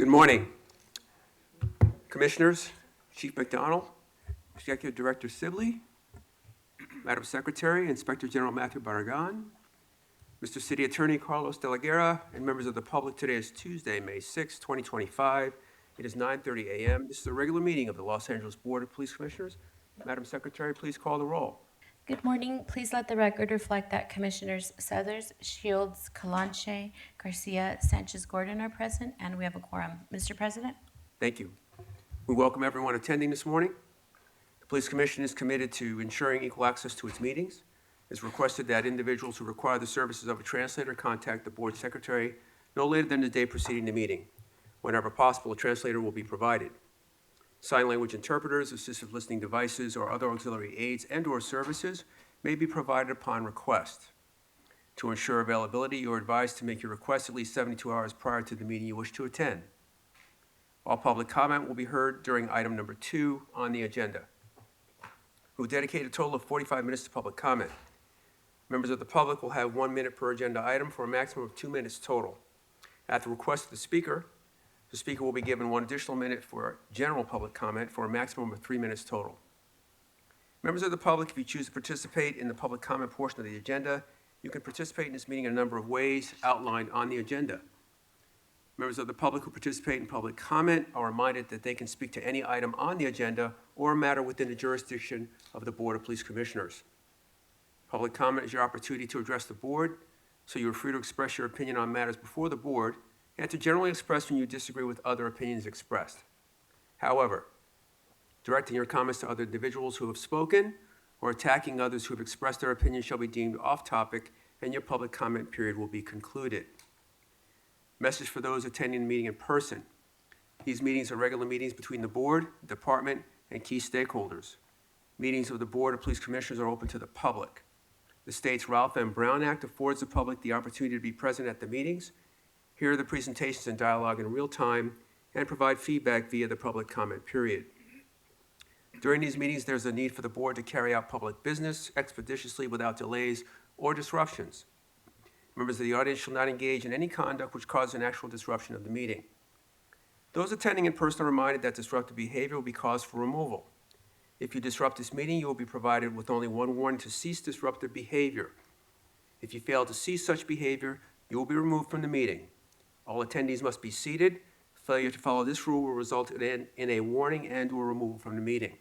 Good morning, Commissioners, Chief McDonald, Executive Director Sibley, Madam Secretary, Inspector General Matthew Barragan, Mr. City Attorney Carlos De La Guerra, and members of the public. Today is Tuesday, May 6, 2025. It is 9:30 a.m. This is a regular meeting of the Los Angeles Board of Police Commissioners. Madam Secretary, please call the roll. Good morning. Please let the record reflect that Commissioners Suthers, Shields, Calanche, Garcia, Sanchez-Gordon are present, and we have a quorum. Mr. President? Thank you. We welcome everyone attending this morning. The Police Commission is committed to ensuring equal access to its meetings. It's requested that individuals who require the services of a translator contact the Board Secretary no later than the day preceding the meeting. Whenever possible, a translator will be provided. Sign language interpreters, assistive listening devices, or other auxiliary aids and/or services may be provided upon request. To ensure availability, you are advised to make your request at least 72 hours prior to the meeting you wish to attend. All public comment will be heard during item number 2 on the agenda. We will dedicate a total of 45 minutes to public comment. Members of the public will have 1 minute per agenda item for a maximum of 2 minutes total. At the request of the speaker will be given 1 additional minute for general public comment for a maximum of 3 minutes total. Members of the public, if you choose to participate in the public comment portion of the agenda, you can participate in this meeting in a number of ways outlined on the agenda. Members of the public who participate in public comment are reminded that they can speak to any item on the agenda or a matter within the jurisdiction of the Board of Police Commissioners. Public comment is your opportunity to address the board, so you are free to express your opinion on matters before the board and to generally express when you disagree with other opinions expressed. However, directing your comments to other individuals who have spoken or attacking others who have expressed their opinion shall be deemed off-topic, and your public comment period will be concluded. Message for those attending the meeting in person. These meetings are regular meetings between the board, department, and key stakeholders. Meetings of the Board of Police Commissioners are open to the public. The state's Ralph M. Brown Act affords the public the opportunity to be present at the meetings, hear the presentations and dialogue in real time, and provide feedback via the public comment period. During these meetings, there's a need for the board to carry out public business expeditiously without delays or disruptions. Members of the audience shall not engage in any conduct which causes an actual disruption of the meeting. Those attending in person are reminded that disruptive behavior will be cause for removal. If you disrupt this meeting, you will be provided with only 1 warning to cease disruptive behavior. If you fail to cease such behavior, you will be removed from the meeting. All attendees must be seated. Failure to follow this rule will result in a warning and/or removal from the meeting.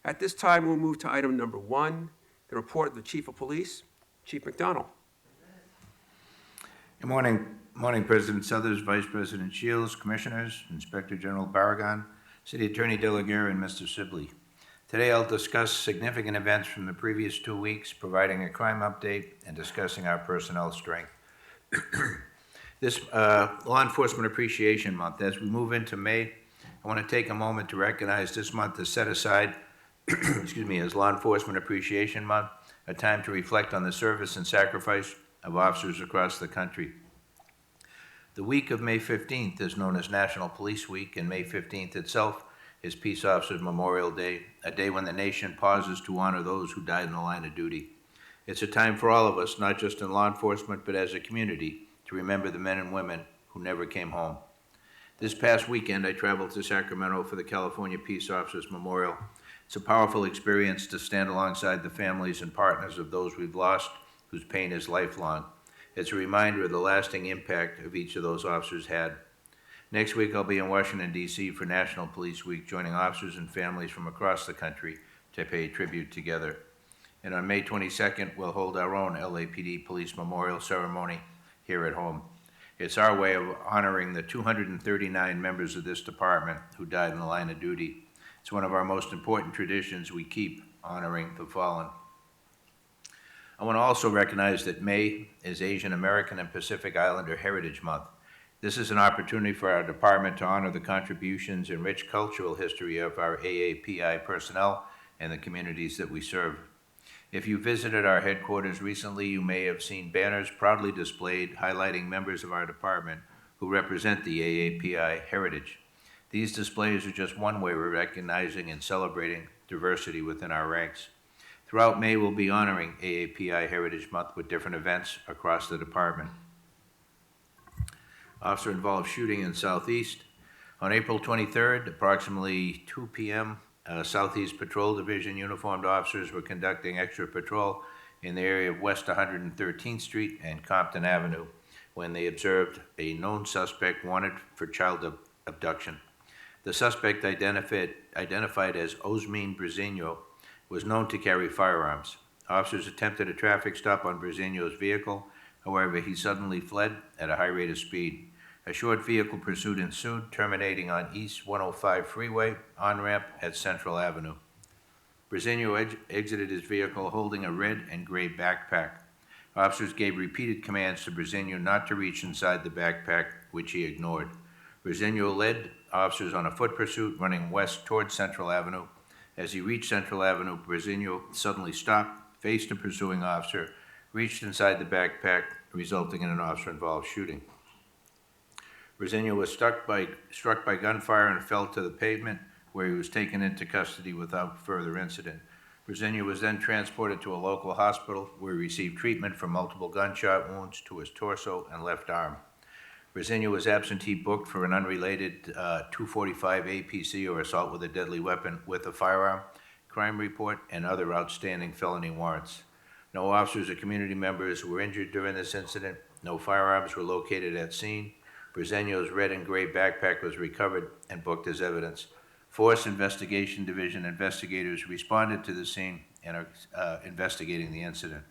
At this time, we'll move to item number 1, the report of the Chief of Police, Chief McDonald. Good morning, President Suthers, Vice President Shields, Commissioners, Inspector General Barragan, City Attorney De La Guerra, and Mr. Sibley. Today I'll discuss significant events from the previous 2 weeks, providing a crime update and discussing our personnel strength. This Law Enforcement Appreciation Month. As we move into May, I want to take a moment to recognize this month is set aside as Law Enforcement Appreciation Month, a time to reflect on the service and sacrifice of officers across the country. The week of May 15th is known as National Police Week, and May 15th itself is Peace Officers Memorial Day, a day when the nation pauses to honor those who died in the line of duty. It's a time for all of us, not just in law enforcement, but as a community, to remember the men and women who never came home. This past weekend, I traveled to Sacramento for the California Peace Officers Memorial. It's a powerful experience to stand alongside the families and partners of those we've lost, whose pain is lifelong. It's a reminder of the lasting impact of each of those officers had. Next week, I'll be in Washington, D.C. for National Police Week, joining officers and families from across the country to pay tribute together. And on May 22nd, we'll hold our own LAPD Police Memorial Ceremony here at home. It's our way of honoring the 239 members of this department who died in the line of duty. It's one of our most important traditions we keep, honoring the fallen. I want to also recognize that May is Asian American and Pacific Islander Heritage Month. This is an opportunity for our department to honor the contributions and rich cultural history of our AAPI personnel and the communities that we serve. If you visited our headquarters recently, you may have seen banners proudly displayed highlighting members of our department who represent the AAPI heritage. These displays are just one way we're recognizing and celebrating diversity within our ranks. Throughout May, we'll be honoring AAPI Heritage Month with different events across the department. Officer-involved shooting in Southeast. On April 23rd, approximately 2 p.m., Southeast Patrol Division uniformed officers were conducting extra patrol in the area of West 113th Street and Compton Avenue when they observed a known suspect wanted for child abduction. The suspect, identified as Osmin Brazino, was known to carry firearms. Officers attempted a traffic stop on Brazino's vehicle. However, he suddenly fled at a high rate of speed. A short vehicle pursuit ensued, terminating on East 105 Freeway, on-ramp at Central Avenue. Brazino exited his vehicle holding a red and gray backpack. Officers gave repeated commands to Brazino not to reach inside the backpack, which he ignored. Brazino led officers on a foot pursuit running west toward Central Avenue. As he reached Central Avenue, Brazino suddenly stopped, faced a pursuing officer, reached inside the backpack, resulting in an officer-involved shooting. Brazino was struck by gunfire and fell to the pavement, where he was taken into custody without further incident. Brazino was then transported to a local hospital, where he received treatment for multiple gunshot wounds to his torso and left arm. Brazino was absentee booked for an unrelated 245 APC, or assault with a deadly weapon with a firearm, crime report, and other outstanding felony warrants. No officers or community members were injured during this incident. No firearms were located at scene. Brazino's red and gray backpack was recovered and booked as evidence. Force Investigation Division investigators responded to the scene and are investigating the incident.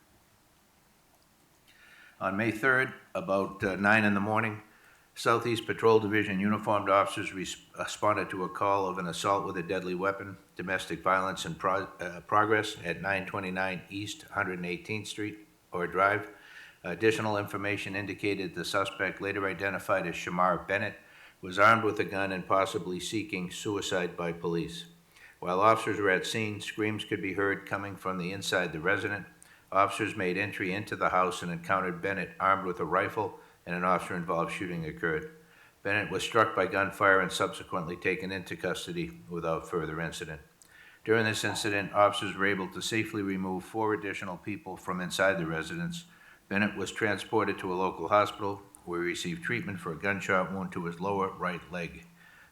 On May 3rd, about 9 in the morning, Southeast Patrol Division uniformed officers responded to a call of an assault with a deadly weapon, domestic violence in progress at 929 East 118th Street or Drive. Additional information indicated the suspect, later identified as Shamar Bennett, was armed with a gun and possibly seeking suicide by police. While officers were at scene, screams could be heard coming from the inside the resident. Officers made entry into the house and encountered Bennett armed with a rifle, and an officer-involved shooting occurred. Bennett was struck by gunfire and subsequently taken into custody without further incident. During this incident, officers were able to safely remove 4 additional people from inside the residence. Bennett was transported to a local hospital where he received treatment for a gunshot wound to his lower right leg.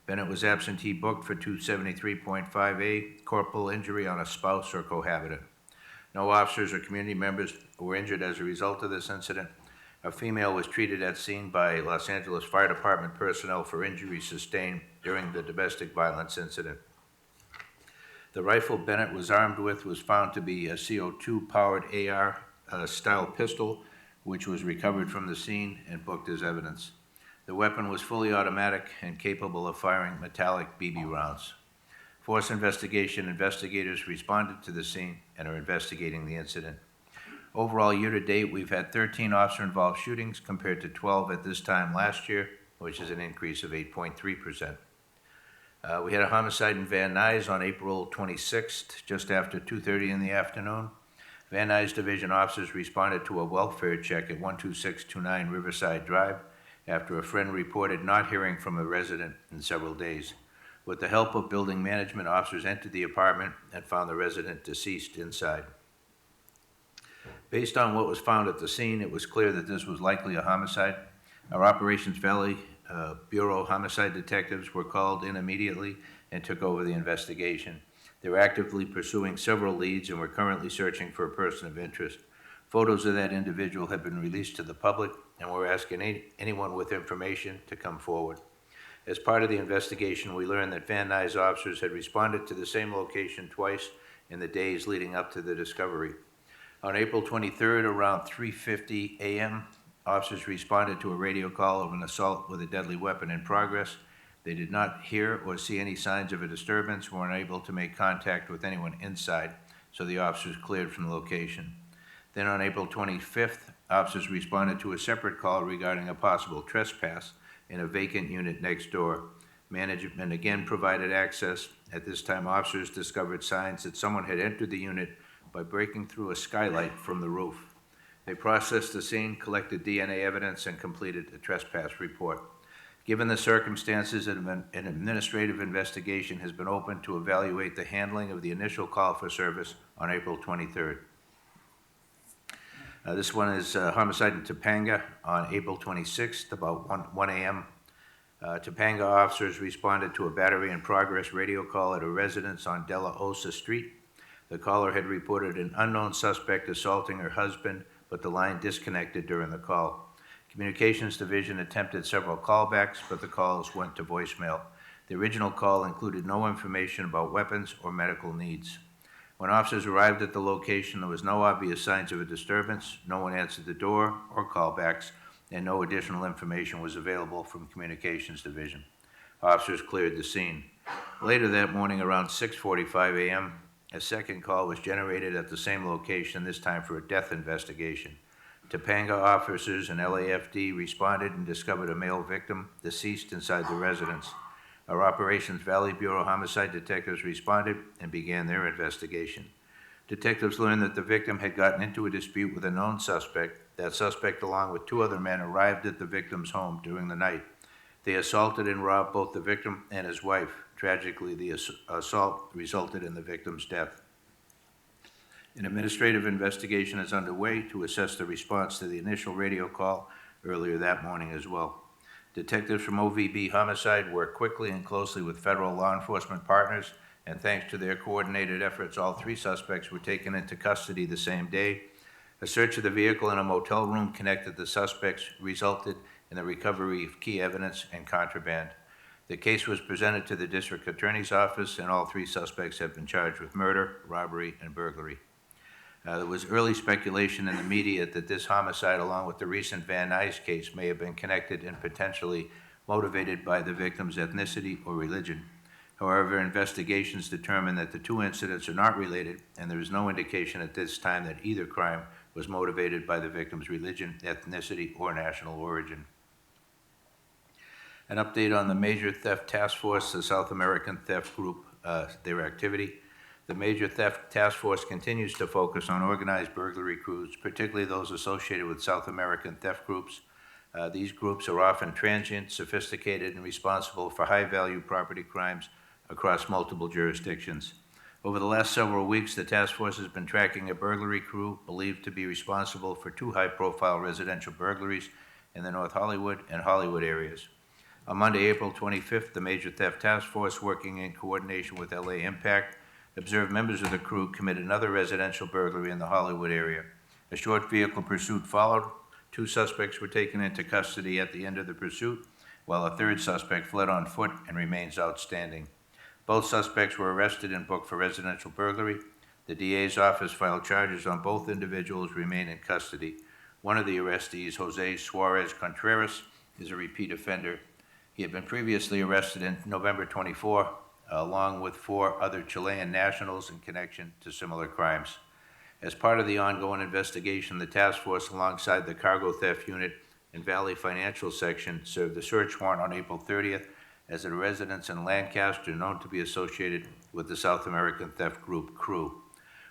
Bennett was absentee booked for 273.5A, corporal injury on a spouse or cohabitant. No officers or community members were injured as a result of this incident. A female was treated at scene by Los Angeles Fire Department personnel for injuries sustained during the domestic violence incident. The rifle Bennett was armed with was found to be a CO2-powered AR-style pistol, which was recovered from the scene and booked as evidence. The weapon was fully automatic and capable of firing metallic BB rounds. Force Investigation investigators responded to the scene and are investigating the incident. Overall, year-to-date, we've had 13 officer-involved shootings compared to 12 at this time last year, which is an increase of 8.3%. We had a homicide in Van Nuys on April 26th, just after 2:30 in the afternoon. Van Nuys Division officers responded to a welfare check at 12629 Riverside Drive after a friend reported not hearing from a resident in several days. With the help of building management, officers entered the apartment and found the resident deceased inside. Based on what was found at the scene, it was clear that this was likely a homicide. Our Operations Valley Bureau homicide detectives were called in immediately and took over the investigation. They're actively pursuing several leads and we're currently searching for a person of interest. Photos of that individual have been released to the public, and we're asking anyone with information to come forward. As part of the investigation, we learned that Van Nuys officers had responded to the same location twice in the days leading up to the discovery. On April 23rd, around 3:50 a.m., officers responded to a radio call of an assault with a deadly weapon in progress. They did not hear or see any signs of a disturbance, were unable to make contact with anyone inside, so the officers cleared from the location. Then on April 25th, officers responded to a separate call regarding a possible trespass in a vacant unit next door. Management again provided access. At this time, officers discovered signs that someone had entered the unit by breaking through a skylight from the roof. They processed the scene, collected DNA evidence, and completed a trespass report. Given the circumstances, an administrative investigation has been opened to evaluate the handling of the initial call for service on April 23rd. This one is homicide in Topanga on April 26th, about 1 a.m. Topanga officers responded to a battery in progress radio call at a residence on De La Osa Street. The caller had reported an unknown suspect assaulting her husband, but the line disconnected during the call. Communications Division attempted several callbacks, but the calls went to voicemail. The original call included no information about weapons or medical needs. When officers arrived at the location, there was no obvious signs of a disturbance, no one answered the door or callbacks, and no additional information was available from Communications Division. Officers cleared the scene. Later that morning, around 6:45 a.m., a second call was generated at the same location, this time for a death investigation. Topanga officers and LAFD responded and discovered a male victim deceased inside the residence. Our Operations Valley Bureau homicide detectives responded and began their investigation. Detectives learned that the victim had gotten into a dispute with a known suspect. That suspect, along with 2 other men, arrived at the victim's home during the night. They assaulted and robbed both the victim and his wife. Tragically, the assault resulted in the victim's death. An administrative investigation is underway to assess the response to the initial radio call earlier that morning as well. Detectives from OVB Homicide worked quickly and closely with federal law enforcement partners, and thanks to their coordinated efforts, all 3 suspects were taken into custody the same day. A search of the vehicle in a motel room connected the suspects resulted in the recovery of key evidence and contraband. The case was presented to the District Attorney's Office, and all 3 suspects have been charged with murder, robbery, and burglary. There was early speculation in the media that this homicide, along with the recent Van Nuys case, may have been connected and potentially motivated by the victim's ethnicity or religion. However, investigations determined that the 2 incidents are not related, and there is no indication at this time that either crime was motivated by the victim's religion, ethnicity, or national origin. An update on the Major Theft Task Force, the South American Theft Group, their activity. The Major Theft Task Force continues to focus on organized burglary crews, particularly those associated with South American theft groups. These groups are often transient, sophisticated, and responsible for high-value property crimes across multiple jurisdictions. Over the last several weeks, the task force has been tracking a burglary crew believed to be responsible for 2 high-profile residential burglaries in the North Hollywood and Hollywood areas. On Monday, April 25th, the Major Theft Task Force, working in coordination with LA Impact, observed members of the crew commit another residential burglary in the Hollywood area. A short vehicle pursuit followed. 2 suspects were taken into custody at the end of the pursuit, while a 3rd suspect fled on foot and remains outstanding. Both suspects were arrested and booked for residential burglary. The DA's office filed charges on both individuals remain in custody. One of the arrestees, Jose Suarez Contreras, is a repeat offender. He had been previously arrested in November 24, along with 4 other Chilean nationals in connection to similar crimes. As part of the ongoing investigation, the task force, alongside the Cargo Theft Unit and Valley Financial Section, served a search warrant on April 30th as a residence in Lancaster known to be associated with the South American Theft Group crew.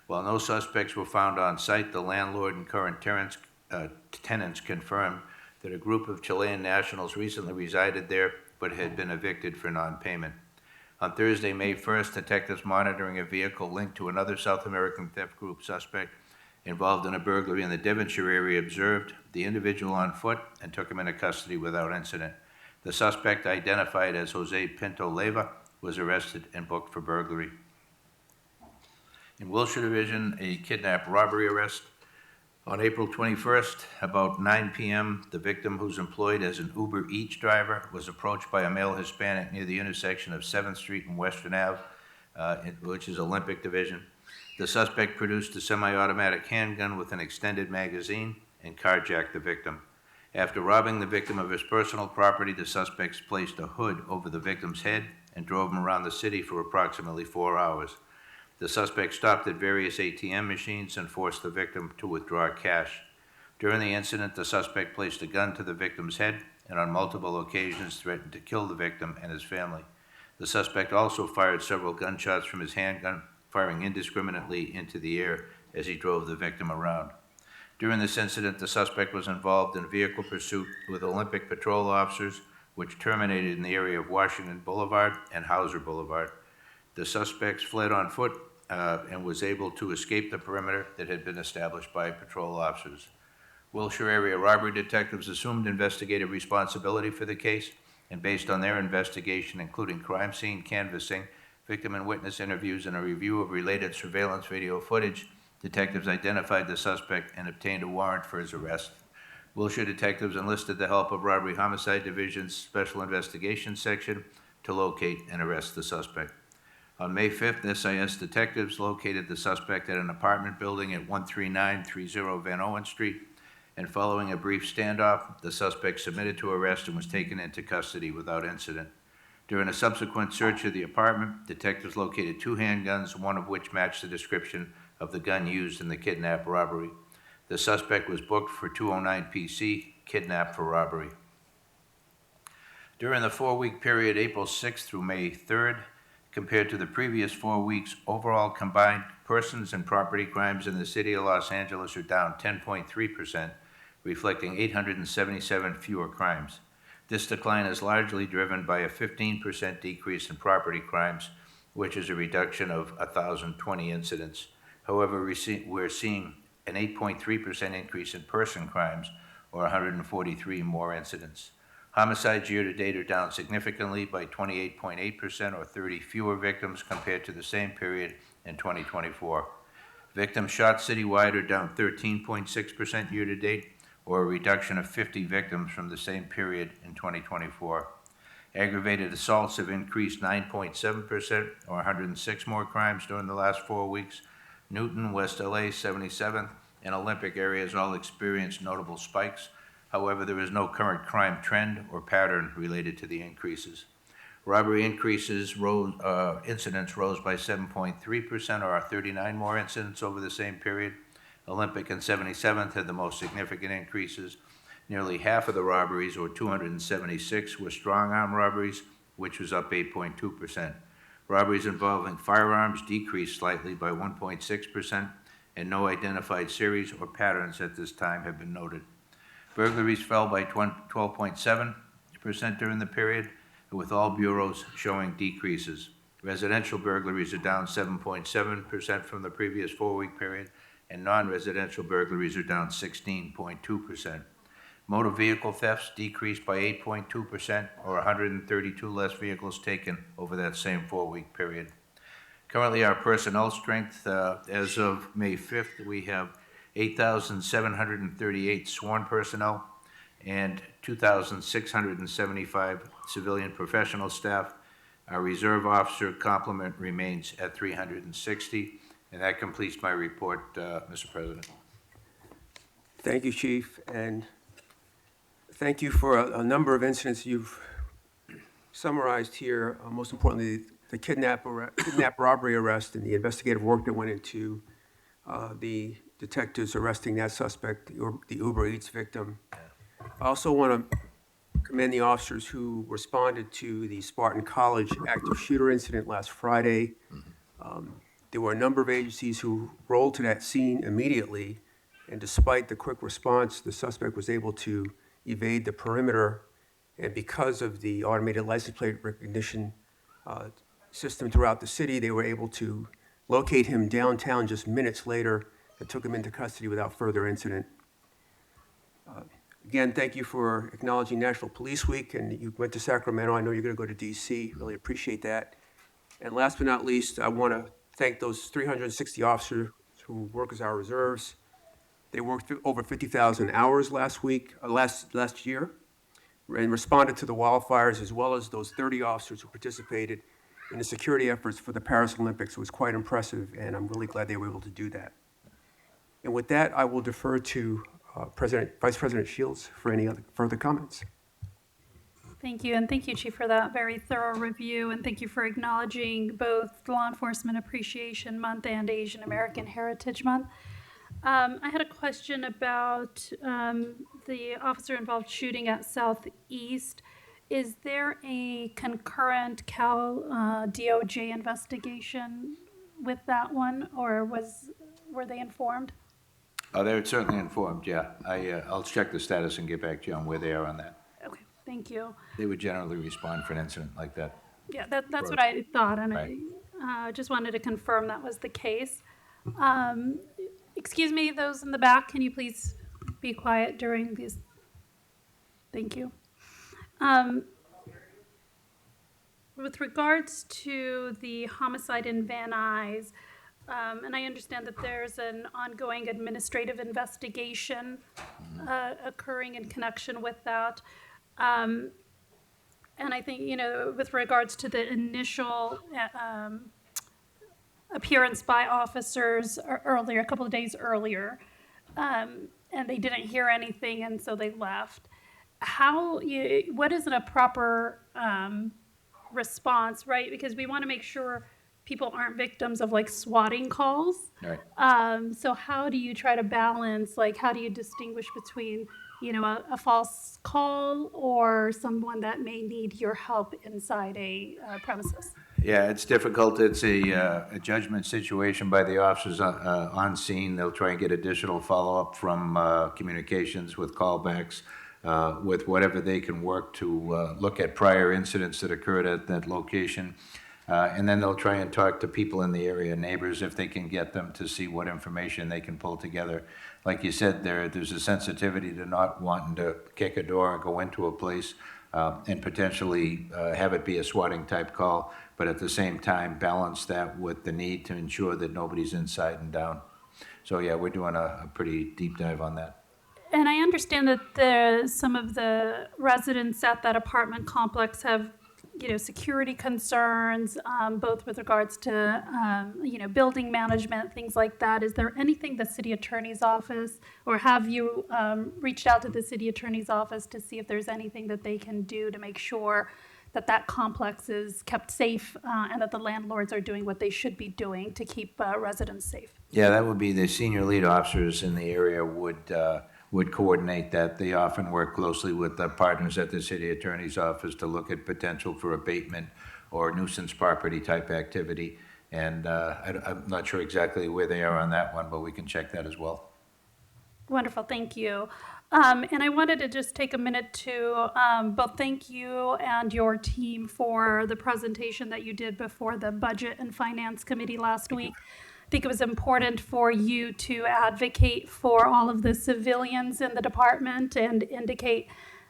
While no suspects were found on site, the landlord and current tenants confirmed that a group of Chilean nationals recently resided there but had been evicted for non-payment. On Thursday, May 1st, detectives monitoring a vehicle linked to another South American Theft Group suspect involved in a burglary in the Devonshire area observed the individual on foot and took him into custody without incident. The suspect, identified as Jose Pinto Leyva, was arrested and booked for burglary. In Wilshire Division, a kidnap robbery arrest. On April 21st, about 9 p.m., the victim, who's employed as an Uber Eats driver, was approached by a male Hispanic near the intersection of 7th Street and Western Ave, which is Olympic Division. The suspect produced a semi-automatic handgun with an extended magazine and carjacked the victim. After robbing the victim of his personal property, the suspects placed a hood over the victim's head and drove him around the city for approximately 4 hours. The suspect stopped at various ATM machines and forced the victim to withdraw cash. During the incident, the suspect placed a gun to the victim's head and on multiple occasions threatened to kill the victim and his family. The suspect also fired several gunshots from his handgun, firing indiscriminately into the air as he drove the victim around. During this incident, the suspect was involved in a vehicle pursuit with Olympic patrol officers, which terminated in the area of Washington Boulevard and Hauser Boulevard. The suspects fled on foot and was able to escape the perimeter that had been established by patrol officers. Wilshire area robbery detectives assumed investigative responsibility for the case, and based on their investigation, including crime scene canvassing, victim and witness interviews, and a review of related surveillance video footage, detectives identified the suspect and obtained a warrant for his arrest. Wilshire detectives enlisted the help of Robbery Homicide Division's Special Investigations Section to locate and arrest the suspect. On May 5th, SIS detectives located the suspect at an apartment building at 13930 Van Owen Street, and following a brief standoff, the suspect submitted to arrest and was taken into custody without incident. During a subsequent search of the apartment, detectives located 2 handguns, one of which matched the description of the gun used in the kidnap robbery. The suspect was booked for 209 PC, kidnapped for robbery. During the 4-week period, April 6th through May 3rd, compared to the previous 4 weeks, overall combined persons and property crimes in the city of Los Angeles are down 10.3%, reflecting 877 fewer crimes. This decline is largely driven by a 15% decrease in property crimes, which is a reduction of 1,020 incidents. However, we're seeing an 8.3% increase in person crimes, or 143 more incidents. Homicides year-to-date are down significantly by 28.8%, or 30 fewer victims compared to the same period in 2024. Victims shot citywide are down 13.6% year-to-date, or a reduction of 50 victims from the same period in 2024. Aggravated assaults have increased 9.7%, or 106 more crimes during the last 4 weeks. Newton, West LA, 77th, and Olympic areas all experienced notable spikes. However, there is no current crime trend or pattern related to the increases. Robbery incidents rose by 7.3%, or 39 more incidents over the same period. Olympic and 77th had the most significant increases. Nearly half of the robberies, or 276, were strong-arm robberies, which was up 8.2%. Robberies involving firearms decreased slightly by 1.6%, and no identified series or patterns at this time have been noted. Burglaries fell by 12.7% during the period, with all bureaus showing decreases. Residential burglaries are down 7.7% from the previous 4-week period, and non-residential burglaries are down 16.2%. Motor vehicle thefts decreased by 8.2%, or 132 less vehicles taken over that same 4-week period. Currently, our personnel strength, as of May 5th, we have 8,738 sworn personnel and 2,675 civilian professional staff. Our reserve officer complement remains at 360. And that completes my report, Mr. President. Thank you, Chief, and thank you for a number of incidents you've summarized here. Most importantly, the kidnap robbery arrest and the investigative work that went into the detectives arresting that suspect, the Uber Eats victim. I also want to commend the officers who responded to the Spartan College active shooter incident last Friday. There were a number of agencies who rolled to that scene immediately, and despite the quick response, the suspect was able to evade the perimeter, and because of the automated license plate recognition system throughout the city, they were able to locate him downtown just minutes later and took him into custody without further incident. Again, thank you for acknowledging National Police Week, and you went to Sacramento. I know you're going to go to D.C. Really appreciate that. And last but not least, I want to thank those 360 officers who work as our reserves. They worked over 50,000 hours last year, and responded to the wildfires, as well as those 30 officers who participated in the security efforts for the Paris Olympics. It was quite impressive, and I'm really glad they were able to do that. And with that, I will defer to Vice President Shields for any other further comments. Thank you, and thank you, Chief, for that very thorough review, and thank you for acknowledging both Law Enforcement Appreciation Month and Asian American Heritage Month. I had a question about the officer-involved shooting at Southeast. Is there a concurrent Cal DOJ investigation with that one, or were they informed? They're certainly informed, yeah. I'll check the status and get back to you on where they are on that. Okay, thank you. They would generally respond for an incident like that. Yeah, that's what I thought, and Right. I just wanted to confirm that was the case. Excuse me, those in the back, can you please be quiet during these. Thank you. Um, With regards to the homicide in Van Nuys, and I understand that there's an ongoing administrative investigation occurring in connection with that. And I think, with regards to the initial appearance by officers earlier, a couple of days earlier, and they didn't hear anything, and so they left. What is a proper response, right? Because we want to make sure people aren't victims of like swatting calls. Right. So how do you try to balance, like, how do you distinguish between, a false call or someone that may need your help inside a premises? Yeah, it's difficult. It's a judgment situation by the officers on scene. They'll try and get additional follow-up from communications with callbacks, with whatever they can work to look at prior incidents that occurred at that location. And then they'll try and talk to people in the area, neighbors, if they can get them to see what information they can pull together. Like you said, there's a sensitivity to not wanting to kick a door and go into a place and potentially have it be a swatting type call, but at the same time balance that with the need to ensure that nobody's inside and down. So yeah, we're doing a pretty deep dive on that. And I understand that some of the residents at that apartment complex have, security concerns, both with regards to, building management, things like that. Is there anything the city attorney's office, or have you reached out to the city attorney's office to see if there's anything that they can do to make sure that that complex is kept safe and that the landlords are doing what they should be doing to keep residents safe? Yeah, that would be the senior lead officers in the area would coordinate that. They often work closely with the partners at the city attorney's office to look at potential for abatement or nuisance property type activity. And I'm not sure exactly where they are on that one, but we can check that as well. Wonderful, thank you. And I wanted to just take a minute to both thank you and your team for the presentation that you did before the Budget and Finance Committee last week. I think it was important for you to advocate for all of the civilians in the department and indicate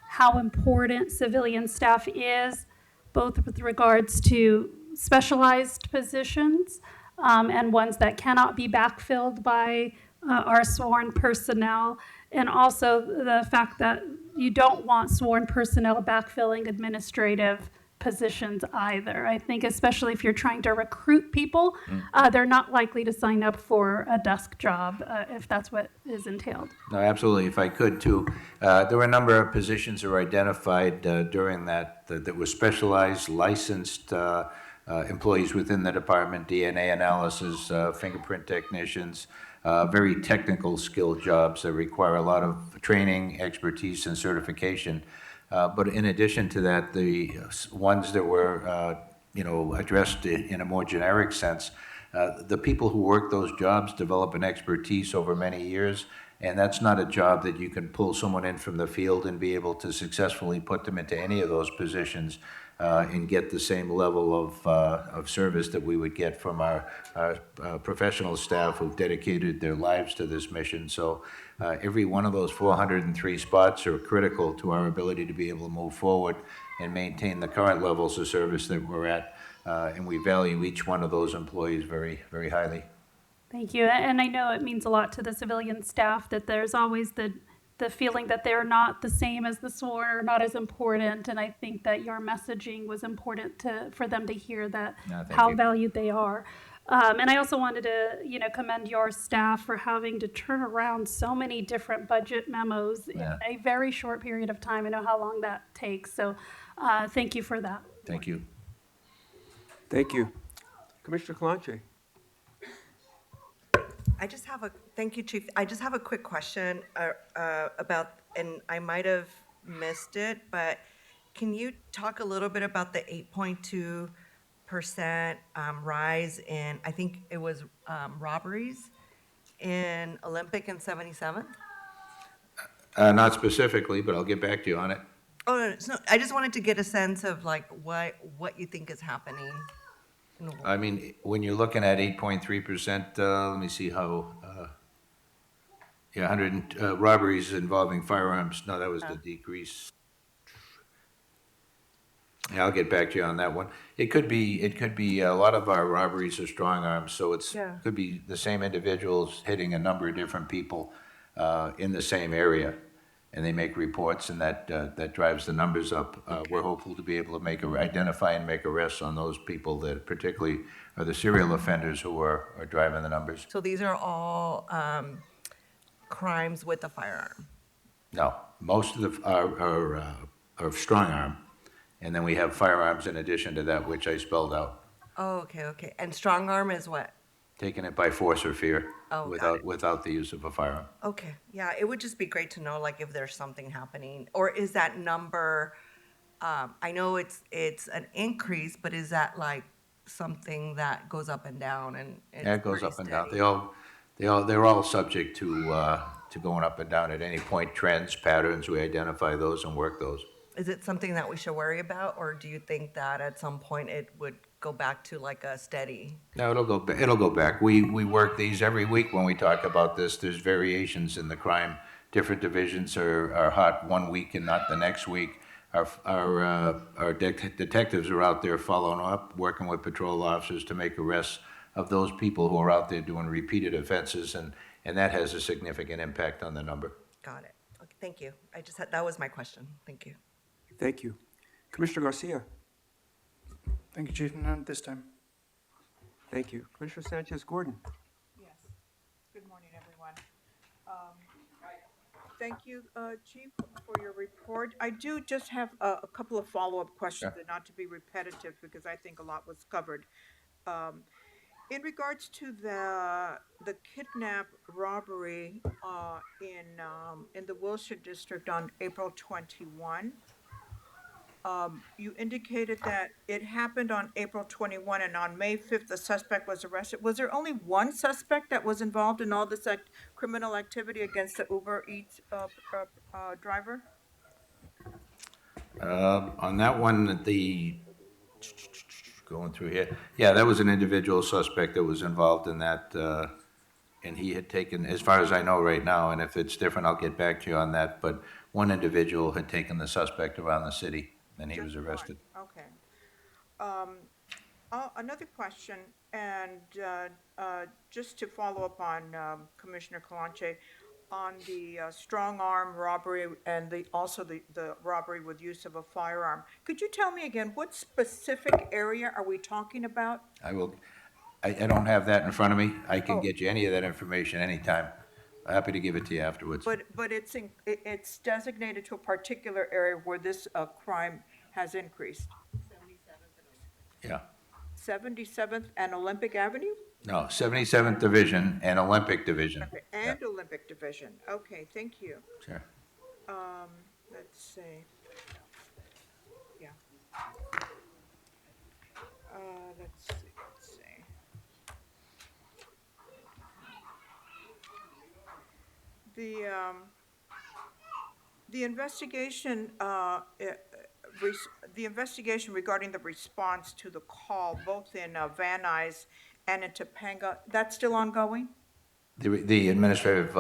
how important civilian staff is, both with regards to specialized positions and ones that cannot be backfilled by our sworn personnel, and also the fact that you don't want sworn personnel backfilling administrative positions either. I think especially if you're trying to recruit people, they're not likely to sign up for a desk job if that's what is entailed. No, absolutely. If I could too, there were a number of positions that were identified during that were specialized, licensed employees within the department, DNA analysis, fingerprint technicians, very technical skill jobs that require a lot of training, expertise, and certification. But in addition to that, the ones that were, addressed in a more generic sense, the people who work those jobs develop an expertise over many years, and that's not a job that you can pull someone in from the field and be able to successfully put them into any of those positions and get the same level of service that we would get from our professional staff who've dedicated their lives to this mission. So every one of those 403 spots are critical to our ability to be able to move forward and maintain the current levels of service that we're at. And we value each one of those employees very, very highly. Thank you. And I know it means a lot to the civilian staff that there's always the feeling that they're not the same as the sworn or not as important. And I think that your messaging was important for them to hear that how valued they are. And I also wanted to, commend your staff for having to turn around so many different budget memos in a very short period of time. I know how long that takes. So thank you for that. Thank you. Thank you. Commissioner Kalanche. Thank you, Chief. I just have a quick question about, and I might have missed it, but can you talk a little bit about the 8.2% rise in, I think it was robberies in Olympic in 77? Not specifically, but I'll get back to you on it. Oh, no, I just wanted to get a sense of like what you think is happening. I mean, when you're looking at 8.3%, let me see how, Yeah, 100 robberies involving firearms. No, that was the decrease. Yeah, I'll get back to you on that one. It could be, a lot of our robberies are strong arms, so Yeah. could be the same individuals hitting a number of different people in the same area. And they make reports, and that drives the numbers up. We're hopeful to be able to identify and make arrests on those people that particularly are the serial offenders who are driving the numbers. So these are all crimes with a firearm? No, most of are strong arm, and then we have firearms in addition to that, which I spelled out. Oh, okay, okay. And strong arm is what? Taking it by force or fear Oh, got it. without the use of a firearm. Okay, yeah, it would just be great to know, like, if there's something happening, or is that number, I know it's an increase, but is that like something that goes up and down and it's Yeah, it goes pretty up and down. steady? They're all subject to going up and down at any point. Trends, patterns, we identify those and work those. Is it something that we should worry about, or do you think that at some point it would go back to like a steady? No, it'll go back. We work these every week when we talk about this. There's variations in the crime. Different divisions are hot one week and not the next week. Our detectives are out there following up, working with patrol officers to make arrests of those people who are out there doing repeated offenses, and that has a significant impact on the number. Got it. Okay, thank you. That was my question. Thank you. Thank you. Commissioner Garcia? Thank you, Chief. None at this time. Thank you. Commissioner Sanchez Gordon? Yes. Good morning, everyone. Thank you, Chief, for your report. I do just have a couple of follow-up questions, Sure. and not to be repetitive, because I think a lot was covered. In regards to the kidnap robbery in the Wilshire District on April 21, you indicated that it happened on April 21, and on May 5th, the suspect was arrested. Was there only one suspect that was involved in all this criminal activity against the Uber Eats driver? On that one, going through here, yeah, that was an individual suspect that was involved in that, and he had taken, as far as I know right now, and if it's different, I'll get back to you on that, but one individual had taken the suspect around the city, and he was Just arrested. one, okay. Another question, and just to follow up on Commissioner Calanche, on the strong arm robbery and also the robbery with use of a firearm. Could you tell me again, what specific area are we talking about? I don't have that in front of me. I can Oh. get you any of that information anytime. Happy to give it to you afterwards. But it's designated to a particular area where this crime has increased. Yeah. 77th and Olympic Avenue? No, 77th Division and Olympic Division. Okay, and Olympic Division. Okay, thank you. Sure. Let's see. Yeah. Let's see. The investigation, the investigation regarding the response to the call, both in Van Nuys and in Topanga, that's still ongoing? The administrative,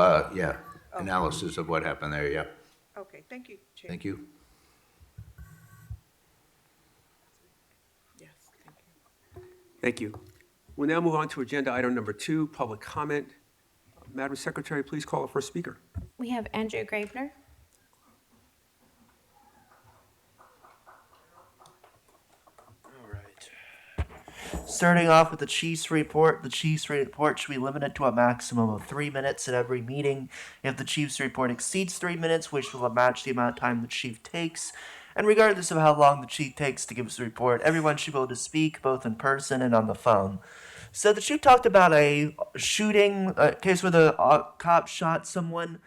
analysis of what happened there, yeah. Okay, thank you, Chief. Thank you. Yes, thank you. Thank you. We'll now move on to agenda item number 2, public comment. Madam Secretary, please call the first speaker. We have Andrew Gravener. Starting off with the Chiefs report, the Chiefs report should be limited to a maximum of 3 minutes at every meeting. If the Chiefs report exceeds 3 minutes, which will match the amount of time the Chief takes, and regardless of how long the Chief takes to give his report, everyone should be able to speak both in person and on the phone. So the Chief talked about a shooting, a case where the cop shot someone,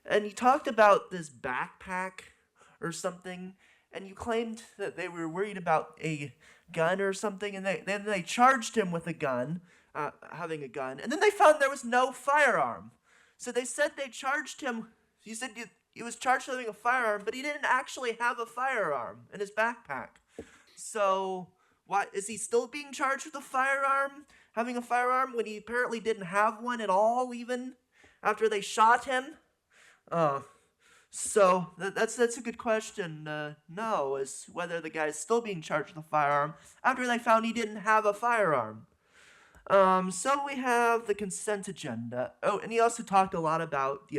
and he talked about this backpack or something, and you claimed that they were worried about a gun or something, and then they charged him with a gun, having a gun, and then they found there was no firearm. So they said they charged him. He said he was charged with having a firearm, but he didn't actually have a firearm in his backpack. So why is he still being charged with a firearm, having a firearm when he apparently didn't have one at all, even? after they shot him? So that's a good question. No, is whether the guy's still being charged with a firearm after they found he didn't have a firearm. So we have the consent agenda. Oh, and he also talked a lot about,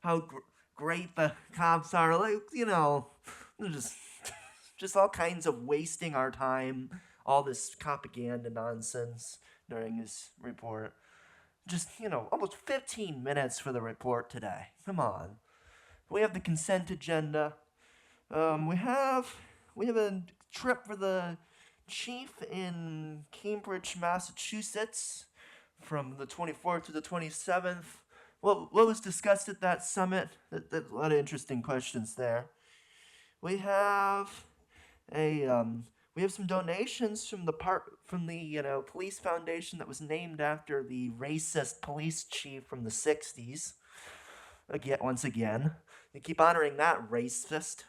how great the cops are. Like, they're just all kinds of wasting our time. All this propaganda nonsense during his report. Just, almost 15 minutes for the report today. Come on. We have the consent agenda. We have a trip for the chief in Cambridge, Massachusetts, from the 24th to the 27th. What was discussed at that summit? A lot of interesting questions there. We have we have some donations from the police foundation that was named after the racist police chief from the 60s. Once again, they keep honoring that racist.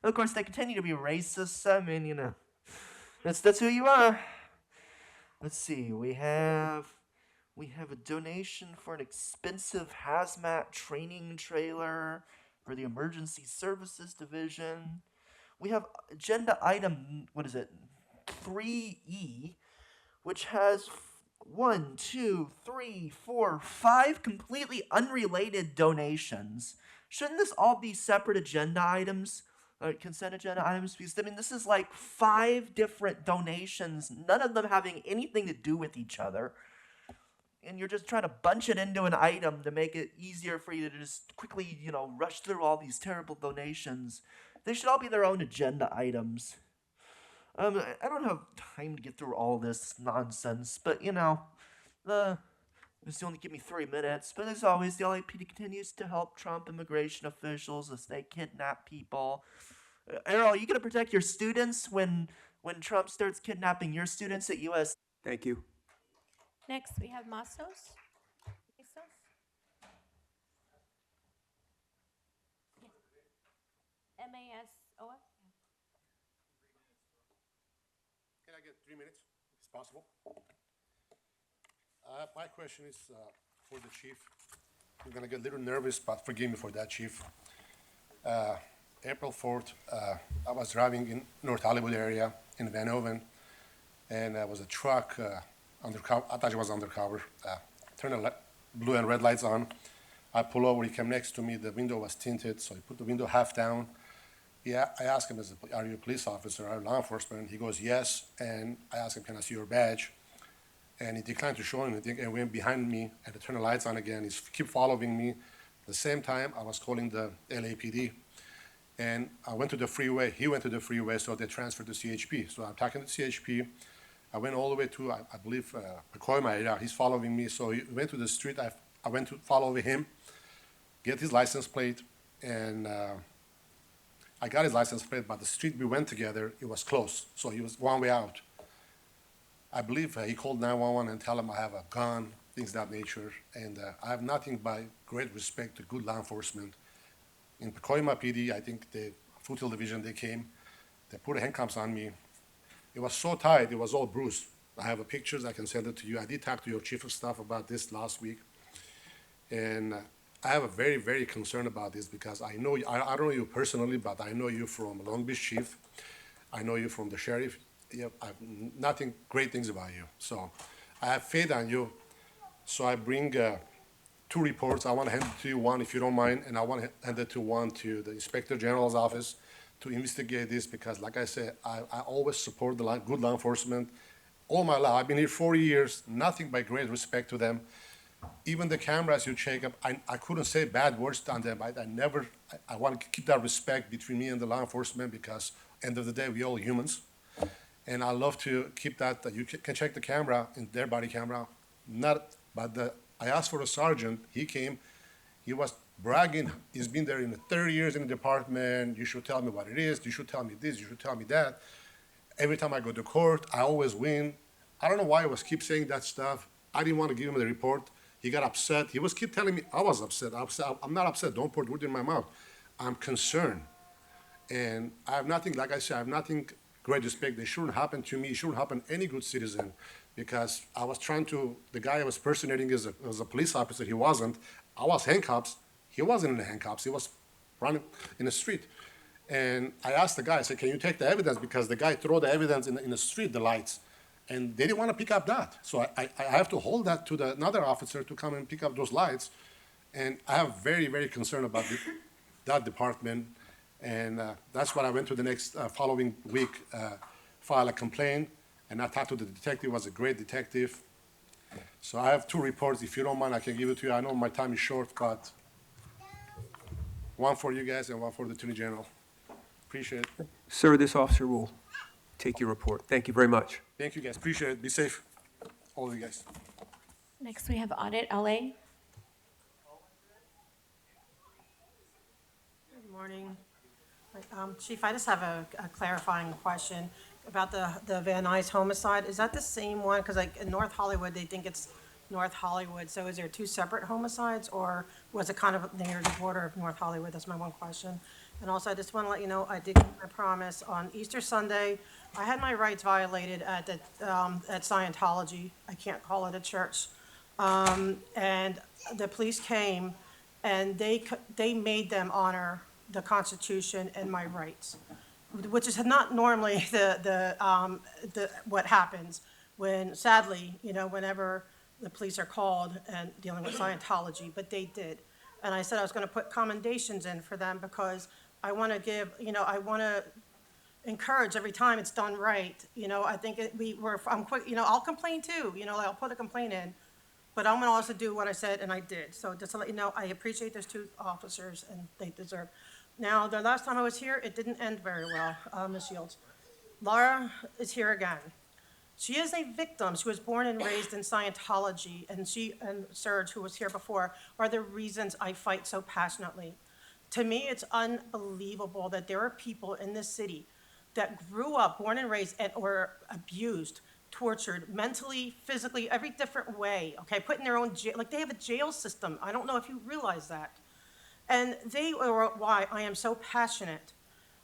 Of course, they continue to be racist. I mean, that's who you are. Let's see. We have a donation for an expensive hazmat training trailer for the emergency services division. We have agenda item 3E, which has 1, 2, 3, 4, 5 completely unrelated donations. Shouldn't this all be separate agenda items? Consent agenda items? Because, this is like 5 different donations, none of them having anything to do with each other. And you're just trying to bunch it into an item to make it easier for you to just quickly, rush through all these terrible donations. They should all be their own agenda items. I don't have time to get through all this nonsense, but this only give me 3 minutes. But as always, the LAPD continues to help Trump immigration officials as they kidnap people. Errol, are you gonna protect your students when Trump starts kidnapping your students at US? Thank you. Next, we have Masos. M-A-S-O-S? Can I get 3 minutes, if it's possible? My question is for the chief. I'm gonna get a little nervous, but forgive me for that, chief. April 4th, I was driving in North Hollywood area in Van Oven, and there was a truck undercover. I thought it was undercover. Turned the blue and red lights on. I pull over. He came next to me. The window was tinted, so he put the window half down. Yeah, I asked him, are you a police officer, are you law enforcement? He goes, yes. And I asked him, can I see your badge? And he declined to show anything and went behind me and turned the lights on again. He kept following me. At the same time, I was calling the LAPD. And I went to the freeway. He went to the freeway, so they transferred to CHP. So I'm talking to CHP. I went all the way to, I believe, Pacoima area. He's following me. So he went to the street. I went to follow him, get his license plate, and I got his license plate, but the street we went together, it was closed. So he was one way out. I believe he called 911 and tell him I have a gun, things of that nature. And I have nothing but great respect to good law enforcement. In Pacoima PD, I think the Foothill Division, they came, they put handcuffs on me. It was so tight, it was all bruised. I have pictures, I can send it to you. I did talk to your chief of staff about this last week. And I have a very, very concern about this because I know, I don't know you personally, but I know you from Long Beach Chief. I know you from the sheriff. I have nothing great things about you. So I have faith on you. So I bring 2 reports. I want to hand it to you, one if you don't mind, and I want to hand it to one to the Inspector General's office to investigate this because, like I said, I always support the good law enforcement. All my life, I've been here 40 years, nothing but great respect to them. Even the cameras you check up, I couldn't say bad words on them. I want to keep that respect between me and the law enforcement because end of the day, we all humans. And I love to keep that you can check the camera in their body camera. I asked for a sergeant, he came, he was bragging, he's been there in 30 years in the department, you should tell me what it is, you should tell me this, you should tell me that. Every time I go to court, I always win. I don't know why he keep saying that stuff. I didn't want to give him the report. He got upset. He keep telling me I was upset. I'm not upset. Don't put words in my mouth. I'm concerned. And I have nothing, like I said, I have nothing great respect. They shouldn't happen to me. It shouldn't happen to any good citizen. because I was trying to, the guy I was personating as a police officer, he wasn't. I was handcuffs, he wasn't in the handcuffs, he was running in the street. And I asked the guy, I said, can you take the evidence? Because the guy threw the evidence in the street, the lights. And they didn't want to pick up that. So I have to hold that to another officer to come and pick up those lights. And I have very, very concern about that department. And that's what I went to the next following week, file a complaint. And I talked to the detective, was a great detective. So I have 2 reports. If you don't mind, I can give it to you. I know my time is short, but one for you guys and one for the Attorney General. Appreciate it. Sir, this officer will take your report. Thank you very much. Thank you, guys. Appreciate it. Be safe, all of you guys. Next, we have Audit LA. Good morning. Chief, I just have a clarifying question about the Van Nuys homicide. Is that the same one? Because like in North Hollywood, they think it's North Hollywood. So is there 2 separate homicides, or was it kind of near the border of North Hollywood? That's my one question. And also, I just want to let you know, I did keep my promise. On Easter Sunday, I had my rights violated at Scientology. I can't call it a church. And the police came, and they made them honor the Constitution and my rights, which is not normally what happens when, sadly, whenever the police are called and dealing with Scientology, but they did. And I said I was going to put commendations in for them because I want to give, I want to encourage every time it's done right. I think I'm quick, I'll complain too, I'll put a complaint in, but I'm going to also do what I said, and I did. So just to let you know, I appreciate those 2 officers, and they deserve. Now, the last time I was here, it didn't end very well, Ms. Shields. Laura is here again. She is a victim. She was born and raised in Scientology, and she and Serge, who was here before, are the reasons I fight so passionately. To me, it's unbelievable that there are people in this city that grew up, born and raised, and were abused, tortured, mentally, physically, every different way, okay, put in their own jail, like they have a jail system. I don't know if you realize that. And they are why I am so passionate.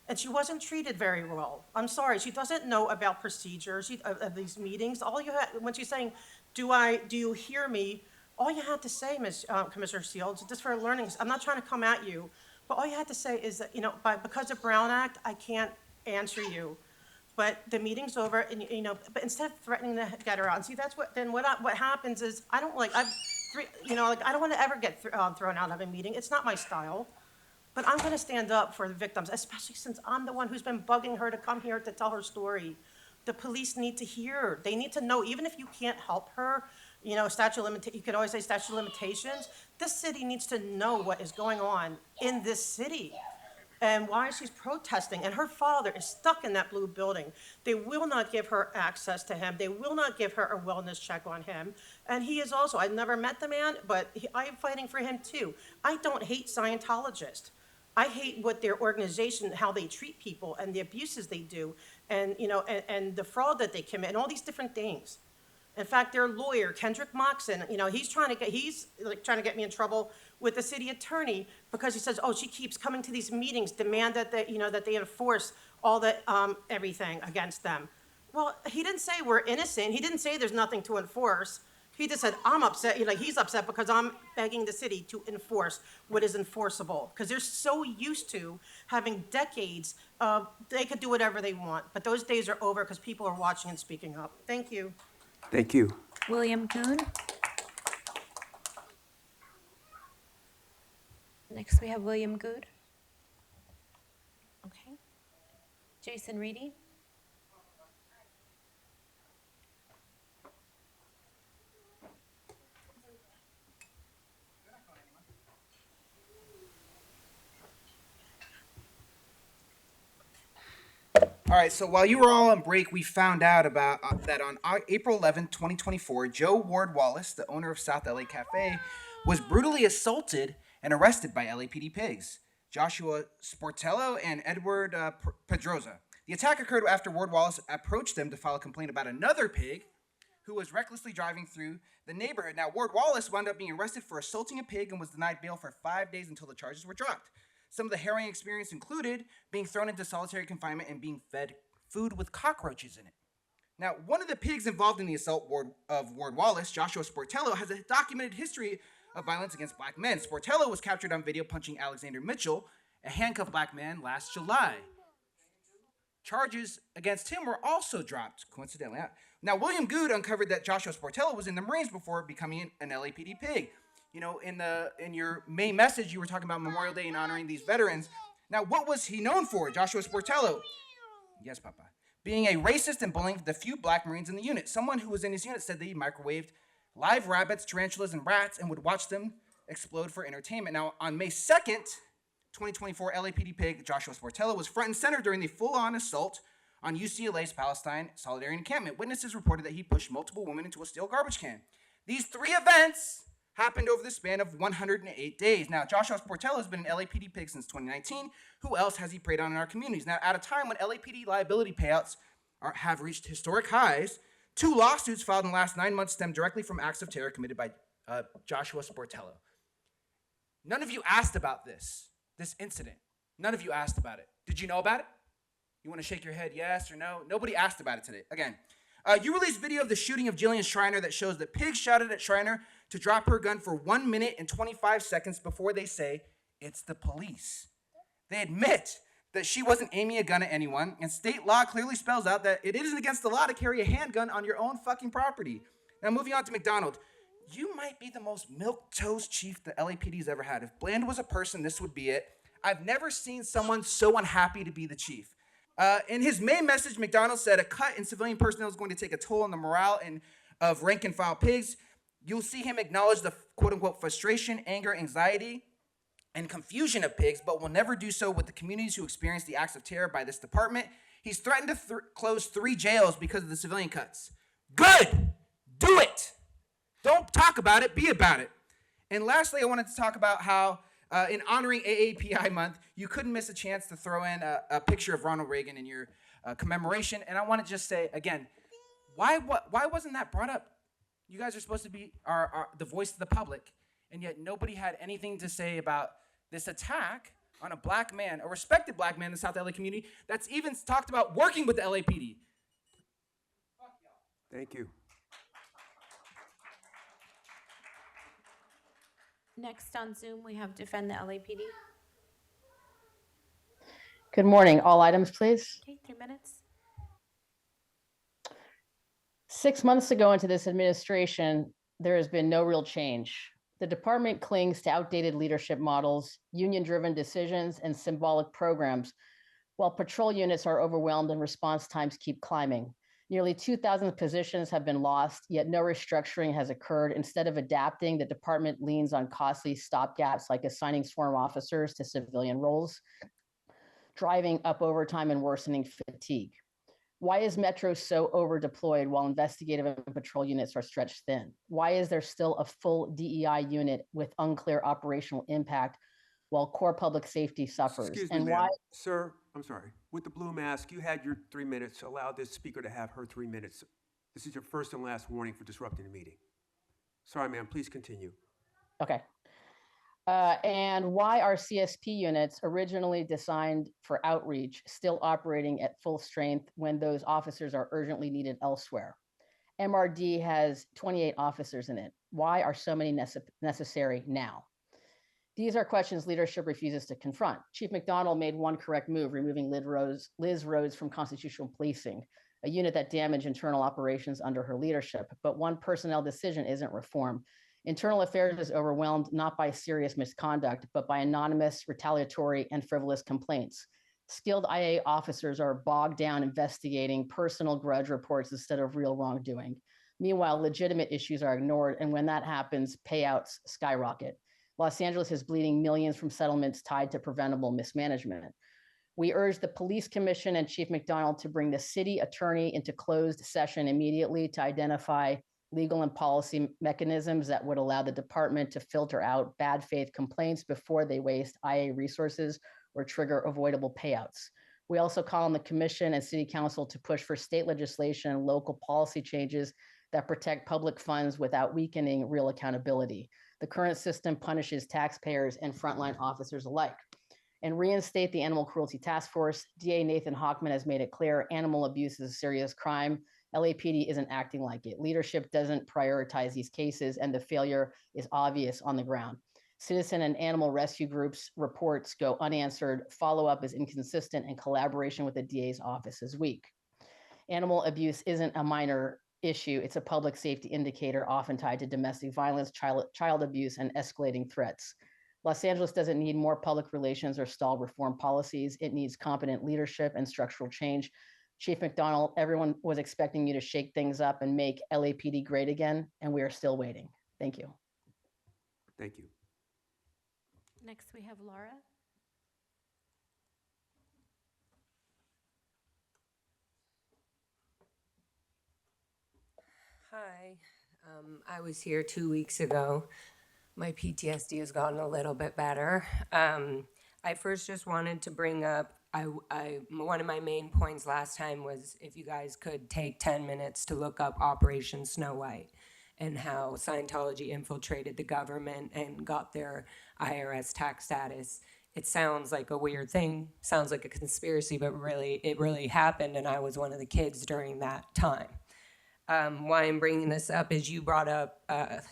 And she wasn't treated very well. I'm sorry, she doesn't know about procedures of these meetings. All you had, when she's saying, do you hear me? All you had to say, Commissioner Shields, just for learning, I'm not trying to come at you, but all you had to say is that, because of Brown Act, I can't answer you. But the meeting's over, and but instead of threatening to get her out, and see, that's what happens is I don't I don't want to ever get thrown out of a meeting. It's not my style. But I'm going to stand up for the victims, especially since I'm the one who's been bugging her to come here to tell her story. The police need to hear. They need to know, even if you can't help her, you can always say statute of limitations. This city needs to know what is going on in this city and why she's protesting. And her father is stuck in that blue building. They will not give her access to him. They will not give her a wellness check on him. And he is also, I've never met the man, but I am fighting for him too. I don't hate Scientologists. I hate what their organization, how they treat people and the abuses they do and, and the fraud that they commit and all these different things. In fact, their lawyer, Kendrick Moxon, he's trying to get me in trouble with the city attorney because he says, oh, she keeps coming to these meetings, demand that they enforce all the, everything against them. Well, he didn't say we're innocent. He didn't say there's nothing to enforce. He just said, I'm upset, he's upset because I'm begging the city to enforce what is enforceable. Because they're so used to having decades of, they could do whatever they want. But those days are over because people are watching and speaking up. Thank you. Thank you. William Kuhn. Next, we have William Good. Okay. Jason Reedy. All right, so while you were all on break, we found out about that on April 11th, 2024, Joe Ward Wallace, the owner of South LA Cafe, was brutally assaulted and arrested by LAPD pigs, Joshua Sportello and Edward Pedroza. The attack occurred after Ward Wallace approached them to file a complaint about another pig who was recklessly driving through the neighborhood. Now, Ward Wallace wound up being arrested for assaulting a pig and was denied bail for 5 days until the charges were dropped. Some of the harrowing experience included being thrown into solitary confinement and being fed food with cockroaches in it. Now, one of the pigs involved in the assault of Ward Wallace, Joshua Sportello, has a documented history of violence against black men. Sportello was captured on video punching Alexander Mitchell, a handcuffed black man, last July. Charges against him were also dropped, coincidentally. Now, William Good uncovered that Joshua Sportello was in the Marines before becoming an LAPD pig. You know, in your main message, you were talking about Memorial Day and honoring these veterans. Now, what was he known for, Joshua Sportello? Yes, Papa. Being a racist and bullying the few black Marines in the unit. Someone who was in his unit said that he microwaved live rabbits, tarantulas, and rats and would watch them explode for entertainment. Now, on May 2nd, 2024, LAPD pig Joshua Sportello was front and center during the full-on assault on UCLA's Palestine Solidarity Encampment. Witnesses reported that he pushed multiple women into a steel garbage can. These three events happened over the span of 108 days. Now, Joshua Sportello has been an LAPD pig since 2019. Who else has he preyed on in our communities? Now, at a time when LAPD liability payouts have reached historic highs, 2 lawsuits filed in the last 9 months stem directly from acts of terror committed by Joshua Sportello. None of you asked about this incident. None of you asked about it. Did you know about it? You want to shake your head yes or no? Nobody asked about it today. Again, you released video of the shooting of Jillian Schreiner that shows that pigs shouted at Schreiner to drop her gun for 1 minute and 25 seconds before they say, it's the police. They admit that she wasn't aiming a gun at anyone, and state law clearly spells out that it isn't against the law to carry a handgun on your own fucking property. Now, moving on to McDonald. You might be the most milquetoast chief the LAPD's ever had. If Bland was a person, this would be it. I've never seen someone so unhappy to be the chief. In his main message, McDonald said a cut in civilian personnel is going to take a toll on the morale of rank and file pigs. You'll see him acknowledge the quote-unquote frustration, anger, anxiety, and confusion of pigs, but will never do so with the communities who experience the acts of terror by this department. He's threatened to close 3 jails because of the civilian cuts. Good! Do it! Don't talk about it, be about it. And lastly, I wanted to talk about how in honoring AAPI month, you couldn't miss a chance to throw in a picture of Ronald Reagan in your commemoration. And I want to just say, again, why wasn't that brought up? You guys are supposed to be the voice of the public, and yet nobody had anything to say about this attack on a black man, a respected black man in the South LA community that's even talked about working with the LAPD. Thank you. Next on Zoom, we have Defend the LAPD. Good morning. All items, please. Okay, 3 minutes. 6 months ago into this administration, there has been no real change. The department clings to outdated leadership models, union-driven decisions, and symbolic programs, while patrol units are overwhelmed and response times keep climbing. Nearly 2,000 positions have been lost, yet no restructuring has occurred. Instead of adapting, the department leans on costly stopgaps like assigning sworn officers to civilian roles, driving up overtime and worsening fatigue. Why is Metro so over-deployed while investigative and patrol units are stretched thin? Why is there still a full DEI unit with unclear operational impact while core public safety suffers? Excuse me, And ma'am. why? Sir, I'm sorry. With the blue mask, you had your 3 minutes. Allow this speaker to have her 3 minutes. This is your first and last warning for disrupting the meeting. Sorry, ma'am. Please continue. Okay. And why are CSP units originally designed for outreach still operating at full strength when those officers are urgently needed elsewhere? MRD has 28 officers in it. Why are so many necessary now? These are questions leadership refuses to confront. Chief McDonald made one correct move, removing Liz Rhodes from constitutional policing, a unit that damaged internal operations under her leadership. But one personnel decision isn't reform. Internal Affairs is overwhelmed not by serious misconduct, but by anonymous, retaliatory, and frivolous complaints. Skilled IA officers are bogged down investigating personal grudge reports instead of real wrongdoing. Meanwhile, legitimate issues are ignored, and when that happens, payouts skyrocket. Los Angeles is bleeding millions from settlements tied to preventable mismanagement. We urge the Police Commission and Chief McDonald to bring the city attorney into closed session immediately to identify legal and policy mechanisms that would allow the department to filter out bad faith complaints before they waste IA resources or trigger avoidable payouts. We also call on the commission and city council to push for state legislation and local policy changes that protect public funds without weakening real accountability. The current system punishes taxpayers and frontline officers alike. And reinstate the Animal Cruelty Task Force. DA Nathan Hochman has made it clear animal abuse is a serious crime LAPD isn't acting like it. Leadership doesn't prioritize these cases, and the failure is obvious on the ground. Citizen and animal rescue groups' reports go unanswered, follow-up is inconsistent, and collaboration with the DA's office is weak. Animal abuse isn't a minor issue. It's a public safety indicator often tied to domestic violence, child abuse, and escalating threats. Los Angeles doesn't need more public relations or stalled reform policies. It needs competent leadership and structural change. Chief McDonald, everyone was expecting you to shake things up and make LAPD great again, and we are still waiting. Thank you. Thank you. Next, we have Laura. Hi, I was here 2 weeks ago. My PTSD has gotten a little bit better. I first just wanted to bring up, one of my main points last time was if you guys could take 10 minutes to look up Operation Snow White and how Scientology infiltrated the government and got their IRS tax status. It sounds like a weird thing, sounds like a conspiracy, but really, it really happened, and I was one of the kids during that time. Why I'm bringing this up is you brought up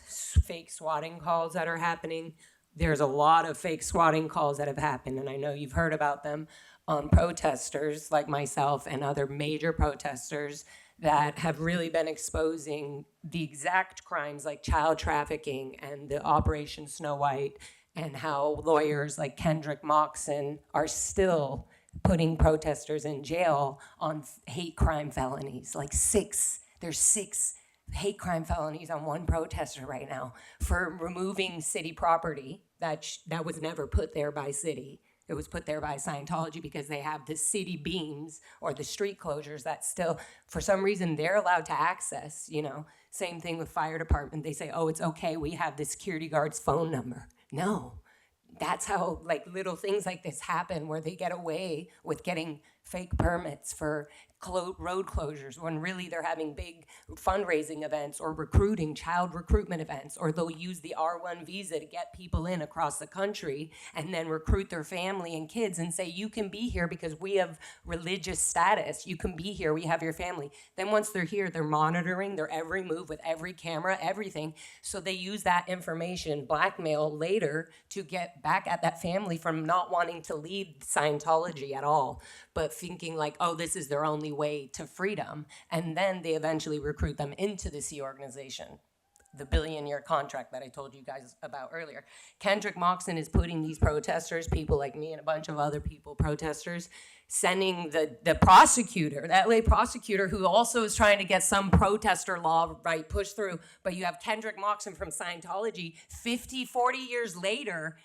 fake swatting calls that are happening. There's a lot of fake swatting calls that have happened, and I know you've heard about them on protesters like myself and other major protesters that have really been exposing the exact crimes like child trafficking and the Operation Snow White, and how lawyers like Kendrick Moxon are still putting protesters in jail on hate crime felonies, like there's 6 hate crime felonies on one protester right now for removing city property that was never put there by city. It was put there by Scientology because they have the city beams or the street closures that still, for some reason, they're allowed to access, you know. Same thing with fire department. They say, oh, it's okay, we have the security guard's phone number. No, that's how like little things like this happen where they get away with getting fake permits for road closures when really they're having big fundraising events or recruiting, child recruitment events, or they'll use the R1 visa to get people in across the country and then recruit their family and kids and say, you can be here because we have religious status. You can be here, we have your family. Then once they're here, they're monitoring their every move with every camera, everything. So they use that information, blackmail later to get back at that family from not wanting to leave Scientology at all, but thinking like, oh, this is their only way to freedom. And then they eventually recruit them into the Sea organization, the billion-year contract that I told you guys about earlier. Kendrick Moxon is putting these protesters, people like me and a bunch of other people, protesters, sending the prosecutor, the LA prosecutor, who also is trying to get some protester law pushed through. But you have Kendrick Moxon from Scientology 40 years later,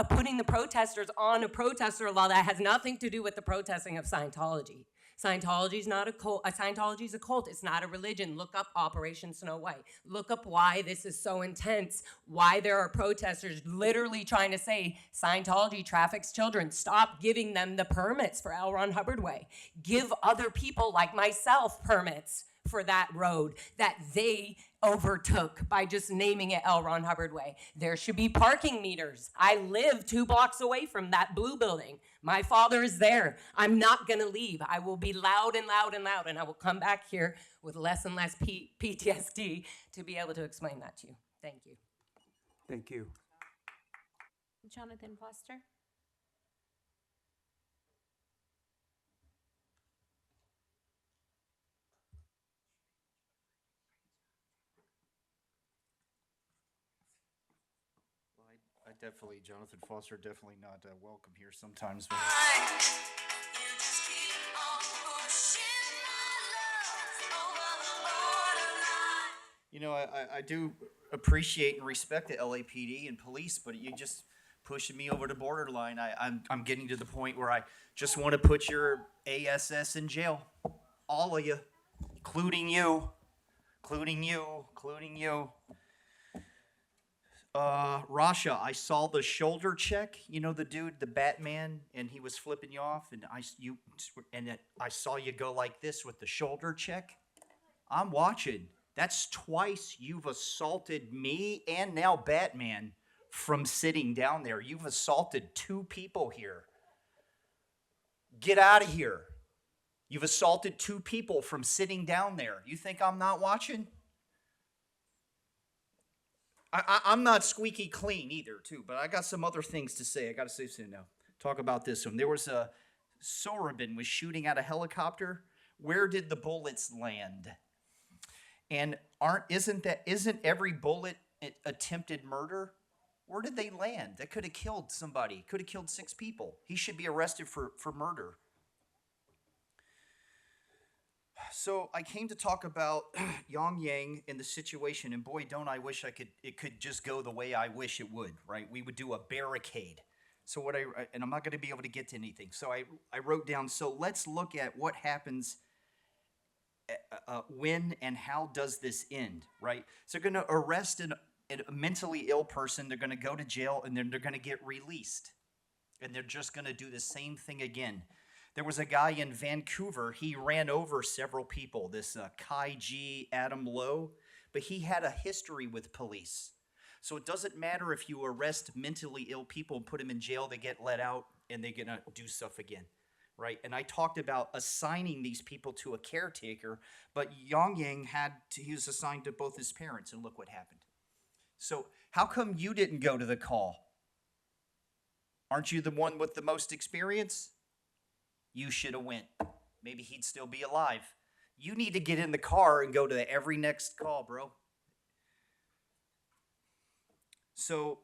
putting the protesters on a protester law that has nothing to do with the protesting of Scientology. Scientology's not a cult. Scientology's a cult. It's not a religion. Look up Operation Snow White. Look up why this is so intense, why there are protesters literally trying to say Scientology traffics children. Stop giving them the permits for L. Ron Hubbard Way. Give other people like myself permits for that road that they overtook by just naming it L. Ron Hubbard Way. There should be parking meters. I live 2 blocks away from that blue building. My father is there. I'm not gonna leave. I will be loud and loud and loud, and I will come back here with less and less PTSD to be able to explain that to you. Thank you. Thank you. Jonathan Foster. I definitely, Jonathan Foster, definitely not welcome here sometimes. But you know, I do appreciate and respect the LAPD and police, but you just pushing me over the borderline. I'm getting to the point where I just want to put your ASS in jail, all of you, including you. Rasha, I saw the shoulder check. You know the dude, the Batman, and he was flipping you off, and I saw you go like this with the shoulder check. I'm watching. That's twice you've assaulted me and now Batman from sitting down there. You've assaulted 2 people here. Get out of here. You've assaulted 2 people from sitting down there. You think I'm not watching? I'm not squeaky clean either, too, but I got some other things to say. I got to say something now. Talk about this one. There was a Sorobin was shooting at a helicopter. Where did the bullets land? And isn't every bullet attempted murder? Where did they land? That could have killed somebody. Could have killed 6 people. He should be arrested for murder. So I came to talk about Yongyang and the situation, and boy, don't I wish it could just go the way I wish it would, right? We would do a barricade. So and I'm not going to be able to get to anything. So I wrote down, so let's look at what happens when and how does this end, right? So they're going to arrest a mentally ill person, they're going to go to jail, and then they're going to get released. And they're just going to do the same thing again. There was a guy in Vancouver, he ran over several people, this Kai G. Adam Lowe, but he had a history with police. So it doesn't matter if you arrest mentally ill people and put them in jail, they get let out and they're going to do stuff again, right? And I talked about assigning these people to a caretaker, but Yongyang he was assigned to both his parents, and look what happened. So how come you didn't go to the call? Aren't you the one with the most experience? You should have went. Maybe he'd still be alive. You need to get in the car and go to every next call, bro. So,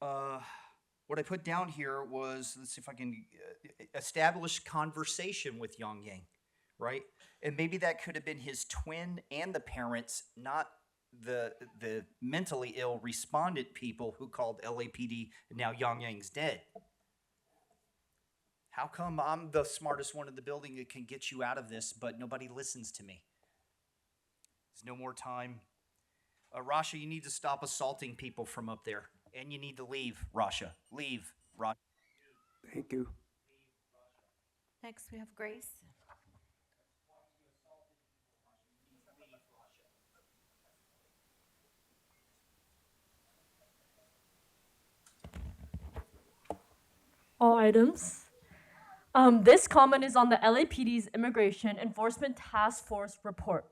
what I put down here was, let's see if I can establish conversation with Yongyang, right? And maybe that could have been his twin and the parents, not the mentally ill respondent people who called LAPD, and now Yongyang's dead. How come I'm the smartest one in the building that can get you out of this, but nobody listens to me? There's no more time. Rasha, you need to stop assaulting people from up there. And you need to leave, Rasha. Leave, Rasha. Thank you. Next, we have Grace. All items. This comment is on the LAPD's Immigration Enforcement Task Force report.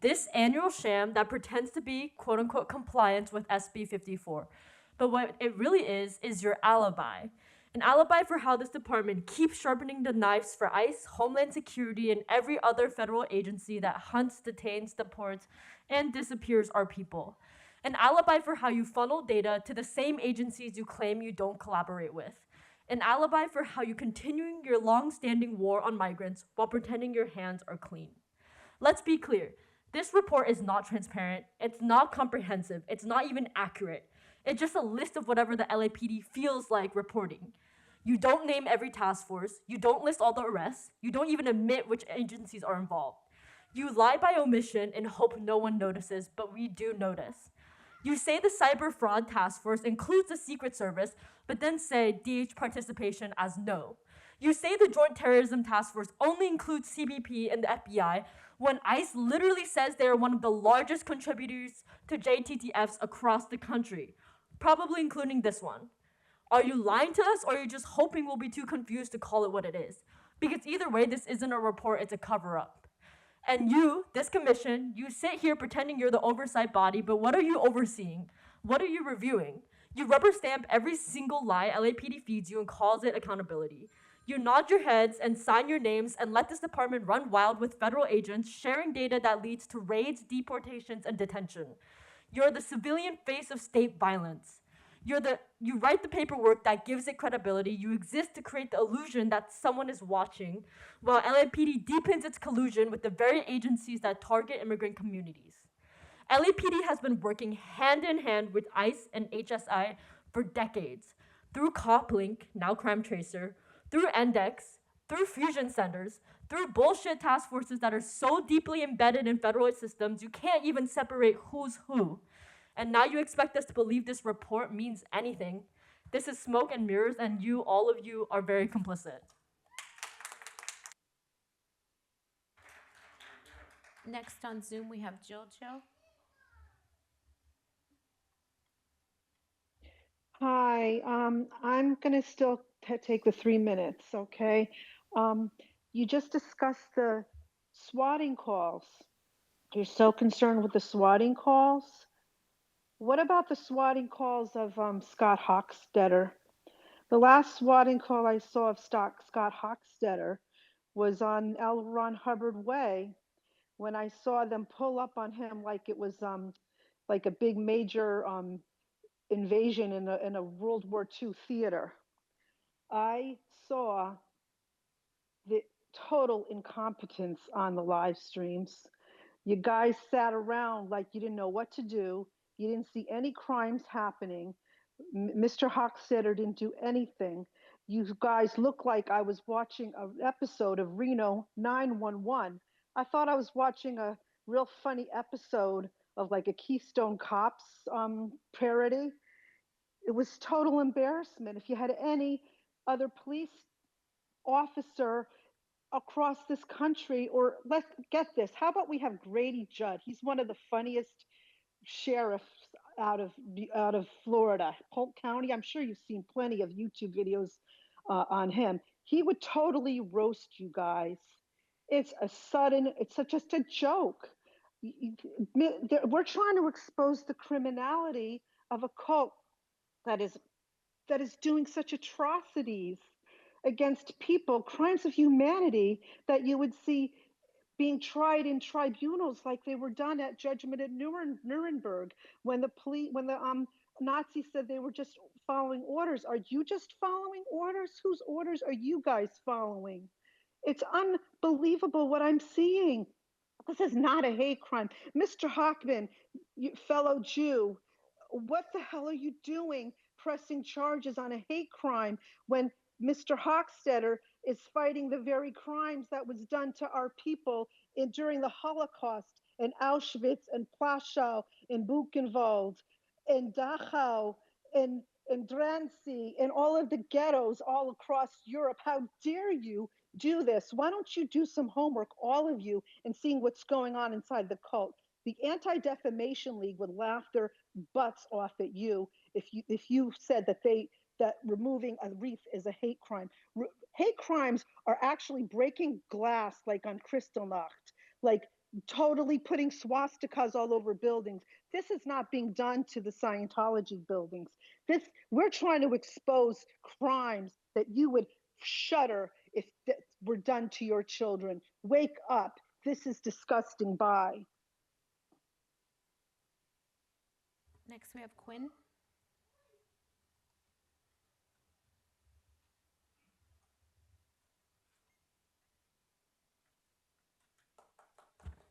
This annual sham that pretends to be quote-unquote compliance with SB 54. But what it really is your alibi. An alibi for how this department keeps sharpening the knives for ICE, Homeland Security, and every other federal agency that hunts, detains, deports, and disappears our people. An alibi for how you funnel data to the same agencies you claim you don't collaborate with. An alibi for how you're continuing your long-standing war on migrants while pretending your hands are clean. Let's be clear. This report is not transparent, it's not comprehensive, it's not even accurate. It's just a list of whatever the LAPD feels like reporting. You don't name every task force, you don't list all the arrests, you don't even admit which agencies are involved. You lie by omission and hope no one notices, but we do notice. You say the Cyber Fraud Task Force includes the Secret Service, but then say DH participation as no. You say the Joint Terrorism Task Force only includes CBP and the FBI, when ICE literally says they are one of the largest contributors to JTTFs across the country, probably including this one. Are you lying to us, or are you just hoping we'll be too confused to call it what it is? Because either way, this isn't a report, it's a cover-up. And you, this commission, you sit here pretending you're the oversight body, but what are you overseeing? What are you reviewing? You rubber stamp every single lie LAPD feeds you and calls it accountability. You nod your heads and sign your names and let this department run wild with federal agents sharing data that leads to raids, deportations, and detention. You're the civilian face of state violence. You write the paperwork that gives it credibility. You exist to create the illusion that someone is watching, while LAPD deepens its collusion with the very agencies that target immigrant communities. LAPD has been working hand in hand with ICE and HSI for decades, through CopLink, now Crime Tracer, through Endex, through fusion centers, through bullshit task forces that are so deeply embedded in federal systems you can't even separate who's who. And now you expect us to believe this report means anything. This is smoke and mirrors, and you, all of you, are very complicit. Next on Zoom, we have Jojo. Hi, I'm going to still take the 3 minutes, okay? You just discussed the swatting calls. You're so concerned with the swatting calls. What about the swatting calls of Scott Hochstetter? The last swatting call I saw of Scott Hochstetter was on L. Ron Hubbard Way, when I saw them pull up on him like it was like a big major invasion in a World War II theater. I saw the total incompetence on the live streams. You guys sat around like you didn't know what to do. You didn't see any crimes happening. Mr. Hochstetter didn't do anything. You guys look like I was watching an episode of Reno 911. I thought I was watching a real funny episode of like a Keystone Cops parody. It was total embarrassment. If you had any other police officer across this country, or let's get this, how about we have Grady Judd? He's one of the funniest sheriffs out of Florida, Polk County. I'm sure you've seen plenty of YouTube videos on him. He would totally roast you guys. It's just a joke. We're trying to expose the criminality of a cult that is doing such atrocities against people, crimes of humanity that you would see being tried in tribunals like they were done at Judgment at Nuremberg, when the Nazis said they were just following orders. Are you just following orders? Whose orders are you guys following? It's unbelievable what I'm seeing. This is not a hate crime. Mr. Hochman, you fellow Jew, what the hell are you doing pressing charges on a hate crime when Mr. Hochstetter is fighting the very crimes that was done to our people during the Holocaust in Auschwitz and Plaszow and Buchenwald and Dachau and Drancy and all of the ghettos all across Europe? How dare you do this? Why don't you do some homework, all of you, and seeing what's going on inside the cult? The Anti-Defamation League would laugh their butts off at you if you said that removing a wreath is a hate crime. Hate crimes are actually breaking glass like on Kristallnacht, like totally putting swastikas all over buildings. This is not being done to the Scientology buildings. We're trying to expose crimes that you would shudder if were done to your children. Wake up. This is disgusting. Bye. Next, we have Quinn.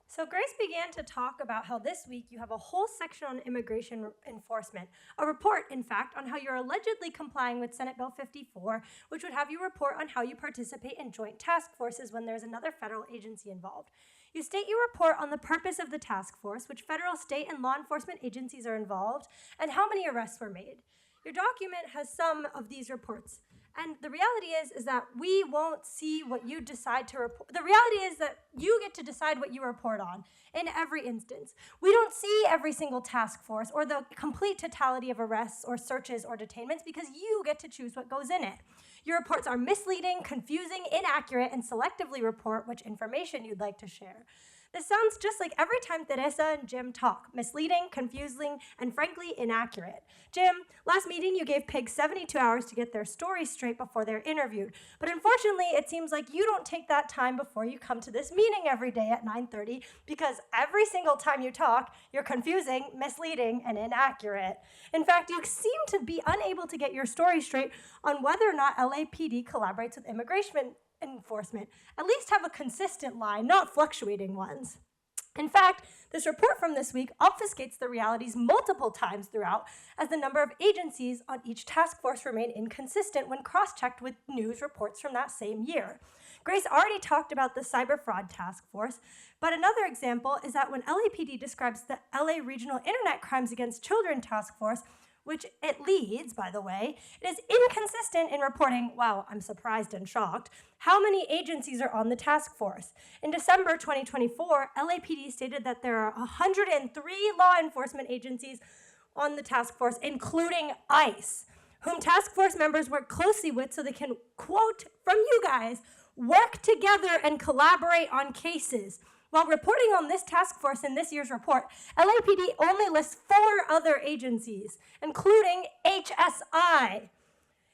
So Grace began to talk about how this week you have a whole section on immigration enforcement, a report, in fact, on how you're allegedly complying with Senate Bill 54, which would have you report on how you participate in joint task forces when there's another federal agency involved. You state you report on the purpose of the task force, which federal, state, and law enforcement agencies are involved, and how many arrests were made. Your document has some of these reports. And the reality is that we won't see what you decide to report. The reality is that you get to decide what you report on in every instance. We don't see every single task force or the complete totality of arrests or searches or detainments because you get to choose what goes in it. Your reports are misleading, confusing, inaccurate, and selectively report which information you'd like to share. This sounds just like every time Teresa and Jim talk, misleading, confusing, and frankly, inaccurate. Jim, last meeting you gave pigs 72 hours to get their story straight before they're interviewed. But unfortunately, it seems like you don't take that time before you come to this meeting every day at 9:30 because every single time you talk, you're confusing, misleading, and inaccurate. In fact, you seem to be unable to get your story straight on whether or not LAPD collaborates with immigration enforcement. At least have a consistent line, not fluctuating ones. In fact, this report from this week obfuscates the realities multiple times throughout, as the number of agencies on each task force remain inconsistent when cross-checked with news reports from that same year. Grace already talked about the cyber fraud task force, but another example is that when LAPD describes the LA Regional Internet Crimes Against Children Task Force, which it leads, by the way, it is inconsistent in reporting, wow, I'm surprised and shocked, how many agencies are on the task force. In December 2024, LAPD stated that there are 103 law enforcement agencies on the task force, including ICE, whom task force members work closely with so they can, quote from you guys, work together and collaborate on cases. While reporting on this task force in this year's report, LAPD only lists 4 other agencies, including HSI.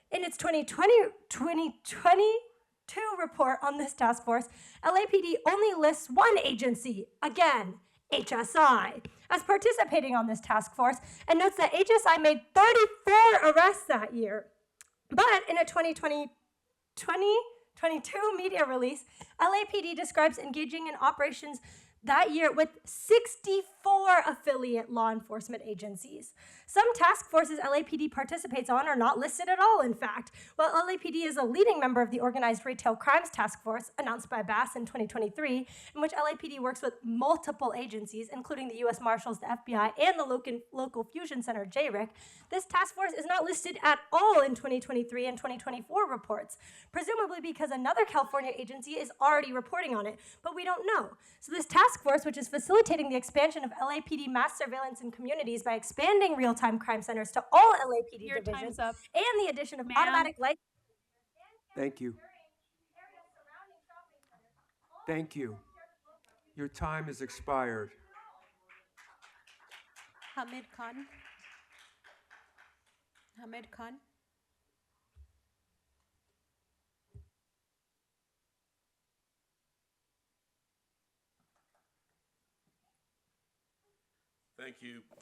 In its 2022 report on this task force, LAPD only lists 1 agency, again, HSI, as participating on this task force, and notes that HSI made 34 arrests that year. But in a 2022 media release, LAPD describes engaging in operations that year with 64 affiliate law enforcement agencies. Some task forces LAPD participates on are not listed at all, in fact. While LAPD is a leading member of the Organized Retail Crimes Task Force, announced by BASS in 2023, in which LAPD works with multiple agencies, including the U.S. Marshals, the FBI, and the Local Fusion Center, JRIC, this task force is not listed at all in 2023 and 2024 reports, presumably because another California agency is already reporting on it, but we don't know. So this task force, which is facilitating the expansion of LAPD mass surveillance in communities by expanding real-time crime centers to all LAPD Your divisions time's up. and the addition of automatic light. Thank you. Thank you. Your time has expired. Hamid Khan. Hamid Khan.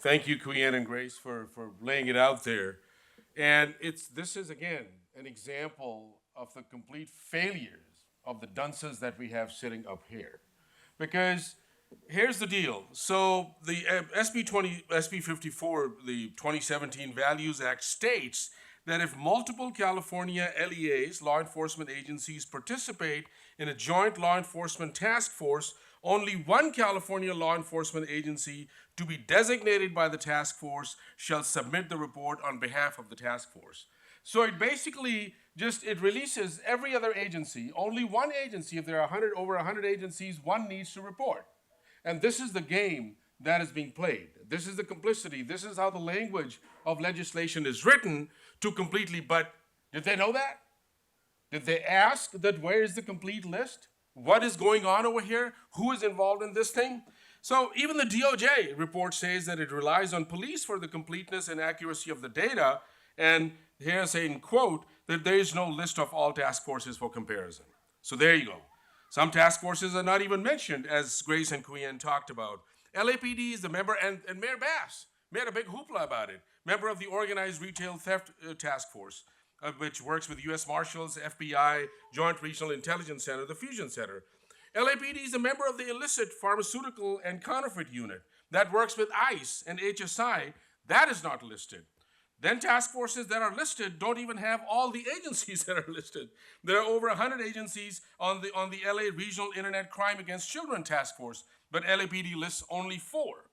Thank you, Kuyen and Grace, for laying it out there. And this is, again, an example of the complete failures of the dunces that we have sitting up here. Because here's the deal. So the SB 54, the 2017 Values Act, states that if multiple California LEAs, law enforcement agencies, participate in a joint law enforcement task force, only one California law enforcement agency to be designated by the task force shall submit the report on behalf of the task force. So it basically it releases every other agency. Only one agency, if there are over 100 agencies, one needs to report. And this is the game that is being played. This is the complicity. This is how the language of legislation is written to completely, but did they know that? Did they ask that where is the complete list? What is going on over here? Who is involved in this thing? So even the DOJ report says that it relies on police for the completeness and accuracy of the data. And here saying, quote, that there is no list of all task forces for comparison. So there you go. Some task forces are not even mentioned, as Grace and Kuyen talked about. LAPD is the member, and Mayor Bass made a big hoopla about it, member of the Organized Retail Theft Task Force, which works with U.S. Marshals, FBI, Joint Regional Intelligence Center, the Fusion Center. LAPD is a member of the Illicit Pharmaceutical and Counterfeit Unit that works with ICE and HSI. That is not listed. Then task forces that are listed don't even have all the agencies that are listed. There are over 100 agencies on the LA Regional Internet Crime Against Children Task Force, but LAPD lists only 4.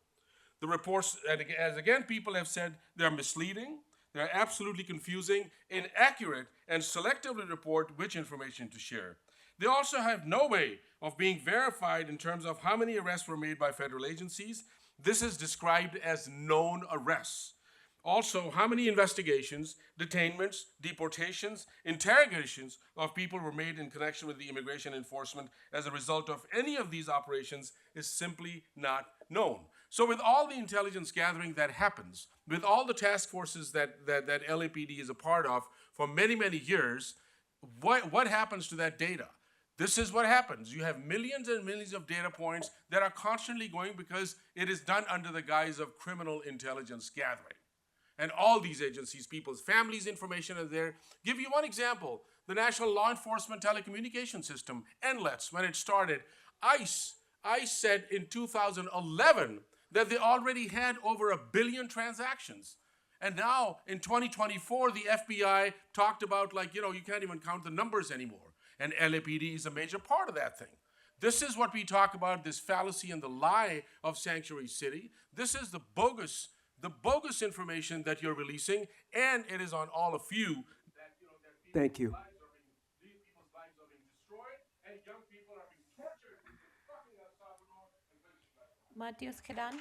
The reports, as again people have said, they're misleading, they're absolutely confusing, inaccurate, and selectively report which information to share. They also have no way of being verified in terms of how many arrests were made by federal agencies. This is described as known arrests. Also, how many investigations, detainments, deportations, interrogations of people were made in connection with the immigration enforcement as a result of any of these operations is simply not known. So with all the intelligence gathering that happens, with all the task forces that LAPD is a part of for many, many years, what happens to that data? This is what happens. You have millions and millions of data points that are constantly going because it is done under the guise of criminal intelligence gathering. And all these agencies, people's families' information are there. Give you one example. The National Law Enforcement Telecommunication System, NLETS, when it started, ICE said in 2011 that they already had over 1 billion transactions. And now in 2024, the FBI talked about you can't even count the numbers anymore. And LAPD is a major part of that thing. This is what we talk about, this fallacy and the lie of Sanctuary City. This is the bogus information that you're releasing, and it is on all of you. Thank you. These people's lives are being destroyed, and young people are being tortured in fucking El Salvador and Venezuela. Matius Kedan.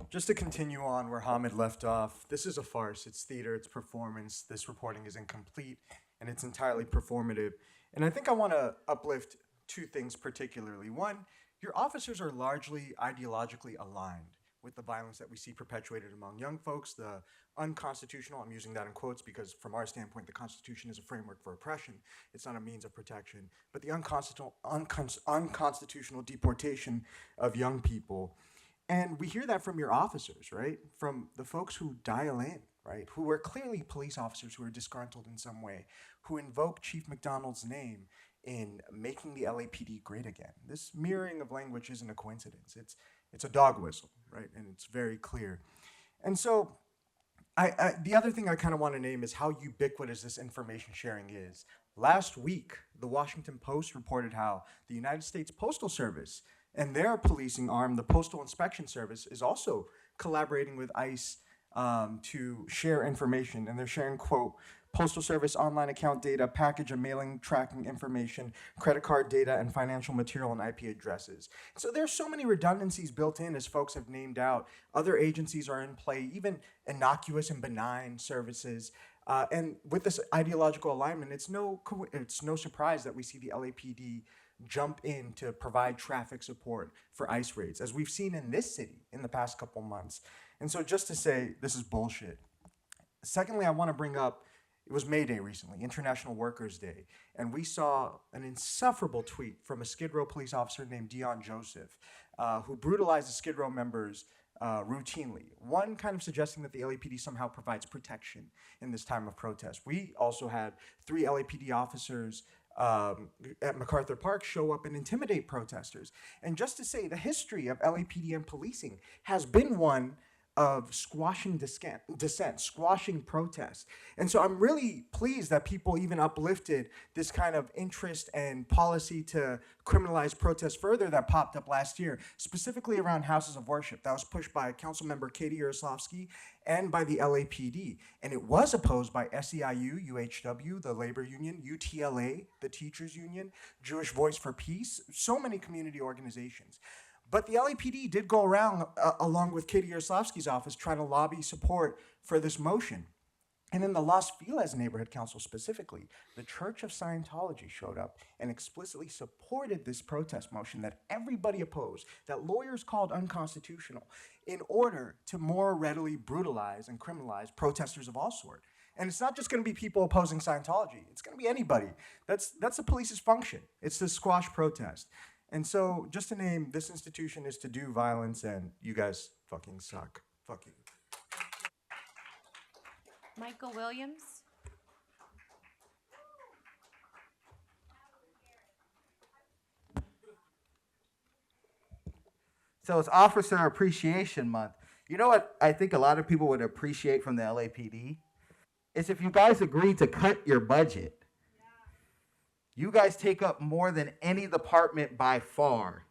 Just to continue on where Hamid left off, this is a farce. It's theater, it's performance. This reporting is incomplete, and it's entirely performative. And I think I want to uplift two things particularly. One, your officers are largely ideologically aligned with the violence that we see perpetuated among young folks, the unconstitutional, I'm using that in quotes because from our standpoint, the Constitution is a framework for oppression. It's not a means of protection. But the unconstitutional deportation of young people. And we hear that from your officers, right? From the folks who dial in, right? Who are clearly police officers who are disgruntled in some way, who invoke Chief McDonald's name in making the LAPD great again. This mirroring of language isn't a coincidence. It's a dog whistle, right? And it's very clear. And so the other thing I kind of want to name is how ubiquitous this information sharing is. Last week, the Washington Post reported how the United States Postal Service and their policing arm, the Postal Inspection Service, is also collaborating with ICE to share information. And they're sharing, quote, Postal Service online account data, package and mailing tracking information, credit card data, and financial material and IP addresses. So there's so many redundancies built in, as folks have named out. Other agencies are in play, even innocuous and benign services. And with this ideological alignment, it's no surprise that we see the LAPD jump in to provide traffic support for ICE raids, as we've seen in this city in the past couple months. And so just to say, this is bullshit. Secondly, I want to bring up, it was May Day recently, International Workers' Day, and we saw an insufferable tweet from a Skid Row police officer named Dion Joseph, who brutalized the Skid Row members routinely. One kind of suggesting that the LAPD somehow provides protection in this time of protest. We also had 3 LAPD officers at MacArthur Park show up and intimidate protesters. And just to say, the history of LAPD and policing has been one of squashing dissent, squashing protests. And so I'm really pleased that people even uplifted this kind of interest and policy to criminalize protests further that popped up last year, specifically around houses of worship. That was pushed by Councilmember Katie Yaroslavsky and by the LAPD. And it was opposed by SEIU, UHW, the labor union, UTLA, the teachers union, Jewish Voice for Peace, so many community organizations. But the LAPD did go around, along with Katie Yaroslavsky's office, trying to lobby support for this motion. And in the Los Feliz Neighborhood Council specifically, the Church of Scientology showed up and explicitly supported this protest motion that everybody opposed, that lawyers called unconstitutional, in order to more readily brutalize and criminalize protesters of all sorts. And it's not just going to be people opposing Scientology. It's going to be anybody. That's the police's function. It's to squash protest. And so, just to name, this institution is to do violence, and you guys fucking suck. Fuck you. Michael Williams. So it's Officer Appreciation Month. You know what I think a lot of people would appreciate from the LAPD? Is if you guys agree to cut your budget. You guys take up more than any department by far.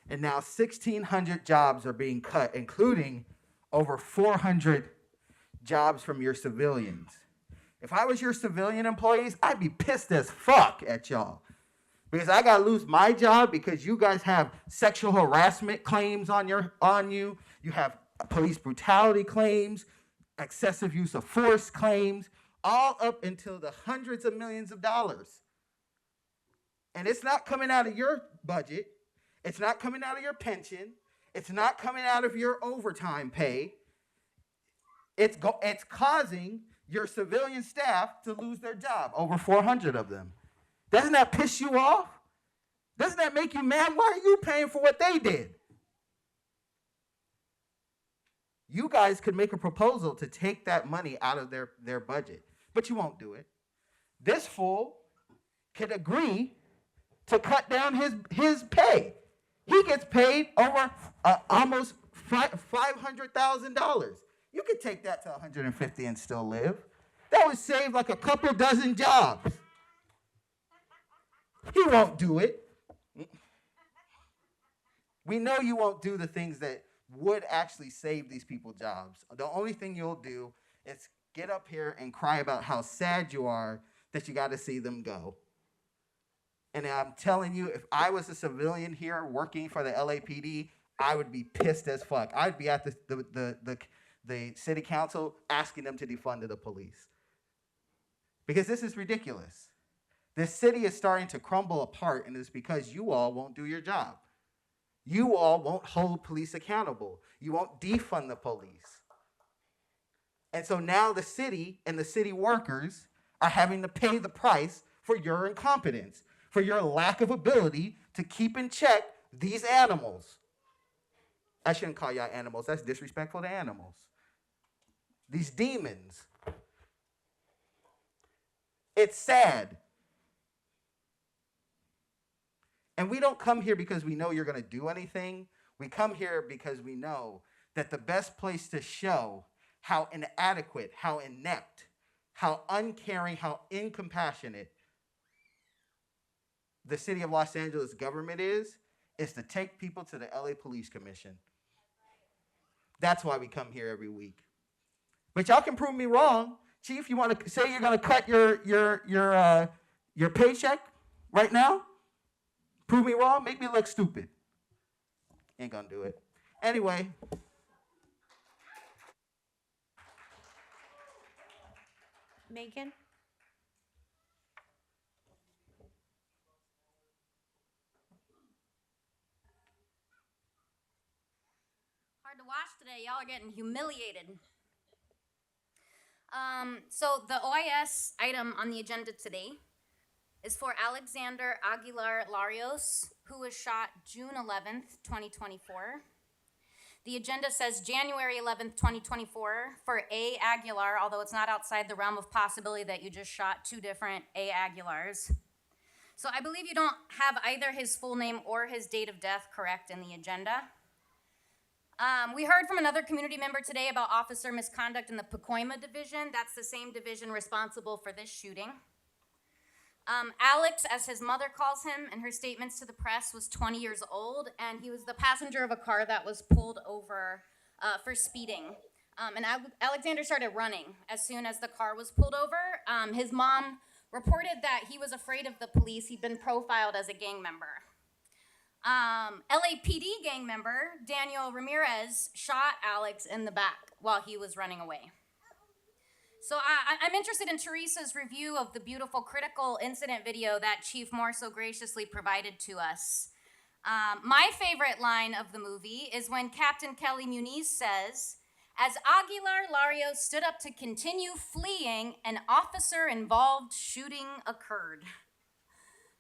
And now 1,600 jobs are being cut, including over 400 jobs from your civilians. If I was your civilian employees, I'd be pissed as fuck at y'all. Because I gotta lose my job because you guys have sexual harassment claims on you. You have police brutality claims, excessive use of force claims, all up until the hundreds of millions of dollars. And it's not coming out of your budget. It's not coming out of your pension. It's not coming out of your overtime pay. It's causing your civilian staff to lose their job, over 400 of them. Doesn't that piss you off? Doesn't that make you mad? Why are you paying for what they did? You guys could make a proposal to take that money out of their budget, but you won't do it. This fool could agree to cut down his pay. He gets paid over almost $500,000. You could take that to 150 and still live. That would save like a couple dozen jobs. He won't do it. We know you won't do the things that would actually save these people jobs. The only thing you'll do is get up here and cry about how sad you are that you got to see them go. And I'm telling you, if I was a civilian here working for the LAPD, I would be pissed as fuck. I'd be at the city council asking them to defund the police. Because this is ridiculous. This city is starting to crumble apart, and it's because you all won't do your job. You all won't hold police accountable. You won't defund the police. And so now the city and the city workers are having to pay the price for your incompetence, for your lack of ability to keep in check these animals. I shouldn't call y'all animals. That's disrespectful to animals. These demons. It's sad. And we don't come here because we know you're going to do anything. We come here because we know that the best place to show how inadequate, how inept, how uncaring, how incompassionate the city of Los Angeles government is to take people to the LA Police Commission. That's why we come here every week. But y'all can prove me wrong. Chief, you want to say you're going to cut your paycheck right now? Prove me wrong, make me look stupid. Ain't gonna do it. Anyway. Megan? Hard to watch today. Y'all are getting humiliated. So the OIS item on the agenda today is for Alexander Aguilar Larios, who was shot June 11th, 2024. The agenda says January 11th, 2024 for A. Aguilar, although it's not outside the realm of possibility that you just shot two different A. Aguilars. So I believe you don't have either his full name or his date of death correct in the agenda. We heard from another community member today about officer misconduct in the Pacoima division. That's the same division responsible for this shooting. Alex, as his mother calls him in her statements to the press, was 20 years old, and he was the passenger of a car that was pulled over for speeding. And Alexander started running as soon as the car was pulled over. His mom reported that he was afraid of the police. He'd been profiled as a gang member. LAPD gang member Daniel Ramirez shot Alex in the back while he was running away. So I'm interested in Teresa's review of the beautiful critical incident video that Chief Moore so graciously provided to us. My favorite line of the movie is when Captain Kelly Muniz says, "As Aguilar Larios stood up to continue fleeing, an officer-involved shooting occurred."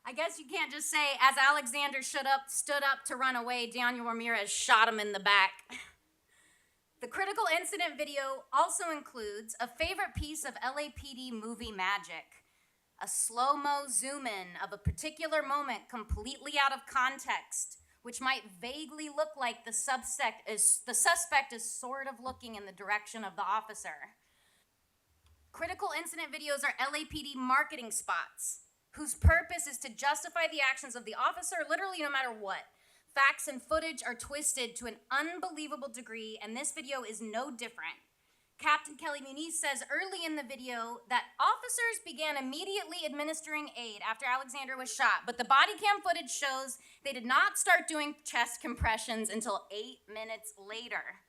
I guess you can't just say, as Alexander stood up to run away, Daniel Ramirez shot him in the back. The critical incident video also includes a favorite piece of LAPD movie magic, a slow-mo zoom-in of a particular moment completely out of context, which might vaguely look like the suspect is sort of looking in the direction of the officer. Critical incident videos are LAPD marketing spots, whose purpose is to justify the actions of the officer literally no matter what. Facts and footage are twisted to an unbelievable degree, and this video is no different. Captain Kelly Muniz says early in the video that officers began immediately administering aid after Alexander was shot, but the body cam footage shows they did not start doing chest compressions until 8 minutes later.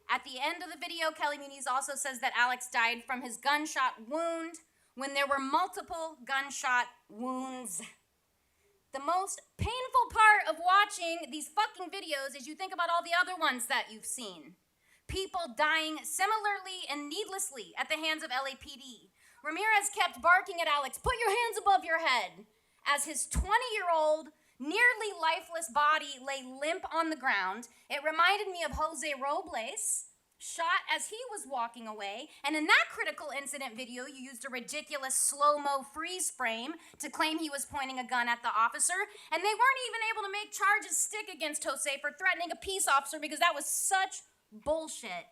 At the end of the video, Kelly Muniz also says that Alex died from his gunshot wound when there were multiple gunshot wounds. The most painful part of watching these fucking videos is you think about all the other ones that you've seen. People dying similarly and needlessly at the hands of LAPD. Ramirez kept barking at Alex, "Put your hands above your head," as his 20-year-old, nearly lifeless body lay limp on the ground. It reminded me of Jose Robles, shot as he was walking away, and in that critical incident video, you used a ridiculous slow-mo freeze frame to claim he was pointing a gun at the officer, and they weren't even able to make charges stick against Jose for threatening a peace officer because that was such bullshit.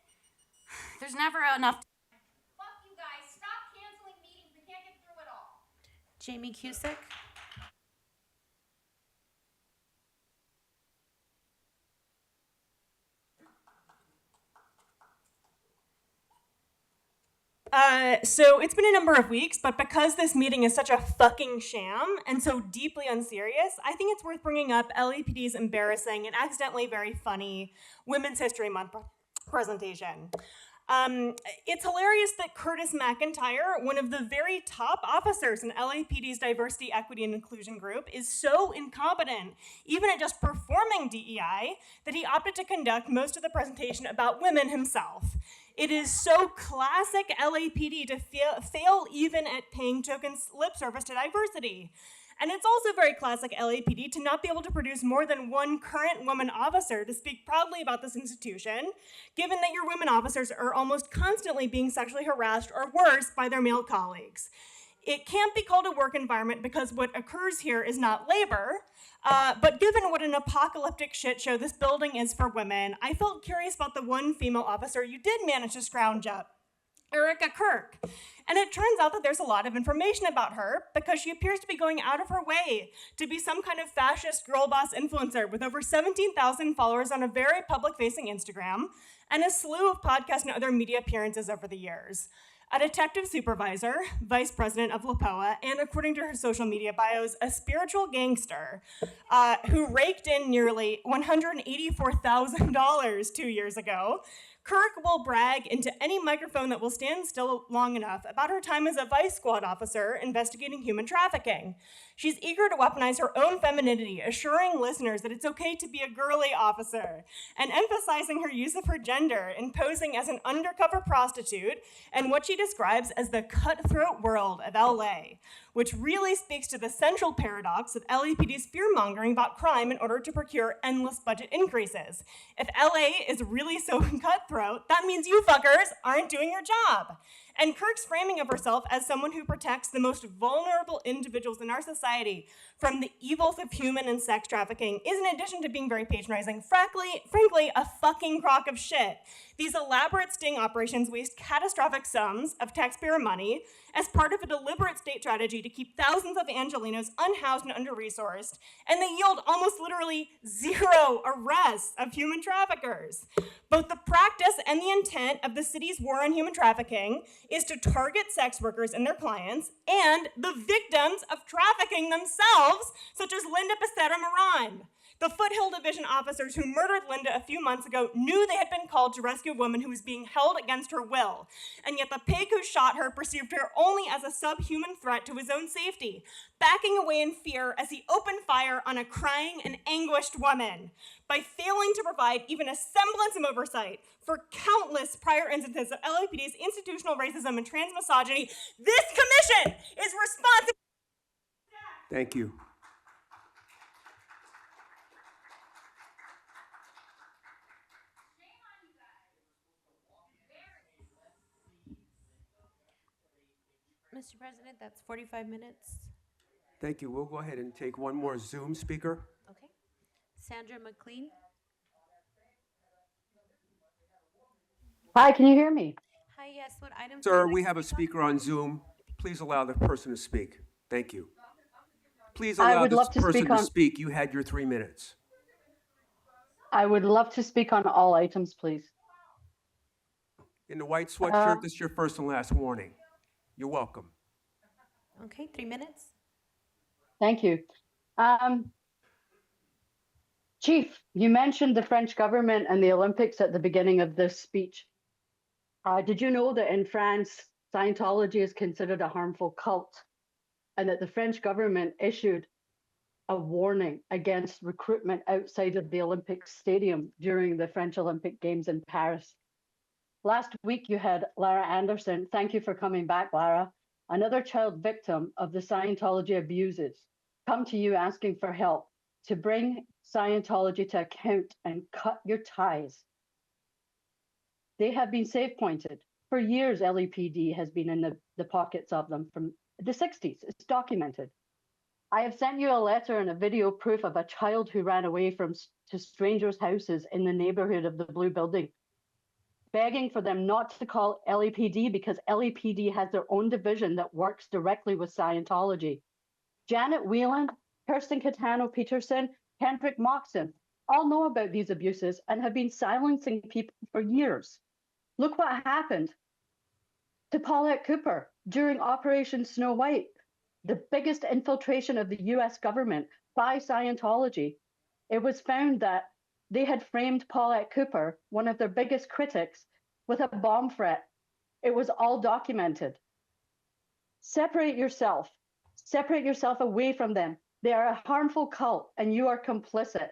There's never enough. Fuck you guys, stop canceling meetings, we can't get through it all. Jamie Cusick? So it's been a number of weeks, but because this meeting is such a fucking sham and so deeply unserious, I think it's worth bringing up LAPD's embarrassing and accidentally very funny Women's History Month presentation. It's hilarious that Curtis McIntyre, one of the very top officers in LAPD's Diversity, Equity, and Inclusion Group, is so incompetent, even at just performing DEI, that he opted to conduct most of the presentation about women himself. It is so classic LAPD to fail even at paying token lip service to diversity. And it's also very classic LAPD to not be able to produce more than one current woman officer to speak proudly about this institution, given that your women officers are almost constantly being sexually harassed or worse by their male colleagues. It can't be called a work environment because what occurs here is not labor, but given what an apocalyptic shit show this building is for women, I felt curious about the one female officer you did manage to scrounge up, Erica Kirk. And it turns out that there's a lot of information about her because she appears to be going out of her way to be some kind of fascist girl boss influencer with over 17,000 followers on a very public-facing Instagram and a slew of podcasts and other media appearances over the years. A detective supervisor, vice president of LAPOA, and according to her social media bios, a spiritual gangster who raked in nearly $184,000 2 years ago. Kirk will brag into any microphone that will stand still long enough about her time as a vice squad officer investigating human trafficking. She's eager to weaponize her own femininity, assuring listeners that it's okay to be a girly officer, and emphasizing her use of her gender in posing as an undercover prostitute and what she describes as the cutthroat world of LA, which really speaks to the central paradox of LAPD's fear-mongering about crime in order to procure endless budget increases. If LA is really so cutthroat, that means you fuckers aren't doing your job. And Kirk's framing of herself as someone who protects the most vulnerable individuals in our society from the evils of human and sex trafficking is, in addition to being very patronizing, frankly, a fucking crock of shit. These elaborate sting operations waste catastrophic sums of taxpayer money as part of a deliberate state strategy to keep thousands of Angelenos unhoused and under-resourced, and they yield almost literally zero arrests of human traffickers. Both the practice and the intent of the city's war on human trafficking is to target sex workers and their clients and the victims of trafficking themselves, such as Linda Becerra Moran. The Foothill Division officers who murdered Linda a few months ago knew they had been called to rescue a woman who was being held against her will, and yet the pig who shot her perceived her only as a subhuman threat to his own safety, backing away in fear as he opened fire on a crying and anguished woman. By failing to provide even a semblance of oversight for countless prior instances of LAPD's institutional racism and transmisogyny, this commission is responsible. Thank you. Mr. President, that's 45 minutes. Thank you. We'll go ahead and take one more Zoom speaker. Okay. Sandra McLean. Hi, can you hear me? Hi, yes, what item? Sir, we have a speaker on Zoom. Please allow the person to speak. Thank you. Please allow this person to speak. You had your 3 minutes. I would love to speak on all items, please. In the white sweatshirt, this is your first and last warning. You're welcome. Okay, 3 minutes. Thank you. Chief, you mentioned the French government and the Olympics at the beginning of this speech. Did you know that in France, Scientology is considered a harmful cult, and that the French government issued a warning against recruitment outside of the Olympic Stadium during the French Olympic Games in Paris? Last week, you had Lara Anderson. Thank you for coming back, Lara. Another child victim of the Scientology abuses come to you asking for help to bring Scientology to account and cut your ties. They have been safe pointed. For years, LAPD has been in the pockets of them from the 60s. It's documented. I have sent you a letter and a video proof of a child who ran away to strangers' houses in the neighborhood of the Blue Building, begging for them not to call LAPD because LAPD has their own division that works directly with Scientology. Janet Whelan, Kirsten Catano-Peterson, Kendrick Moxon all know about these abuses and have been silencing people for years. Look what happened. to Paulette Cooper during Operation Snow White, the biggest infiltration of the US government by Scientology. It was found that they had framed Paulette Cooper, one of their biggest critics, with a bomb threat. It was all documented. Separate yourself. Separate yourself away from them. They are a harmful cult and you are complicit.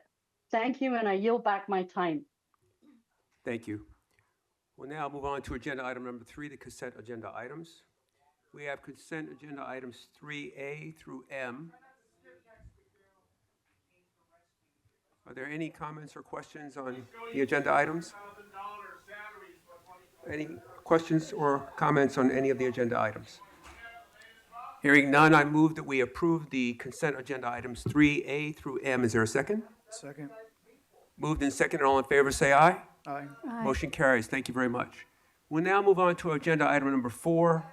Thank you, and I yield back my time. Thank you. We'll now move on to agenda item number 3, the consent agenda items. We have consent agenda items 3A through M. Are there any comments or questions on the agenda items? Any questions or comments on any of the agenda items? Hearing none, I move that we approve the consent agenda items 3A through M. Is there a second? Second. Moved and seconded. All in favor, say aye. Aye. Motion carries. Thank you very much. We'll now move on to agenda item number 4.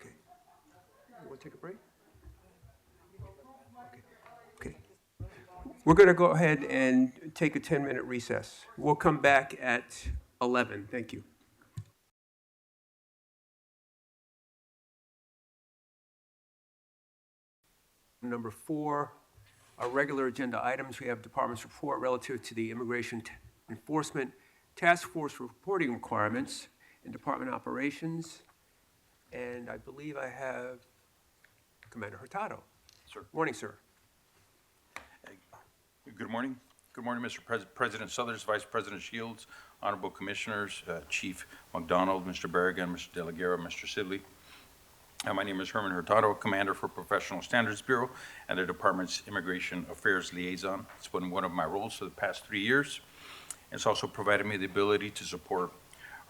Okay. You want to take a break? Okay. We're going to go ahead and take a 10-minute recess. We'll come back at 11. Thank you. Number 4, our regular agenda items. We have department's report relative to the Immigration Enforcement Task Force reporting requirements in department operations. And I believe I have Commander Hurtado. Sir. Morning, sir. Good morning. Good morning, Mr. President Southers, Vice President Shields, Honorable Commissioners, Chief McDonald, Mr. Berrigan, Mr. De La Guerra, Mr. Sibley. My name is Herman Hurtado, Commander for Professional Standards Bureau and the Department's Immigration Affairs Liaison. It's been one of my roles for the past 3 years. It's also provided me the ability to support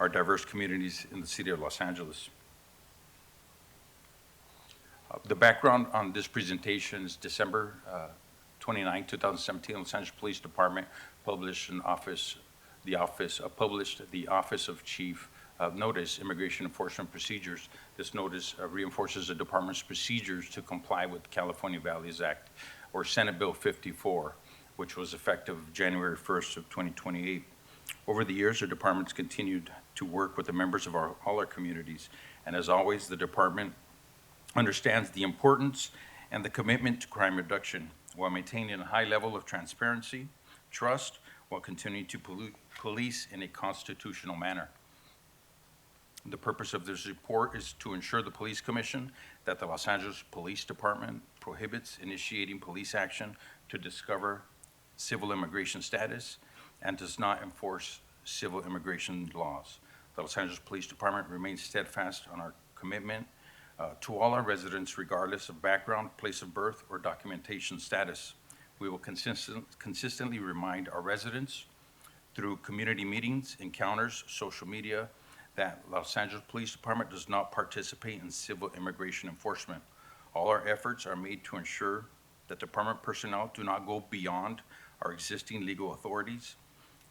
our diverse communities in the city of Los Angeles. The background on this presentation is December 29, 2017, Los Angeles Police Department published the Office of Chief Notice, Immigration Enforcement Procedures. This notice reinforces the department's procedures to comply with California Values Act, or Senate Bill 54, which was effective January 1st of 2028. Over the years, the department's continued to work with the members of all our communities, and as always, the department understands the importance and the commitment to crime reduction while maintaining a high level of transparency, trust, while continuing to police in a constitutional manner. The purpose of this report is to ensure the Police Commission that the Los Angeles Police Department prohibits initiating police action to discover civil immigration status and does not enforce civil immigration laws. The Los Angeles Police Department remains steadfast on our commitment to all our residents, regardless of background, place of birth, or documentation status. We will consistently remind our residents through community meetings, encounters, social media, that Los Angeles Police Department does not participate in civil immigration enforcement. All our efforts are made to ensure that department personnel do not go beyond our existing legal authorities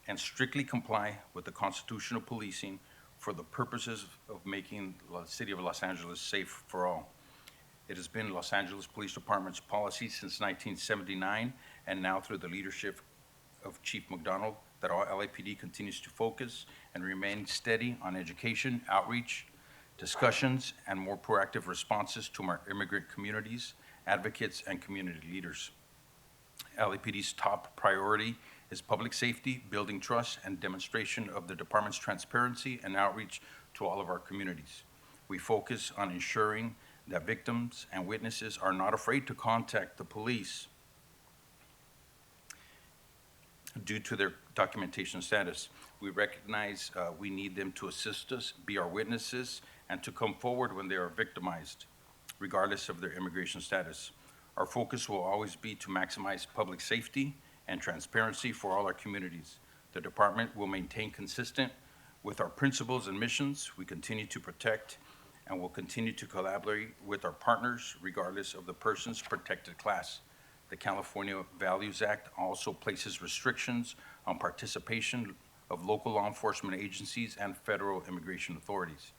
and strictly comply with the constitutional policing for the purposes of making the city of Los Angeles safe for all. It has been Los Angeles Police Department's policy since 1979 and now through the leadership of Chief McDonald that all LAPD continues to focus and remain steady on education, outreach, discussions, and more proactive responses to our immigrant communities, advocates, and community leaders. LAPD's top priority is public safety, building trust, and demonstration of the department's transparency and outreach to all of our communities. We focus on ensuring that victims and witnesses are not afraid to contact the police due to their documentation status. We recognize we need them to assist us, be our witnesses, and to come forward when they are victimized, regardless of their immigration status. Our focus will always be to maximize public safety and transparency for all our communities. The department will maintain consistent with our principles and missions. We continue to protect and will continue to collaborate with our partners regardless of the person's protected class. The California Values Act also places restrictions on participation of local law enforcement agencies and federal immigration authorities.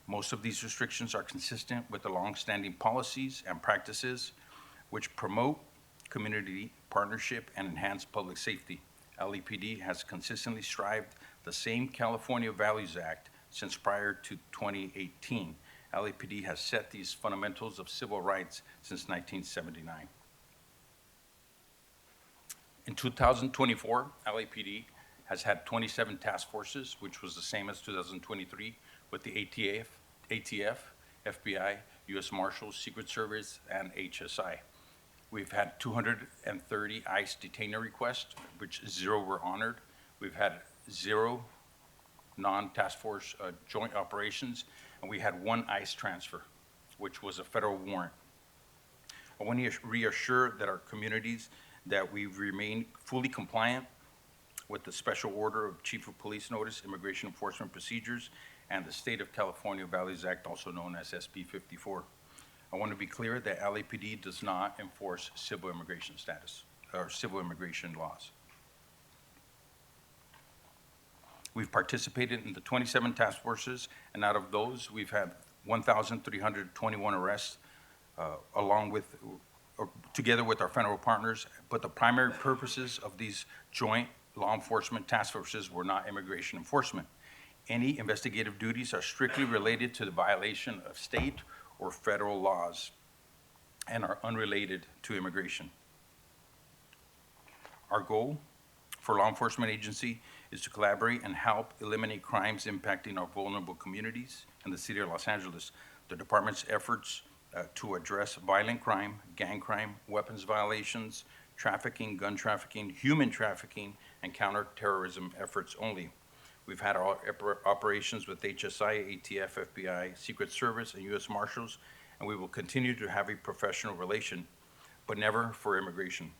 Most of these restrictions are consistent with the longstanding policies and practices which promote community partnership and enhance public safety. LAPD has consistently strived the same California Values Act since prior to 2018. LAPD has set these fundamentals of civil rights since 1979. In 2024, LAPD has had 27 task forces, which was the same as 2023, with the ATF, FBI, U.S. Marshals, Secret Service, and HSI. We've had 230 ICE detainer requests, which 0 were honored. We've had 0 non-task force joint operations, and we had 1 ICE transfer, which was a federal warrant. I want to reassure that our communities that we remain fully compliant with the Special Order of Chief of Police Notice, Immigration Enforcement Procedures, and the State of California Values Act, also known as SB 54. I want to be clear that LAPD does not enforce civil immigration status or civil immigration laws. We've participated in the 27 task forces, and out of those, we've had 1,321 arrests, together with our federal partners. But the primary purposes of these joint law enforcement task forces were not immigration enforcement. Any investigative duties are strictly related to the violation of state or federal laws and are unrelated to immigration. Our goal for law enforcement agency is to collaborate and help eliminate crimes impacting our vulnerable communities in the city of Los Angeles. The department's efforts to address violent crime, gang crime, weapons violations, trafficking, gun trafficking, human trafficking, and counterterrorism efforts only. We've had our operations with HSI, ATF, FBI, Secret Service, and U.S. Marshals, and we will continue to have a professional relation, but never for immigration.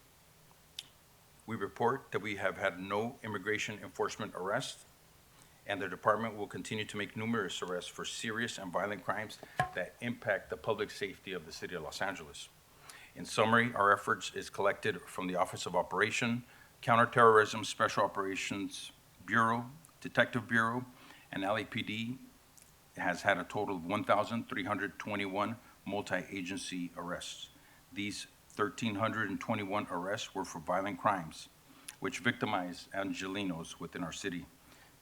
We report that we have had no immigration enforcement arrests, and the department will continue to make numerous arrests for serious and violent crimes that impact the public safety of the city of Los Angeles. In summary, our efforts is collected from the Office of Operation, Counterterrorism Special Operations Bureau, Detective Bureau, and LAPD has had a total of 1,321 multi-agency arrests. These 1,321 arrests were for violent crimes, which victimized Angelenos within our city.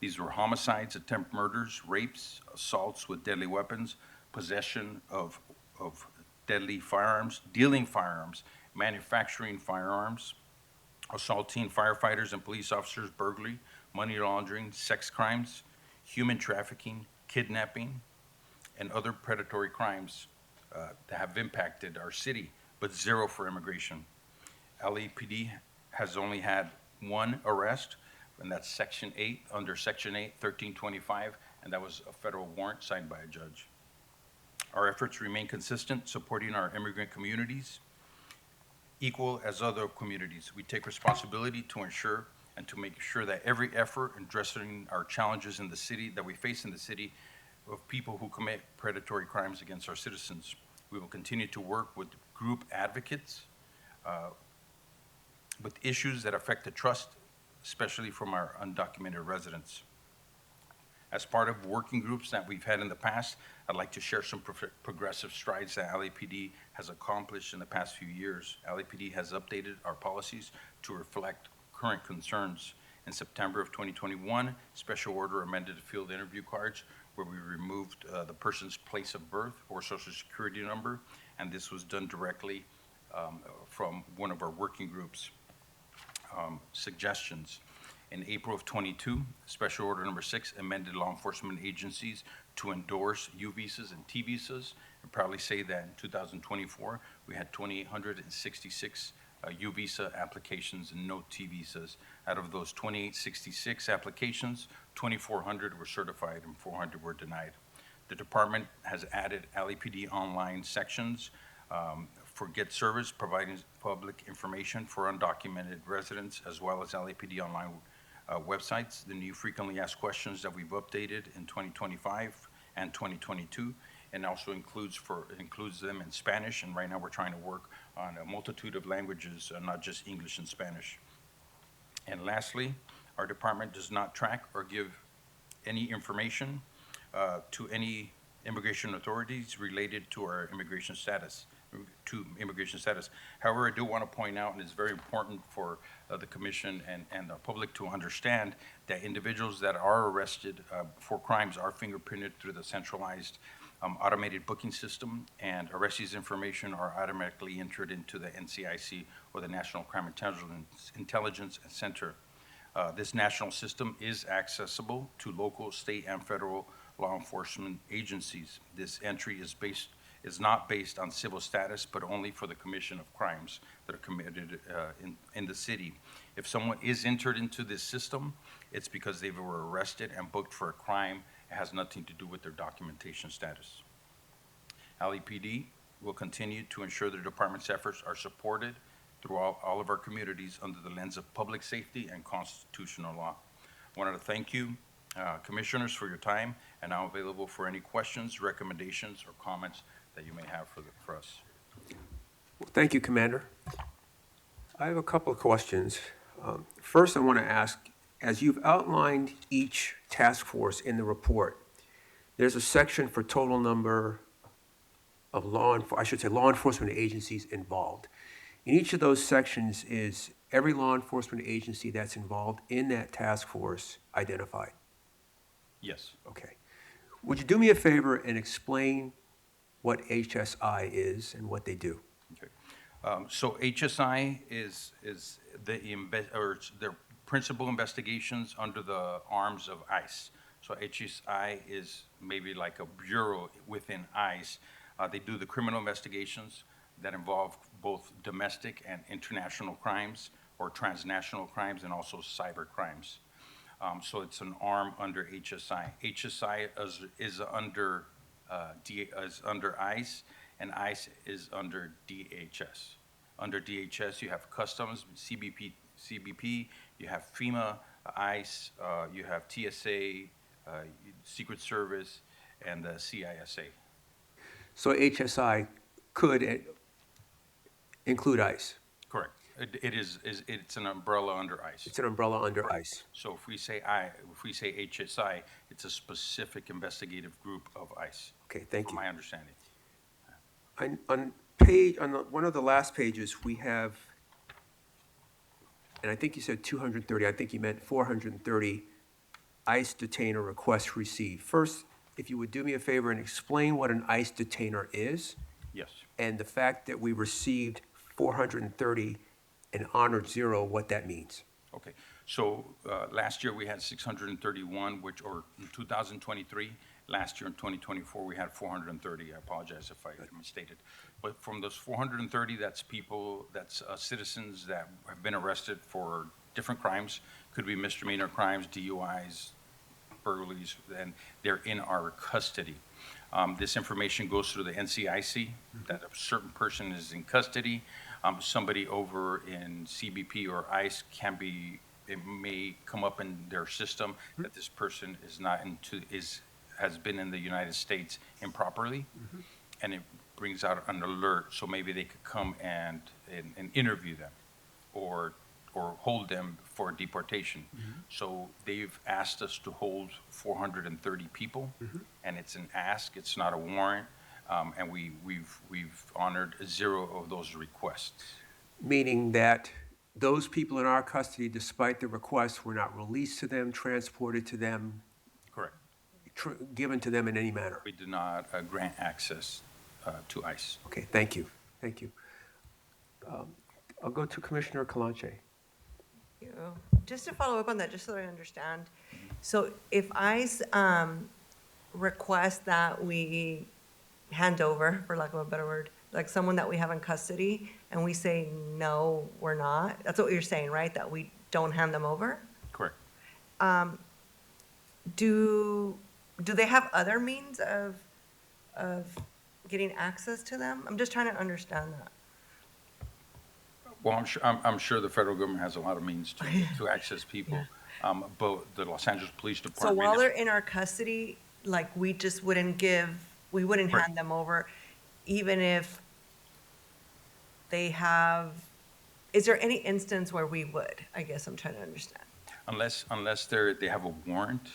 These were homicides, attempt murders, rapes, assaults with deadly weapons, possession of deadly firearms, dealing firearms, manufacturing firearms, assaulting firefighters and police officers, burglary, money laundering, sex crimes, human trafficking, kidnapping, and other predatory crimes that have impacted our city, but 0 for immigration. LAPD has only had 1 arrest, and that's Section 8, under Section 8, 1325, and that was a federal warrant signed by a judge. Our efforts remain consistent, supporting our immigrant communities equal as other communities. We take responsibility to ensure and to make sure that every effort in addressing our challenges in the city that we face in the city of people who commit predatory crimes against our citizens. We will continue to work with group advocates with issues that affect the trust, especially from our undocumented residents. As part of working groups that we've had in the past, I'd like to share some progressive strides that LAPD has accomplished in the past few years. LAPD has updated our policies to reflect current concerns. In September of 2021, Special Order amended the field interview cards where we removed the person's place of birth or social security number, and this was done directly from one of our working groups' suggestions. In April of 22, Special Order number 6 amended law enforcement agencies to endorse U visas and T visas. I proudly say that in 2024, we had 2,866 U visa applications and no T visas. Out of those 2,866 applications, 2,400 were certified and 400 were denied. The department has added LAPD online sections for Get Service, providing public information for undocumented residents, as well as LAPD online websites. The new frequently asked questions that we've updated in 2025 and 2022, and also includes them in Spanish. And right now we're trying to work on a multitude of languages, not just English and Spanish. And lastly, our department does not track or give any information to any immigration authorities related to our immigration status. immigration status. However, I do want to point out, and it's very important for the commission and the public to understand, that individuals that are arrested for crimes are fingerprinted through the centralized automated booking system, and arrestees' information are automatically entered into the NCIC, or the National Crime Intelligence Center. This national system is accessible to local, state, and federal law enforcement agencies. This entry is not based on civil status, but only for the commission of crimes that are committed in the city. If someone is entered into this system, it's because they were arrested and booked for a crime. It has nothing to do with their documentation status. LAPD will continue to ensure the department's efforts are supported throughout all of our communities under the lens of public safety and constitutional law. I wanted to thank you, commissioners, for your time, and I'm available for any questions, recommendations, or comments that you may have for us. Well, thank you, Commander. I have a couple of questions. First, I want to ask, as you've outlined each task force in the report, there's a section for total number of law enforcement agencies involved. In each of those sections is every law enforcement agency that's involved in that task force identified? Yes. Okay. Would you do me a favor and explain what HSI is and what they do? Okay. So HSI is the their principal investigations under the arms of ICE. So HSI is maybe like a bureau within ICE. They do the criminal investigations that involve both domestic and international crimes, or transnational crimes, and also cyber crimes. So it's an arm under HSI. HSI is under ICE, and ICE is under DHS. Under DHS, you have Customs, CBP, you have FEMA, ICE, you have TSA, Secret Service, and the CISA. So HSI could include ICE? Correct. It's an umbrella under ICE. It's an umbrella under ICE. So if we say HSI, it's a specific investigative group of ICE. Okay, thank you. From my understanding. On one of the last pages, we have, and I think you said 230, I think you meant 430 ICE detainer requests received. First, if you would do me a favor and explain what an ICE detainer is. Yes. And the fact that we received 430 and honored 0, what that means. Okay. So last year we had 631, or in 2023. Last year in 2024, we had 430. I apologize if I misstated. But from those 430, that's citizens that have been arrested for different crimes. Could be misdemeanor crimes, DUIs, burglaries, and they're in our custody. This information goes through the NCIC, that a certain person is in custody. Somebody over in CBP or ICE it may come up in their system that this person has been in the United States improperly, and it brings out an alert, so maybe they could come and interview them or hold them for deportation. So they've asked us to hold 430 people, and it's an ask, it's not a warrant, and we've honored 0 of those requests. Meaning that those people in our custody, despite the requests, were not released to them, transported to them? Correct. Given to them in any manner? We did not grant access to ICE. Okay, thank you. Thank you. I'll go to Commissioner Calanche. Just to follow up on that, just so I understand. So if ICE requests that we hand over, for lack of a better word, like someone that we have in custody, and we say, no, we're not, that's what you're saying, right? That we don't hand them over? Correct. Do they have other means of getting access to them? I'm just trying to understand that. Well, I'm sure the federal government has a lot of means to access people, but the Los Angeles Police So Department. while they're in our custody, like, we just wouldn't hand them over, even if they have, is there any instance where we would? I guess I'm trying to understand. Unless they have a warrant,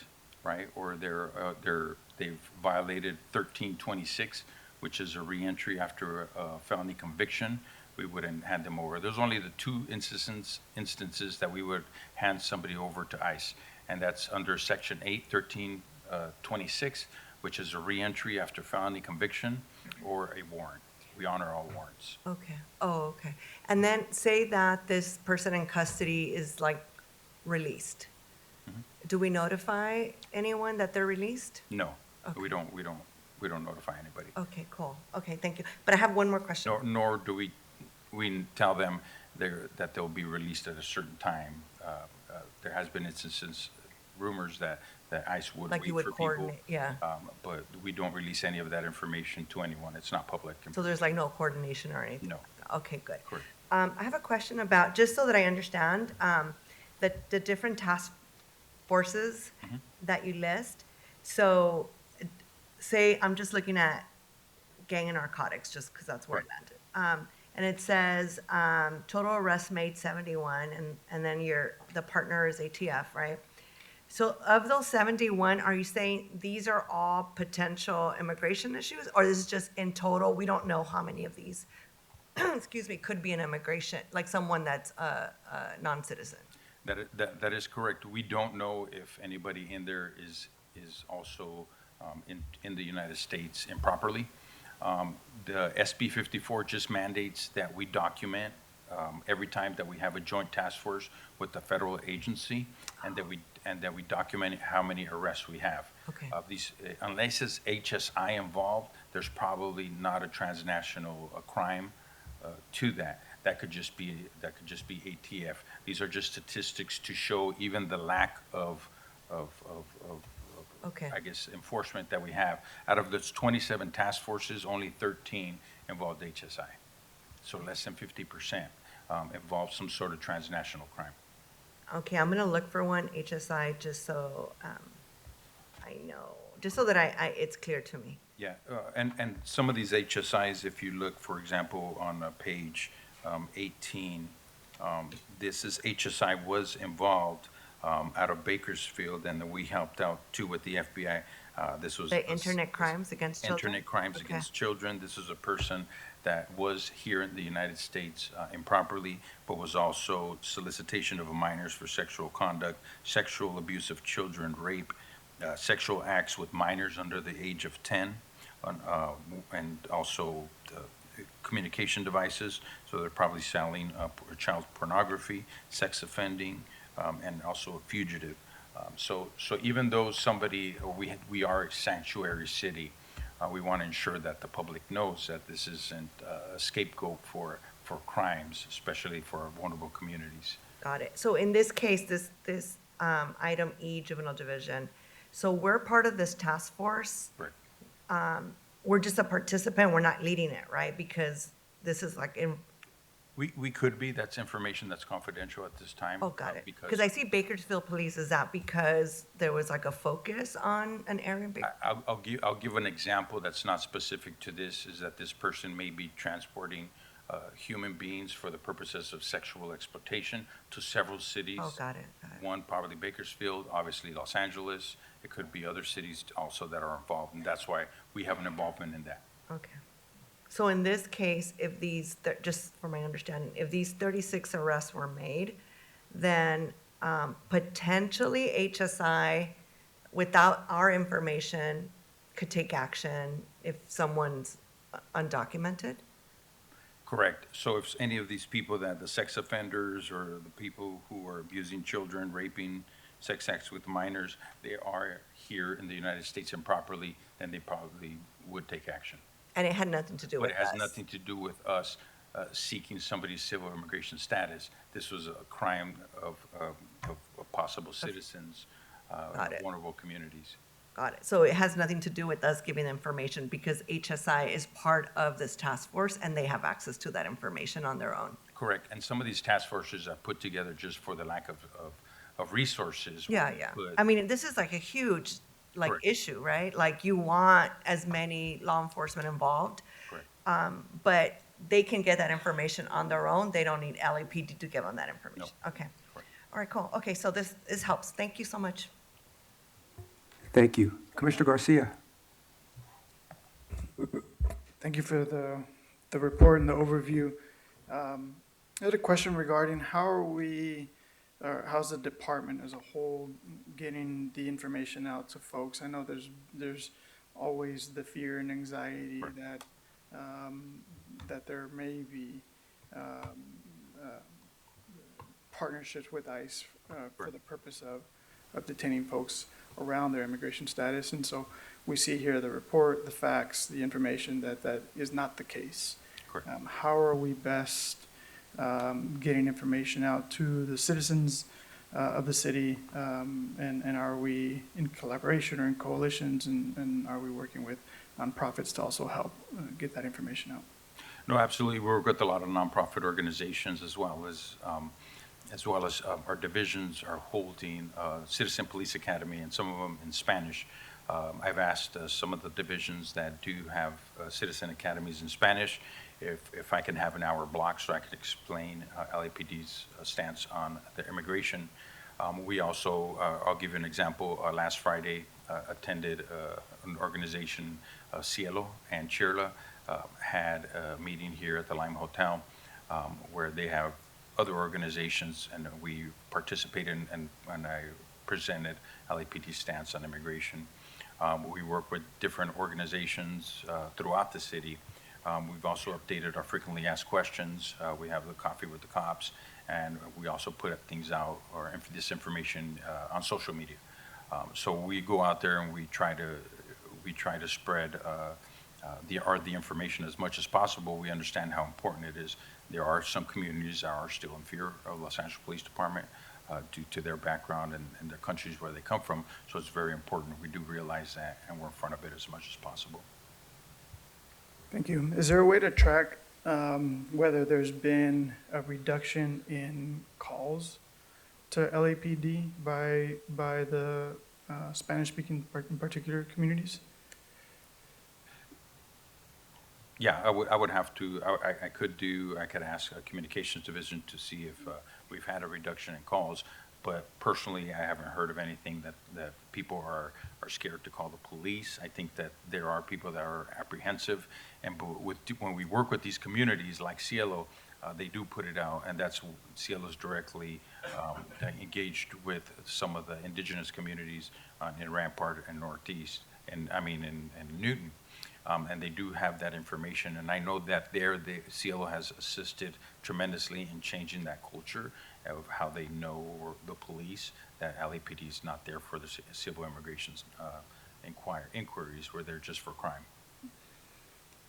right, or they've violated 1326, which is a reentry after a felony conviction, we wouldn't hand them over. There's only the two instances that we would hand somebody over to ICE, and that's under Section 81326, which is a reentry after felony conviction or a warrant. We honor all warrants. Okay. Oh, okay. And then say that this person in custody is like released. Do we notify anyone that they're released? No, Okay. we don't notify anybody. Okay, cool. Okay, thank you. But I have one more question. Nor do we tell them that they'll be released at a certain time. There has been instances, rumors that ICE would Like wait you would for people. coordinate, yeah. But we don't release any of that information to anyone. It's not public. So there's like no coordination or anything? No. Okay, good. Correct. I have a question about, just so that I understand, the different task forces Mm-hmm. that you list. So say I'm just looking at gang and narcotics, just because that's where it landed. And it says, total arrests made 71, and then the partner is ATF, right? So of those 71, are you saying these are all potential immigration issues? Or this is just in total, we don't know how many of these, excuse me, could be an immigration, like someone that's a non-citizen? That is correct. We don't know if anybody in there is also in the United States improperly. The SB 54 just mandates that we document every time that we have a joint task force with the federal agency, and that we document how many arrests we have. Okay. Unless it's HSI involved, there's probably not a transnational crime to that. That could just be ATF. These are just statistics to show even the lack of Okay. I guess, enforcement that we have. Out of those 27 task forces, only 13 involved HSI. So less than 50% involved some sort of transnational crime. Okay, I'm gonna look for one HSI, just so I know, just so that it's clear to me. Yeah, and some of these HSIs, if you look, for example, on page 18, this is HSI was involved out of Bakersfield, and then we helped out too with the FBI. This was The internet crimes against children? Internet crimes Okay. against children. This is a person that was here in the United States improperly, but was also solicitation of minors for sexual conduct, sexual abuse of children, rape, sexual acts with minors under the age of 10, and also communication devices. So they're probably selling child pornography, sex offending, and also a fugitive. So even though we are a sanctuary city, we want to ensure that the public knows that this isn't a scapegoat for crimes, especially for vulnerable communities. Got it. So in this case, this item E, juvenile division, so we're part of this task force. Right. We're just a participant, we're not leading it, right? Because this is like in, We could be. That's information that's confidential at this time. oh, got it. Because I see Bakersfield Police, is that because there was like a focus on an area? I'll give an example that's not specific to this, is that this person may be transporting human beings for the purposes of sexual exploitation to several cities. Oh, got it. One, probably Bakersfield, obviously Los Angeles. It could be other cities also that are involved, and that's why we have an involvement in that. Okay. So in this case, if these, just for my understanding, if these 36 arrests were made, then potentially HSI, without our information, could take action if someone's undocumented? Correct. So if any of these people, that the sex offenders or the people who are abusing children, raping, sex acts with minors, they are here in the United States improperly, then they probably would take action. And it had nothing to do with But it has us? nothing to do with us seeking somebody's civil immigration status. This was a crime of possible citizens, Got it. vulnerable communities. Got it. So it has nothing to do with us giving information because HSI is part of this task force and they have access to that information on their own? Correct. And some of these task forces are put together just for the lack of resources. Yeah, yeah. I mean, this is like a huge, like, issue, right? Like, you want as many law enforcement involved. Correct. But they can get that information on their own. They don't need LAPD to give them that information. Okay. All right, cool. Okay, so this helps. Thank you so much. Thank you. Commissioner Garcia. Thank you for the report and the overview. I had a question regarding how are we, or how's the department as a whole getting the information out to folks? I know there's always the fear and anxiety that that there may be partnerships with ICE for the purpose of detaining folks around their immigration status. And so we see here the report, the facts, the information that is not the case. How are we best getting information out to the citizens of the city? And are we in collaboration or in coalitions? And are we working with nonprofits to also help get that information out? No, absolutely. We work with a lot of nonprofit organizations as well as our divisions are holding Citizen Police Academy, and some of them in Spanish. I've asked some of the divisions that do have citizen academies in Spanish if I can have an hour block so I can explain LAPD's stance on the immigration. We also, I'll give you an example, last Friday attended an organization, Cielo and Chirla, had a meeting here at the Lime Hotel where they have other organizations, and we participated and I presented LAPD's stance on immigration. We work with different organizations throughout the city. We've also updated our frequently asked questions. We have the Coffee with the Cops, and we also put things out, or this information on social media. So we go out there and we try to spread the information as much as possible. We understand how important it is. There are some communities that are still in fear of Los Angeles Police Department due to their background and the countries where they come from. So it's very important. We do realize that, and we're in front of it as much as possible. Thank you. Is there a way to track whether there's been a reduction in calls to LAPD by the Spanish-speaking, in particular, communities? Yeah, I would have to, I could ask a communications division to see if we've had a reduction in calls, but personally, I haven't heard of anything that people are scared to call the police. I think that there are people that are apprehensive, and when we work with these communities like Cielo, they do put it out, and that's Cielo's directly engaged with some of the indigenous communities in Rampart and Northeast, and in Newton. And they do have that information, and I know that Cielo has assisted tremendously in changing that culture of how they know the police, that LAPD is not there for the civil immigration inquiries, where they're just for crime.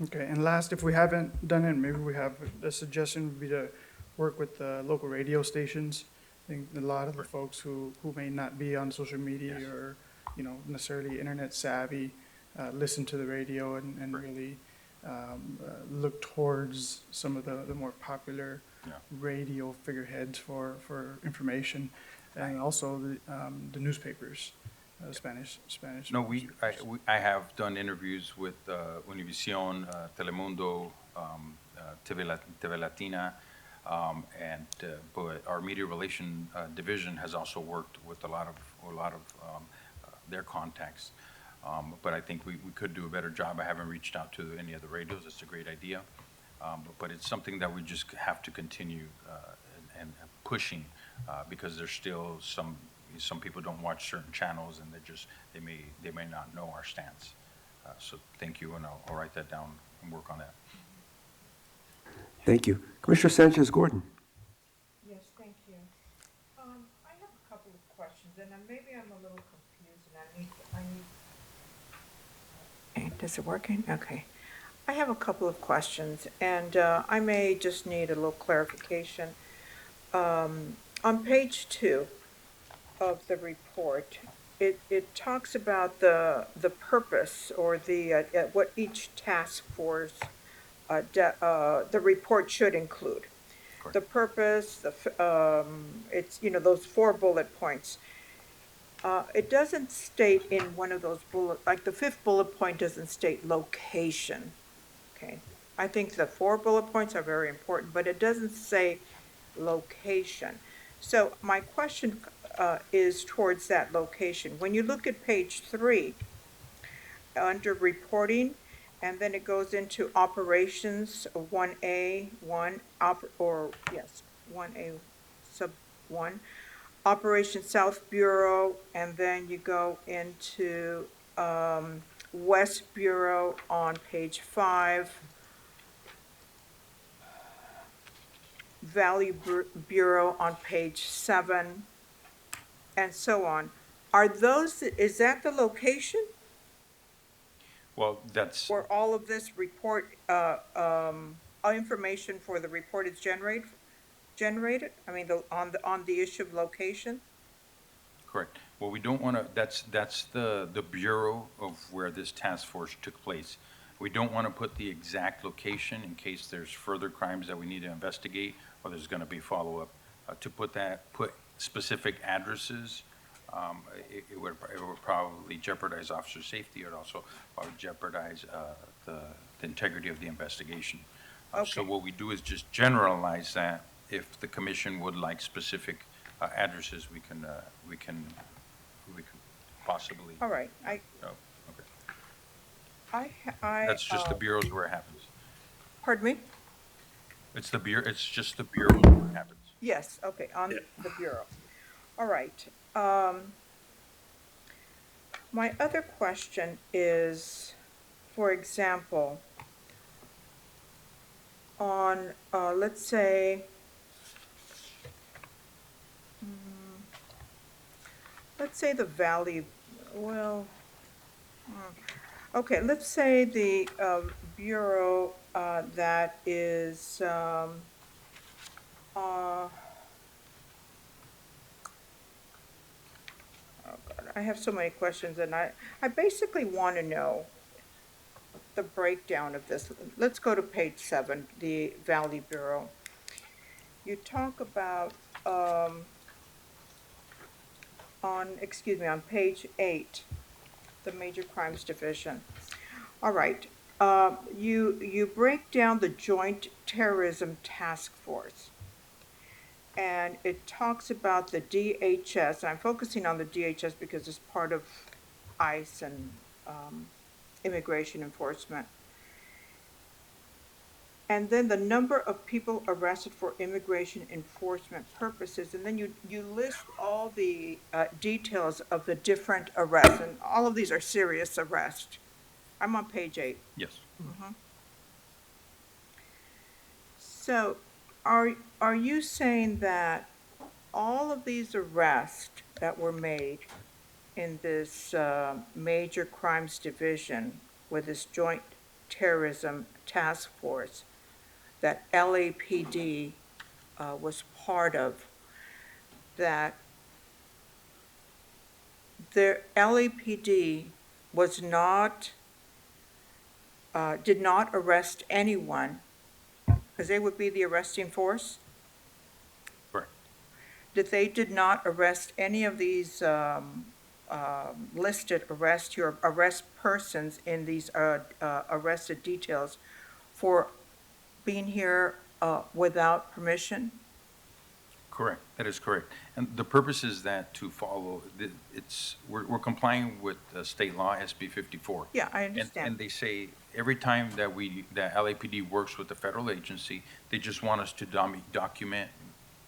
Okay, and last, if we haven't done it, maybe we have a suggestion would be to work with the local radio stations. I think a lot of the folks who may not be on social media or, necessarily internet savvy, listen to the radio and really look towards some of the more popular radio figureheads for information, and also the newspapers, Spanish. No, I have done interviews with Univision, Telemundo, TV Latina, but our media relation division has also worked with a lot of their contacts. But I think we could do a better job. I haven't reached out to any of the radios. It's a great idea. But it's something that we just have to continue and pushing because there's still some people don't watch certain channels, and they may not know our stance. So thank you, and I'll write that down and work on that. Thank you. Commissioner Sanchez-Gordon. Yes, thank you. I have a couple of questions, and maybe I'm a little confused, and I need. Does it working? Okay. I have a couple of questions, and I may just need a little clarification. On page 2 of the report, it talks about the purpose or the what each task force the report should include. The purpose, it's those 4 bullet points. It doesn't state in one of those like the 5th bullet point doesn't state location. Okay, I think the 4 bullet points are very important, but it doesn't say location. So my question is towards that location. When you look at page 3, under reporting And then it goes into operations, 1A, 1A sub 1, Operation South Bureau, and then you go into West Bureau on page 5, Valley Bureau on page 7, and so on. Is that the location Well, that's, where all of this report, information for the report is generated? I mean, on the issue of location? correct. Well, we don't want to, that's the bureau of where this task force took place. We don't want to put the exact location in case there's further crimes that we need to investigate or there's going to be follow-up. To put specific addresses, it would probably jeopardize officer safety. It would also jeopardize the integrity of the investigation. So Okay. what we do is just generalize that. If the commission would like specific addresses, we can possibly. All right, Oh, okay. That's just the bureaus where it happens. Pardon me? It's just the bureaus where it happens. Yes, okay, on the Bureau. All right. My other question is, for example, on, let's say, the Valley, well, okay, let's say the Bureau that is, oh God, I have so many questions, and I basically want to know the breakdown of this. Let's go to page 7, the Valley Bureau. You talk about, on page 8, the Major Crimes Division. All right, you break down the Joint Terrorism Task Force. And it talks about the DHS. I'm focusing on the DHS because it's part of ICE and immigration enforcement. And then the number of people arrested for immigration enforcement purposes. And then you list all the details of the different arrests. And all of these are serious arrests. I'm on page 8. Yes. So are you saying that all of these arrests that were made in this Major Crimes Division with this Joint Terrorism Task Force that LAPD was part of, that the LAPD was not, did not arrest anyone, because they would be the arresting force? Correct. That they did not arrest any of these listed arrest persons in these arrested details for being here without permission? Correct. That is correct. And the purpose is that to follow, we're complying with state law, SB 54. Yeah, I understand. And they say every time that LAPD works with the federal agency, they just want us to document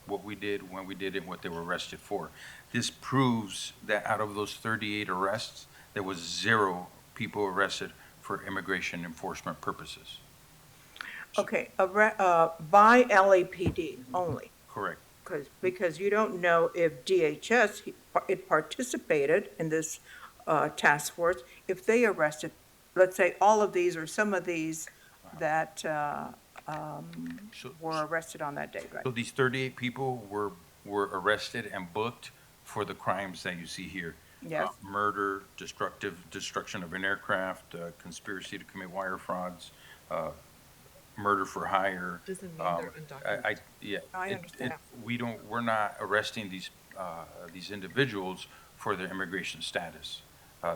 what we did, when we did it, what they were arrested for. This proves that out of those 38 arrests, there was 0 people arrested for immigration enforcement purposes. Okay, by LAPD only? Correct. Because you don't know if DHS, it participated in this task force, if they arrested, let's say, all of these or some of these that were arrested on that day, right? So these 38 people were arrested and booked for the crimes that you see here. Yes. Murder, destruction of an aircraft, conspiracy to commit wire frauds, murder for hire. Doesn't mean they're undocumented. I understand. We're not arresting these individuals for their immigration status.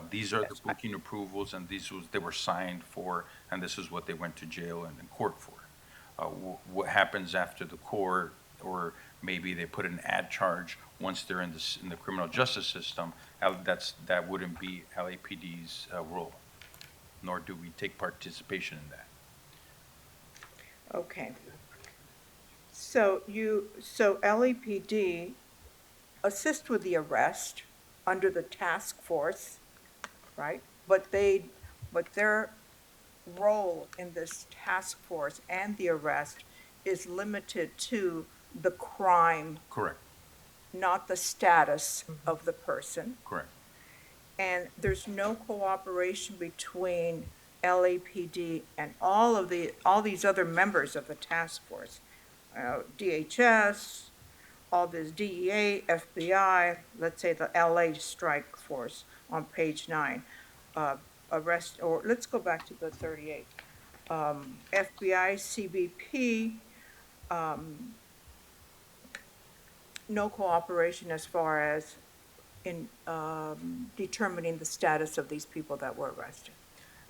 These are the booking approvals, and they were signed for, and this is what they went to jail and in court for. What happens after the court, or maybe they put an ad charge once they're in the criminal justice system, that wouldn't be LAPD's role. nor do we take participation in that. Okay. So LAPD assist with the arrest under the task force, right? But their role in this task force and the arrest is limited to the crime, Correct, not the status of the person. correct. And there's no cooperation between LAPD and all these other members of the task force. DHS, all this DEA, FBI, let's say the LA strike force on page 9. Arrest, or let's go back to the 38. FBI, CBP, no cooperation as far as in determining the status of these people that were arrested.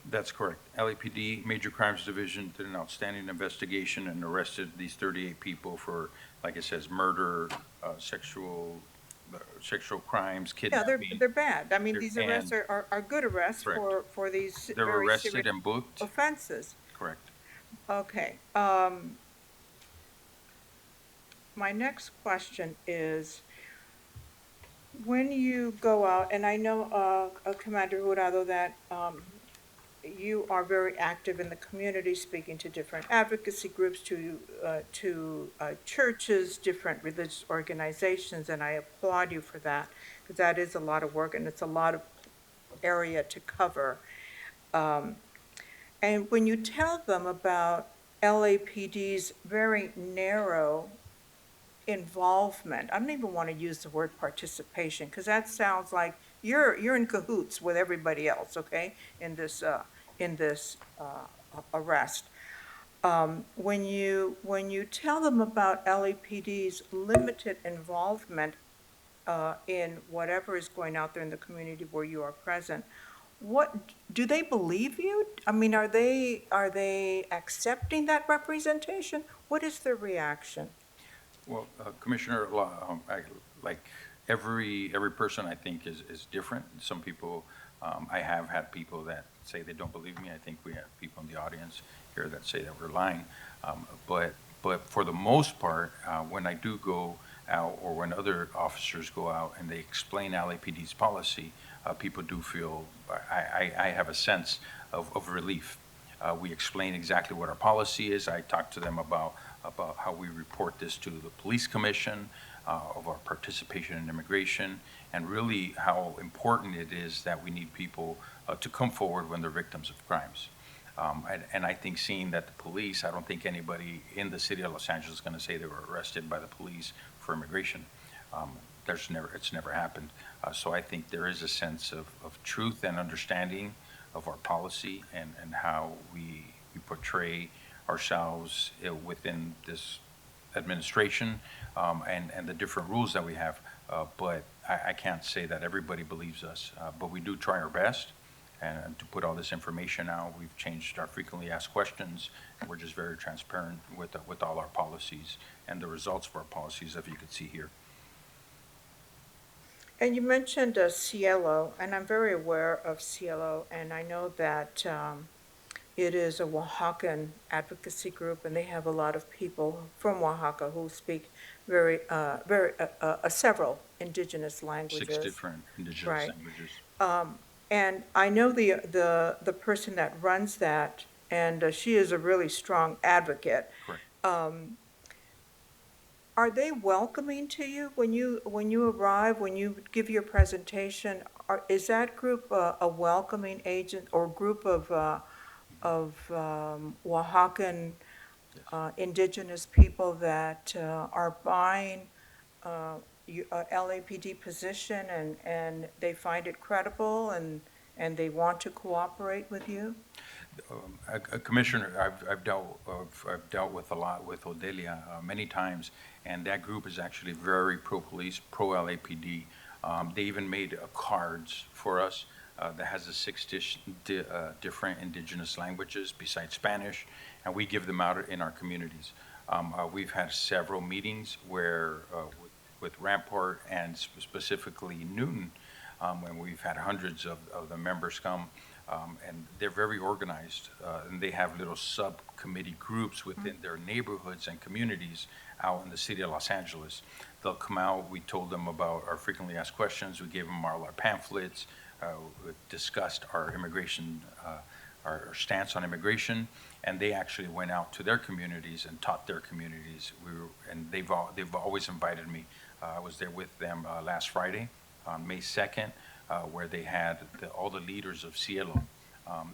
That's correct. LAPD Major Crimes Division did an outstanding investigation and arrested these 38 people for, like it says, murder, sexual crimes, Yeah, kidnapping. they're bad. I mean, They're- these arrests and- are good arrests Correct. for these They were very arrested serious and booked. offenses. Correct. Okay. My next question is, when you go out, and I know, Commander Jurado, that you are very active in the community, speaking to different advocacy groups, to churches, different religious organizations, and I applaud you for that, because that is a lot of work and it's a lot of area to cover. And when you tell them about LAPD's very narrow involvement, I don't even want to use the word participation, because that sounds like you're in cahoots with everybody else, okay, in this arrest. When you tell them about LAPD's limited involvement in whatever is going out there in the community where you are present, what do they believe you? I mean, are they accepting that representation? What is their reaction? Well, Commissioner, like every person I think is different. Some people, I have had people that say they don't believe me. I think we have people in the audience here that say that we're lying. But for the most part, when I do go out, or when other officers go out and they explain LAPD's policy, people do feel, I have a sense of relief. We explain exactly what our policy is. I talk to them about how we report this to the police commission, of our participation in immigration, and really how important it is that we need people to come forward when they're victims of crimes. And I think seeing that the police, I don't think anybody in the city of Los Angeles is going to say they were arrested by the police for immigration. It's never happened. So I think there is a sense of truth and understanding of our policy and how we portray ourselves within this administration, and the different rules that we have. But I can't say that everybody believes us, but we do try our best. And to put all this information out, we've changed our frequently asked questions, and we're just very transparent with all our policies and the results of our policies, if you could see here. And you mentioned Cielo, and I'm very aware of Cielo, and I know that it is a Oaxacan advocacy group, and they have a lot of people from Oaxaca who speak several indigenous languages. 6 different indigenous Right. languages. And I know the person that runs that, and she is a really strong advocate. Correct. Are they welcoming to you when you arrive, when you give your presentation? Is that group a welcoming agent or group of Oaxacan indigenous people that are buying LAPD position and they find it credible and they want to cooperate with you? Commissioner, I've dealt with a lot with Odelia many times, and that group is actually very pro-police, pro-LAPD. They even made cards for us that has the 6 different indigenous languages besides Spanish, and we give them out in our communities. We've had several meetings where with Rampart and specifically Newton, when we've had hundreds of the members come. And they're very organized, and they have little subcommittee groups within their neighborhoods and communities out in the city of Los Angeles. They'll come out, we told them about our frequently asked questions, we gave them all our pamphlets, we discussed our immigration, our stance on immigration, and they actually went out to their communities and taught their communities. And they've always invited me. I was there with them last Friday, on May 2nd, where they had all the leaders of Cielo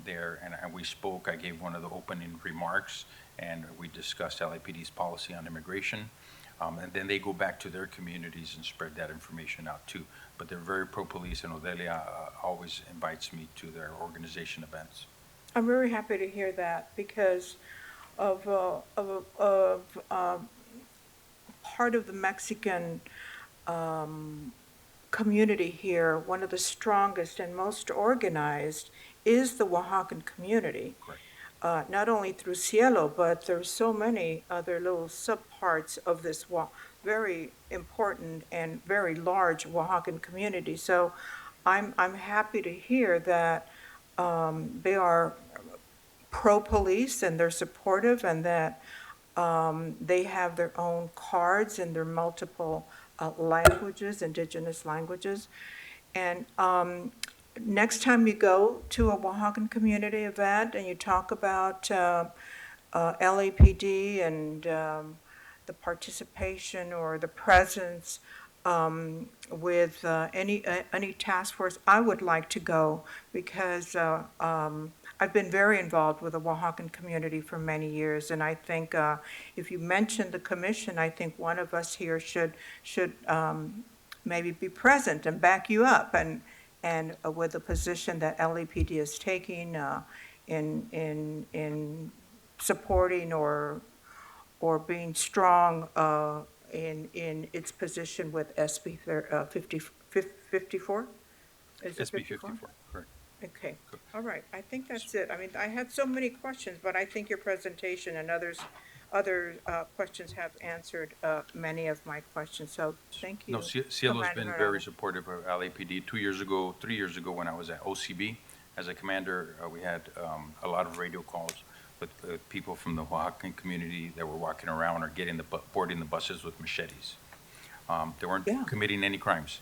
there, and we spoke. I gave one of the opening remarks, and we discussed LAPD's policy on immigration. And then they go back to their communities and spread that information out too. But they're very pro-police, and Odelia always invites me to their organization events. I'm very happy to hear that because of part of the Mexican community here, one of the strongest and most organized is the Oaxacan community. Not only through Cielo, but there's so many other little subparts of this very important and very large Oaxacan community. So I'm happy to hear that they are pro-police and they're supportive, and that they have their own cards in their multiple languages, indigenous languages. And next time you go to a Oaxacan community event and you talk about LAPD and the participation or the presence with any task force, I would like to go because I've been very involved with the Oaxacan community for many years, and I think if you mention the commission, I think one of us here should maybe be present and back you up, and with the position that LAPD is taking in supporting or being strong in its position with SB 54? Is it SB 54, correct. Okay, all right, I think that's it. I mean, I had so many questions, but I think your presentation and other questions have answered many of my questions, so thank you. No, Cielo's been very supportive of LAPD. 3 years ago, when I was at OCB, as a commander, we had a lot of radio calls with people from the Oaxacan community that were walking around or boarding the buses with machetes. They weren't committing any crimes.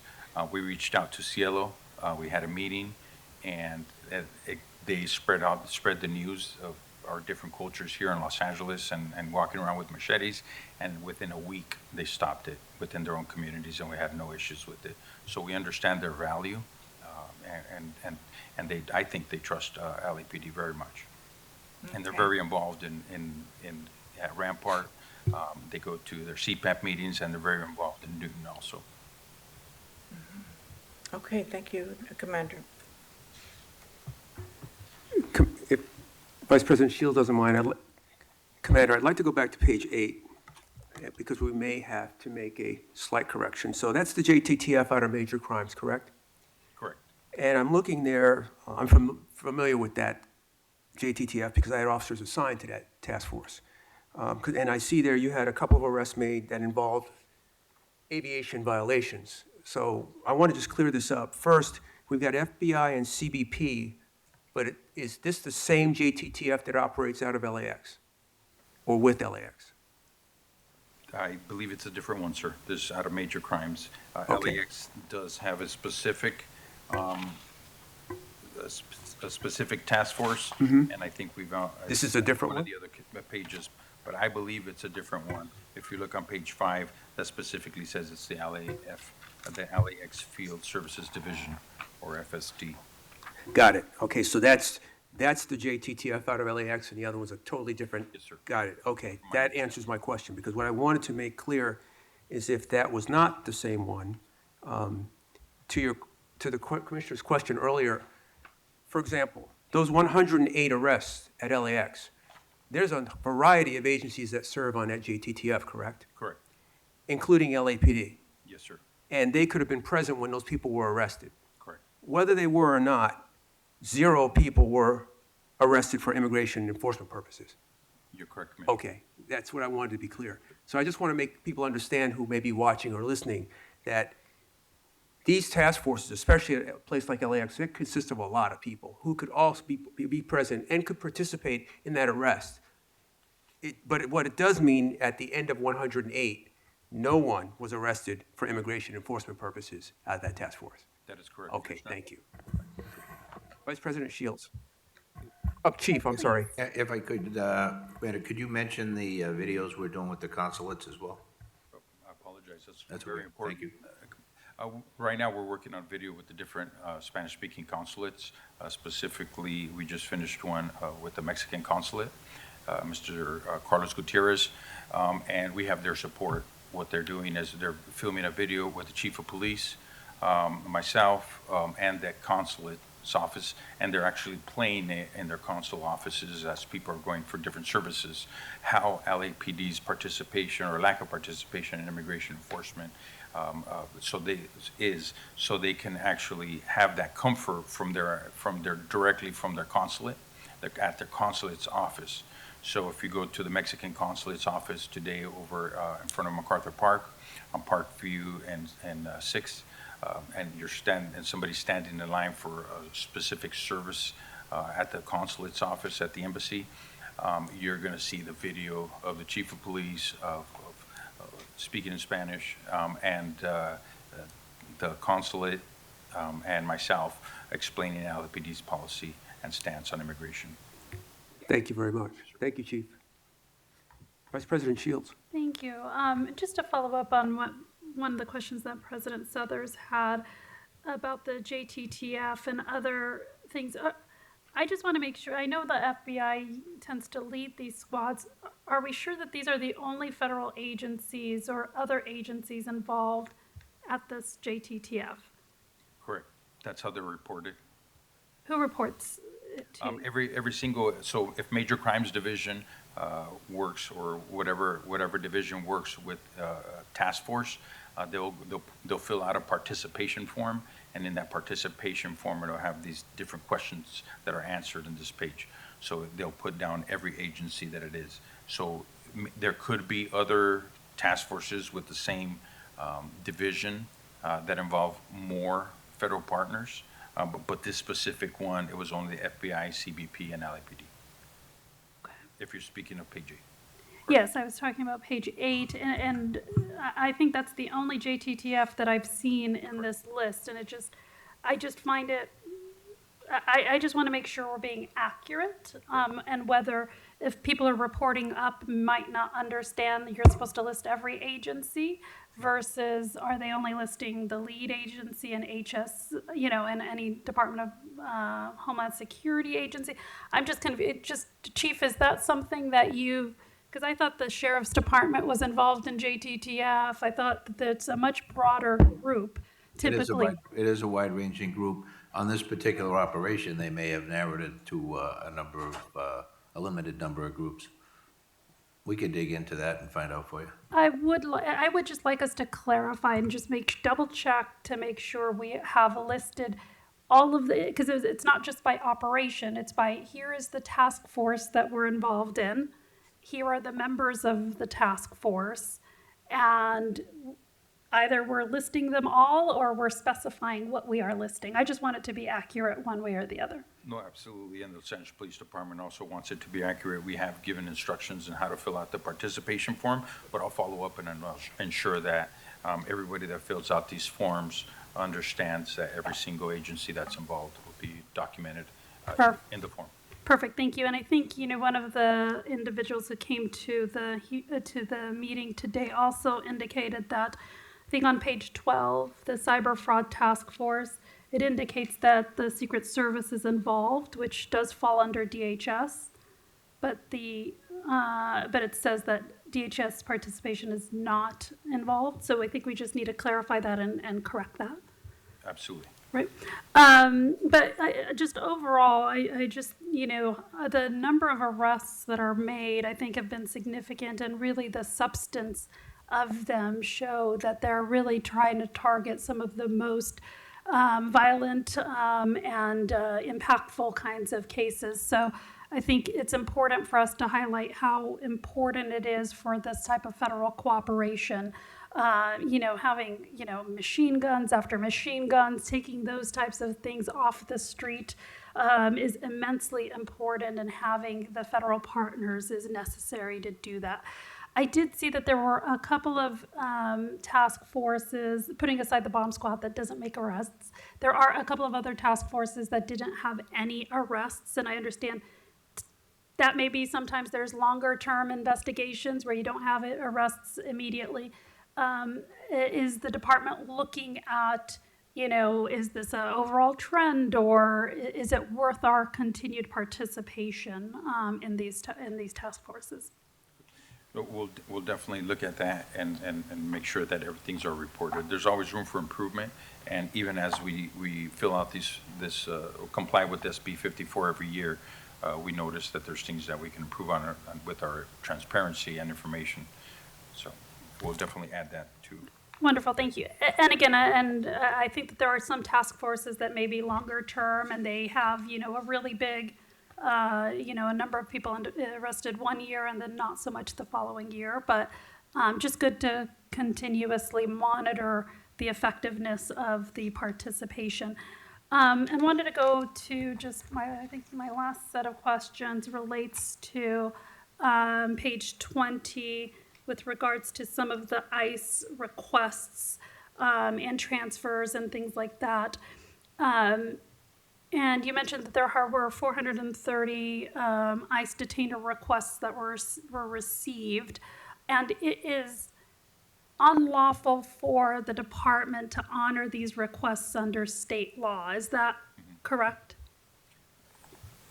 We reached out to Cielo. We had a meeting, and they spread the news of our different cultures here in Los Angeles and walking around with machetes, and within a week they stopped it within their own communities, and we had no issues with it. So we understand their value, and I think they trust LAPD very much. And they're very involved at Rampart. They go to their CPAP meetings, and they're very involved in Newton also. Okay, thank you, Commander. If Vice President Shields doesn't mind, Commander, I'd like to go back to page 8 because we may have to make a slight correction. So that's the JTTF out of major crimes, correct? Correct. And I'm looking there, I'm familiar with that JTTF because I had officers assigned to that task force. And I see there you had a couple of arrests made that involved aviation violations. So I want to just clear this up. First, we've got FBI and CBP, but is this the same JTTF that operates out of LAX or with LAX? I believe it's a different one, sir. This is out of major crimes. Okay. LAX does have a specific task force, and I think we've. This is a different one? Of the other pages, but I believe it's a different one. If you look on page 5, that specifically says it's the LAX Field Services Division, or FSD. Got it. Okay, so that's the JTTF out of LAX, and the other one's a totally different. Yes, sir. Got it. Okay, that answers my question, because what I wanted to make clear is if that was not the same one, to the Commissioner's question earlier, for example, those 108 arrests at LAX, there's a variety of agencies that serve on that JTTF, correct? Correct. Including LAPD. Yes, sir. And they could have been present when those people were arrested. Correct. Whether they were or not, 0 people were arrested for immigration enforcement purposes. You're correct, Commissioner. Okay, that's what I wanted to be clear. So I just want to make people understand who may be watching or listening that these task forces, especially at a place like LAX, it consists of a lot of people who could all be present and could participate in that arrest. But what it does mean, at the end of 108, no one was arrested for immigration enforcement purposes out of that task force. That is correct. Okay, thank you. Vice President Shields. Chief, I'm sorry. If I could, Brandon, could you mention the videos we're doing with the consulates as well? I apologize, that's That's very okay. important. Thank you. Right now, we're working on video with the different Spanish-speaking consulates. Specifically, we just finished one with the Mexican consulate, Mr. Carlos Gutierrez, and we have their support. What they're doing is they're filming a video with the chief of police, myself, and that consulate's office, and they're actually playing it in their consul offices as people are going for different services, how LAPD's participation or lack of participation in immigration enforcement so they can actually have that comfort from directly from their consulate, at their consulate's office. So if you go to the Mexican consulate's office today over in front of MacArthur Park, on Parkview and 6th, and somebody's standing in line for a specific service at the consulate's office at the embassy, you're going to see the video of the chief of police speaking in Spanish, and the consulate and myself explaining LAPD's policy and stance on immigration. Thank you very much. Thank you, Chief. Vice President Shields. Thank you. Just to follow up on one of the questions that President Southers had about the JTTF and other things. I just want to make sure, I know the FBI tends to lead these squads. Are we sure that these are the only federal agencies or other agencies involved at this JTTF? Correct. That's how they're reported. Who reports it to you? Every single, so if Major Crimes Division works, or whatever division works with task force, they'll fill out a participation form, and in that participation form, it'll have these different questions that are answered in this page. So they'll put down every agency that it is. So there could be other task forces with the same division that involve more federal partners, but this specific one, it was only the FBI, CBP, and LAPD. Okay. If you're speaking of page 8. Yes, I was talking about page 8, and I think that's the only JTTF that I've seen in this list, and I just find it, I just want to make sure we're being accurate, and whether if people are reporting up might not understand that you're supposed to list every agency versus are they only listing the lead agency and HS, and any Department of Homeland Security agency. I'm just Chief, is that something that because I thought the Sheriff's Department was involved in JTTF. I thought that it's a much broader group typically. It is a wide-ranging group. On this particular operation, they may have narrowed it to a limited number of groups. We could dig into that and find out for you. I would just like us to clarify and just double check to make sure we have listed all of the, because it's not just by operation, it's by here is the task force that we're involved in. Here are the members of the task force, and either we're listing them all or we're specifying what we are listing. I just want it to be accurate one way or the other. No, absolutely, and the Los Angeles Police Department also wants it to be accurate. We have given instructions on how to fill out the participation form, but I'll follow up and ensure that everybody that fills out these forms understands that every single agency that's involved will be documented in the form. Perfect, thank you. And I think, one of the individuals who came to the meeting today also indicated that, I think on page 12, the Cyber Fraud Task Force, it indicates that the Secret Service is involved, which does fall under DHS, but it says that DHS participation is not involved. So I think we just need to clarify that and correct that. Absolutely. Right. But just overall, I just, the number of arrests that are made, I think have been significant, and really the substance of them show that they're really trying to target some of the most violent and impactful kinds of cases. So I think it's important for us to highlight how important it is for this type of federal cooperation. Having, machine guns after machine guns, taking those types of things off the street is immensely important, and having the federal partners is necessary to do that. I did see that there were a couple of task forces, putting aside the bomb squad that doesn't make arrests, there are a couple of other task forces that didn't have any arrests, and I understand that maybe sometimes there's longer term investigations where you don't have arrests immediately. Is the department looking at, is this an overall trend, or is it worth our continued participation in these task forces? We'll definitely look at that and make sure that everything's are reported. There's always room for improvement, and even as we fill out comply with SB 54 every year, we notice that there's things that we can improve on with our transparency and information. So we'll definitely add that too. Wonderful, thank you. And again, I think that there are some task forces that may be longer term, and they have, a really big, a number of people arrested one year and then not so much the following year. But just good to continuously monitor the effectiveness of the participation. And wanted to go to just I think my last set of questions relates to page 20 with regards to some of the ICE requests and transfers and things like that. And you mentioned that there were 430 ICE detainer requests that were received, and it is unlawful for the department to honor these requests under state law. Is that correct?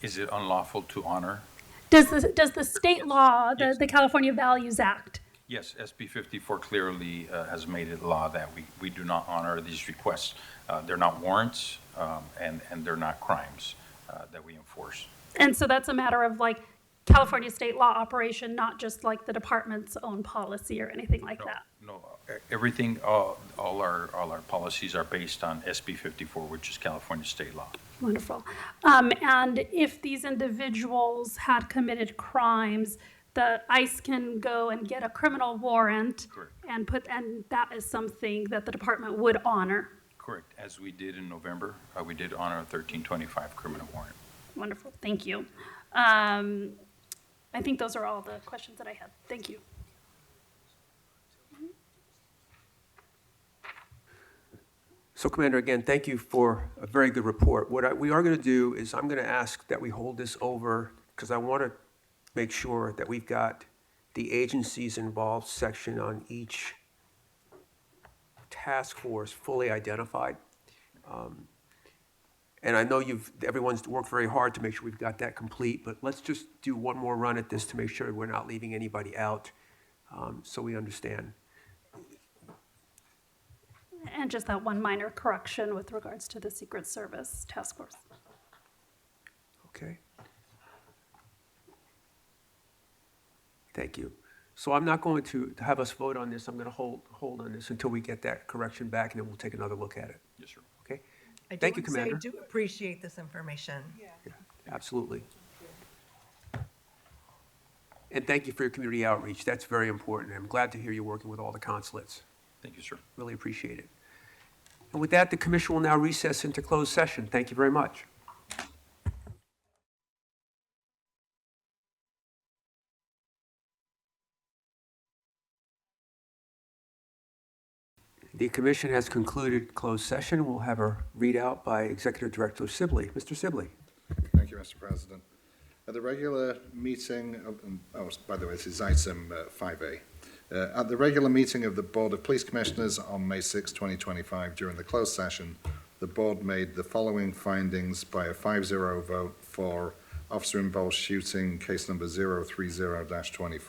Is it unlawful to honor? Does the state law, the California Values Act? Yes, SB 54 clearly has made it law that we do not honor these requests. They're not warrants, and they're not crimes that we enforce. And so that's a matter of California state law operation, not just the department's own policy or anything like that. No, everything, all our policies are based on SB 54, which is California state law. Wonderful. And if these individuals had committed crimes, the ICE can go and get a criminal warrant. Correct. And that is something that the department would honor. Correct. As we did in November, we did honor a 1325 criminal warrant. Wonderful. Thank you. I think those are all the questions that I had. Thank you. So, Commander, again, thank you for a very good report. What we are going to do is I'm going to ask that we hold this over, because I want to make sure that we've got the agencies involved section on each task force fully identified. And I know everyone's worked very hard to make sure we've got that complete, but let's just do one more run at this to make sure we're not leaving anybody out, so we understand. And just that one minor correction with regards to the Secret Service task force. Okay. Thank you. So I'm not going to have us vote on this. I'm going to hold on this until we get that correction back, and then we'll take another look at it. Yes, sir. Okay? I do Thank you, want to say Commander. I do appreciate this information. Yeah, absolutely. And thank you for your community outreach. That's very important. I'm glad to hear you're working with all the consulates. Thank you, sir. Really appreciate it. And with that, the commission will now recess into closed session. Thank you very much. The commission has concluded closed session. We'll have a readout by Executive Director Sibley. Mr. Sibley. Thank you, Mr. President. At the regular meeting of, by the way, this is item 5A. At the regular meeting of the Board of Police Commissioners on May 6, 2025, during the closed session, the board made the following findings by a 5-0 vote for officer-involved shooting, case number 030-24.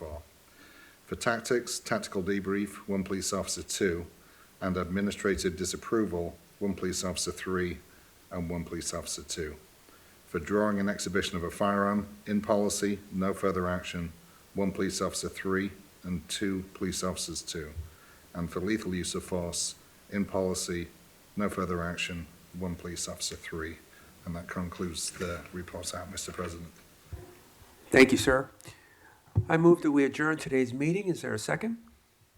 For tactics, tactical debrief, 1 police officer 2, and administrative disapproval, 1 police officer 3 and 1 police officer 2. For drawing and exhibition of a firearm, in policy, no further action, 1 police officer 3 and 2 police officers 2. And for lethal use of force, in policy, no further action, 1 police officer 3. And that concludes the report out, Mr. President. Thank you, sir. I move that we adjourn today's meeting. Is there a second?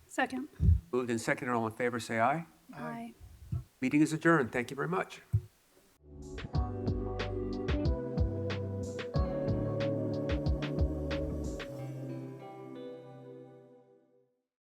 Second. Moved and seconded. All in favor, say aye. Aye. Meeting is adjourned. Thank you very much.